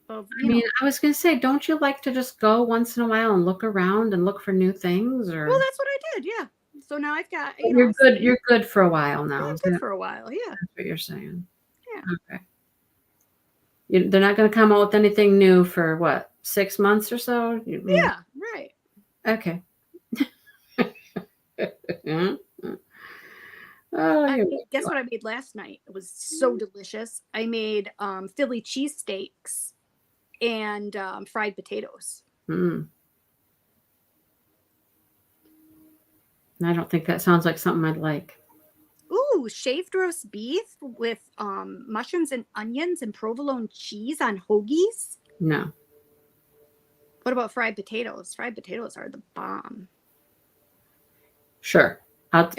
Speaker 2: of,
Speaker 1: I was going to say, don't you like to just go once in a while and look around and look for new things? Or
Speaker 2: Well, that's what I did. Yeah. So now I've got,
Speaker 1: you're good. You're good for a while now.
Speaker 2: I'm good for a while. Yeah.
Speaker 1: That's what you're saying.
Speaker 2: Yeah.
Speaker 1: Okay. They're not going to come out with anything new for what, 6 months or so?
Speaker 2: Yeah. Right.
Speaker 1: Okay.
Speaker 2: Guess what I made last night? It was so delicious. I made Philly cheesesteaks and fried potatoes.
Speaker 1: I don't think that sounds like something I'd like.
Speaker 2: Ooh, shaved roast beef with mushrooms and onions and provolone cheese on hoagies?
Speaker 1: No.
Speaker 2: What about fried potatoes? Fried potatoes are the bomb.
Speaker 1: Sure. I'll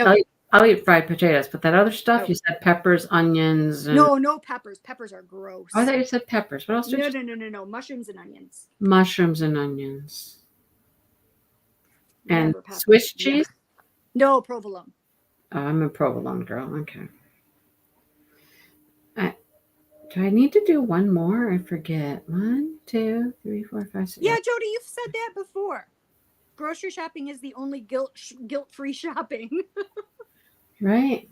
Speaker 1: eat fried potatoes, but that other stuff, you said peppers, onions.
Speaker 2: No peppers. Peppers are gross.
Speaker 1: I thought you said peppers. What else did you say?
Speaker 2: No. Mushrooms and onions.
Speaker 1: Mushrooms and onions. And Swiss cheese?
Speaker 2: Yeah. No, provolone.
Speaker 1: Oh, I'm a provolone girl. Okay. Do I need to do one more? I forget. 1, 2, 3, 4, 5, 6.
Speaker 2: Yeah, Jody, you've said that before. Grocery shopping is the only guilt-free shopping.
Speaker 1: Right.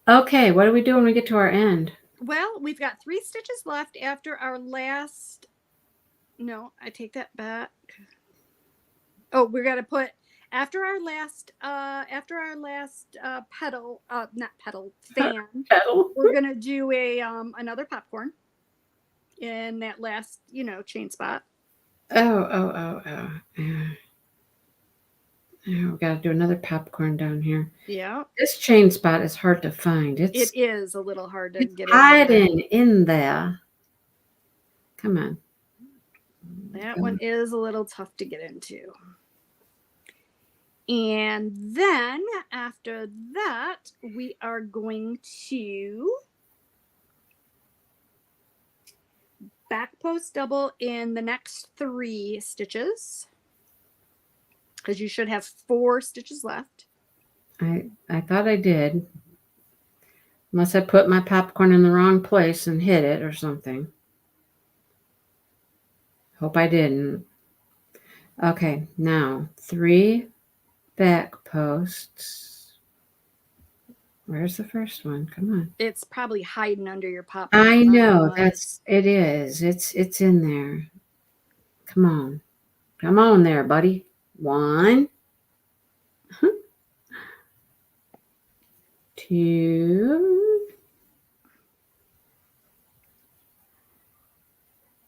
Speaker 1: Okay, what do we do when we get to our end?
Speaker 2: Well, we've got 3 stitches left after our last. No, I take that back. Oh, we're gonna put after our last pedal, not pedal, fan.
Speaker 1: Pedal.
Speaker 2: We're gonna do a another popcorn in that last chain spot.
Speaker 1: Oh. We got to do another popcorn down here.
Speaker 2: Yeah.
Speaker 1: This chain spot is hard to find. It
Speaker 2: is a little hard to get
Speaker 1: hiding in there. Come on.
Speaker 2: That one is a little tough to get into. And then after that, we are going to back post double in the next 3 stitches. Because you should have 4 stitches left.
Speaker 1: I thought I did. Unless I put my popcorn in the wrong place and hit it or something. Hope I didn't. Okay, now 3 back posts. Where's the first one? Come on.
Speaker 2: It's probably hiding under your popcorn.
Speaker 1: I know. It is. It's in there. Come on. Come on there, buddy. 1, 2,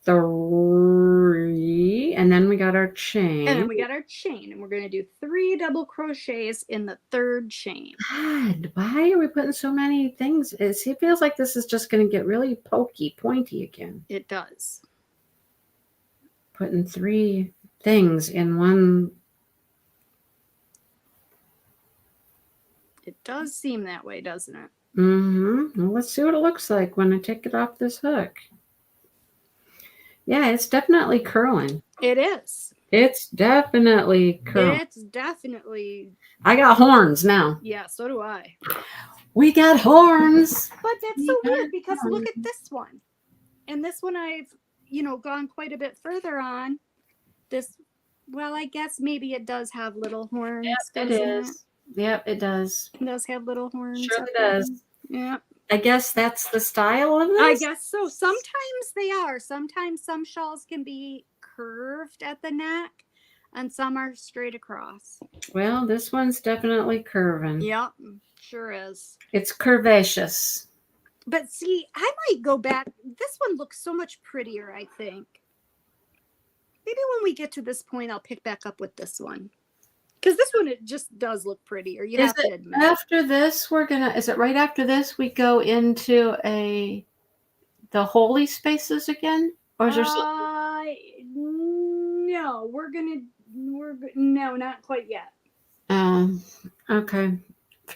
Speaker 1: 3, and then we got our chain.
Speaker 2: And we're going to do 3 double crochets in the 3rd chain.
Speaker 1: God, why are we putting so many things? It feels like this is just going to get really pointy again.
Speaker 2: It does.
Speaker 1: Putting 3 things in one.
Speaker 2: It does seem that way, doesn't it?
Speaker 1: Mm-hmm. Well, let's see what it looks like when I take it off this hook. Yeah, it's definitely curling.
Speaker 2: It is.
Speaker 1: It's definitely curling.
Speaker 2: It's definitely.
Speaker 1: I got horns now.
Speaker 2: Yeah, so do I.
Speaker 1: We got horns.
Speaker 2: But that's so weird because look at this one. And this one I've, gone quite a bit further on. This, well, I guess maybe it does have little horns.
Speaker 1: Yep, it is. Yep, it does.
Speaker 2: It does have little horns.
Speaker 1: Sure it does.
Speaker 2: Yeah.
Speaker 1: I guess that's the style of this?
Speaker 2: I guess so. Sometimes they are. Sometimes some shawls can be curved at the neck and some are straight across.
Speaker 1: Well, this one's definitely curving.
Speaker 2: Yep, sure is.
Speaker 1: It's curvaceous.
Speaker 2: But see, I might go back. This one looks so much prettier, I think. Maybe when we get to this point, I'll pick back up with this one. Because this one, it just does look prettier. You have to admit.
Speaker 1: After this, is it right after this we go into the holy spaces again? Or is there
Speaker 2: no, no, not quite yet.
Speaker 1: Okay.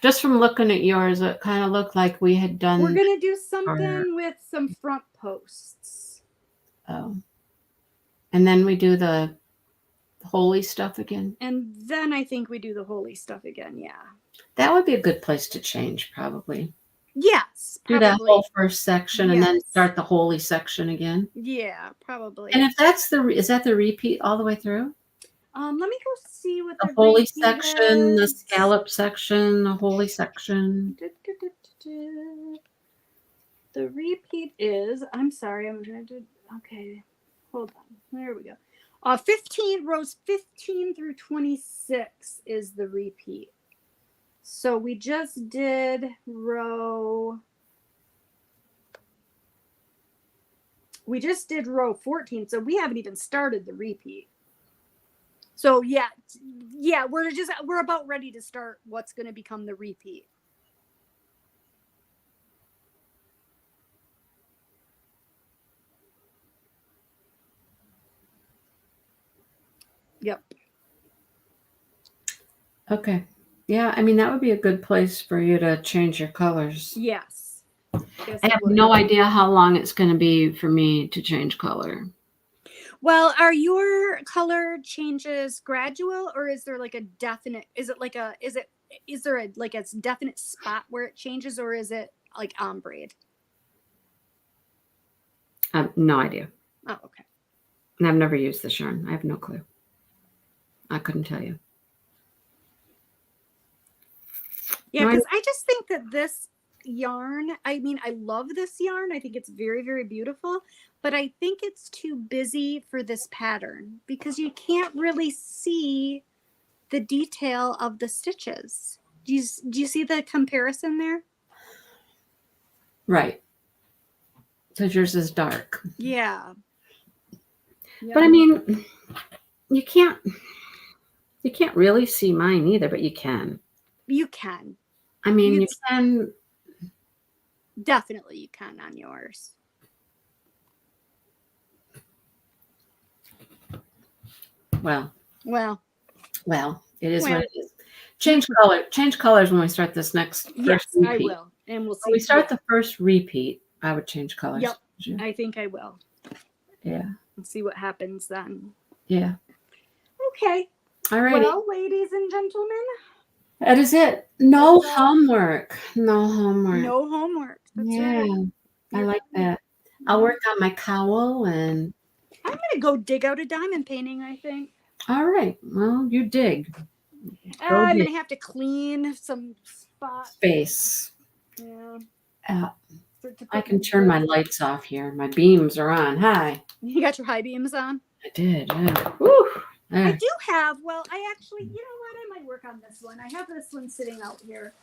Speaker 1: Just from looking at yours, it kind of looked like we had done.
Speaker 2: We're going to do something with some front posts.
Speaker 1: Oh. And then we do the holy stuff again.
Speaker 2: And then I think we do the holy stuff again. Yeah.
Speaker 1: That would be a good place to change, probably.
Speaker 2: Yes.
Speaker 1: Do that whole first section and then start the holy section again.
Speaker 2: Yeah, probably.
Speaker 1: And if that's is that the repeat all the way through?
Speaker 2: Let me go see what
Speaker 1: the holy section, the scallop section, the holy section.
Speaker 2: The repeat is, I'm sorry, I'm going to do, okay, hold on. There we go. 15, rows 15 through 26 is the repeat. So we just did row 14, so we haven't even started the repeat. So yeah, we're about ready to start what's going to become the repeat. Yep.
Speaker 1: Okay. Yeah, I mean, that would be a good place for you to change your colors.
Speaker 2: Yes.
Speaker 1: I have no idea how long it's going to be for me to change color.
Speaker 2: Well, are your color changes gradual, or is there like a definite, is there a definite spot where it changes, or is it like ombre?
Speaker 1: I have no idea.
Speaker 2: Oh, okay.
Speaker 1: And I've never used this yarn. I have no clue. I couldn't tell you.
Speaker 2: Yeah, because I just think that this yarn, I mean, I love this yarn. I think it's very, very beautiful, but I think it's too busy for this pattern because you can't really see the detail of the stitches. Do you see the comparison there?
Speaker 1: Right. Because yours is dark.
Speaker 2: Yeah.
Speaker 1: But I mean, you can't really see mine either, but you can.
Speaker 2: You can.
Speaker 1: I mean, you can.
Speaker 2: Definitely you can on yours. Well,
Speaker 1: it is what it is. Change colors when we start this next first repeat.
Speaker 2: I will. And we'll see.
Speaker 1: When we start the first repeat, I would change colors.
Speaker 2: Yep. I think I will.
Speaker 1: Yeah.
Speaker 2: And see what happens then.
Speaker 1: Yeah.
Speaker 2: Okay.
Speaker 1: All right.
Speaker 2: Well, ladies and gentlemen.
Speaker 1: That is it. No homework. No homework.
Speaker 2: No homework. That's right.
Speaker 1: I like that. I'll work on my cowl and
Speaker 2: I'm going to go dig out a diamond painting, I think.
Speaker 1: All right. Well, you dig.
Speaker 2: I'm going to have to clean some
Speaker 1: space.
Speaker 2: Yeah.
Speaker 1: I can turn my lights off here. My beams are on. Hi.
Speaker 2: You got your high beams on?
Speaker 1: I did. Yeah. Woo.
Speaker 2: I do have, I actually, you know what? I might work on this one. I have this one sitting out here.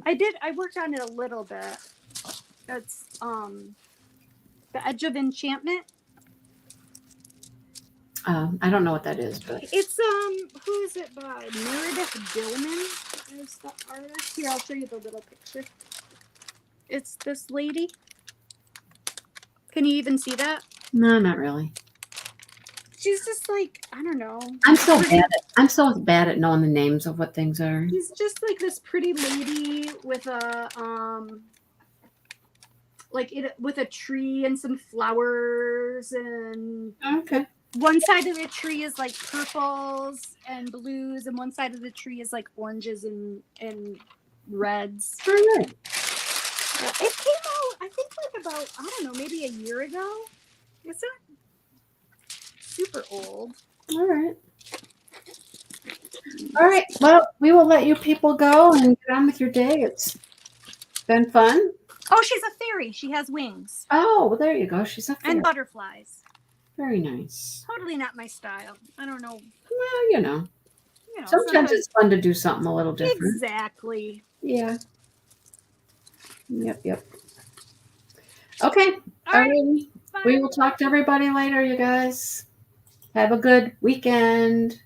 Speaker 2: I worked on it a little bit. It's The Edge of Enchantment.
Speaker 1: I don't know what that is, but
Speaker 2: it's who is it by? Meredith Dillman is the artist. Here, I'll show you the little picture. It's this lady. Can you even see that?
Speaker 1: No, not really.
Speaker 2: She's just like, I don't know.
Speaker 1: I'm so bad at knowing the names of what things are.
Speaker 2: She's just like this pretty lady with a with a tree and some flowers and
Speaker 1: okay.
Speaker 2: One side of the tree is like purples and blues, and one side of the tree is like oranges and reds.
Speaker 1: All right.
Speaker 2: It came out, I think, like about, I don't know, maybe a year ago. It's not super old.
Speaker 1: All right. All right. Well, we will let you people go and get on with your day. It's been fun.
Speaker 2: Oh, she's a fairy. She has wings.
Speaker 1: Oh, well, there you go. She's a fairy.
Speaker 2: And butterflies.
Speaker 1: Very nice.
Speaker 2: Totally not my style. I don't know.
Speaker 1: Well, you know sometimes it's fun to do something a little different.
Speaker 2: Exactly.
Speaker 1: Yeah. Yep. Okay.
Speaker 2: All right.
Speaker 1: We will talk to everybody later, you guys. Have a good weekend.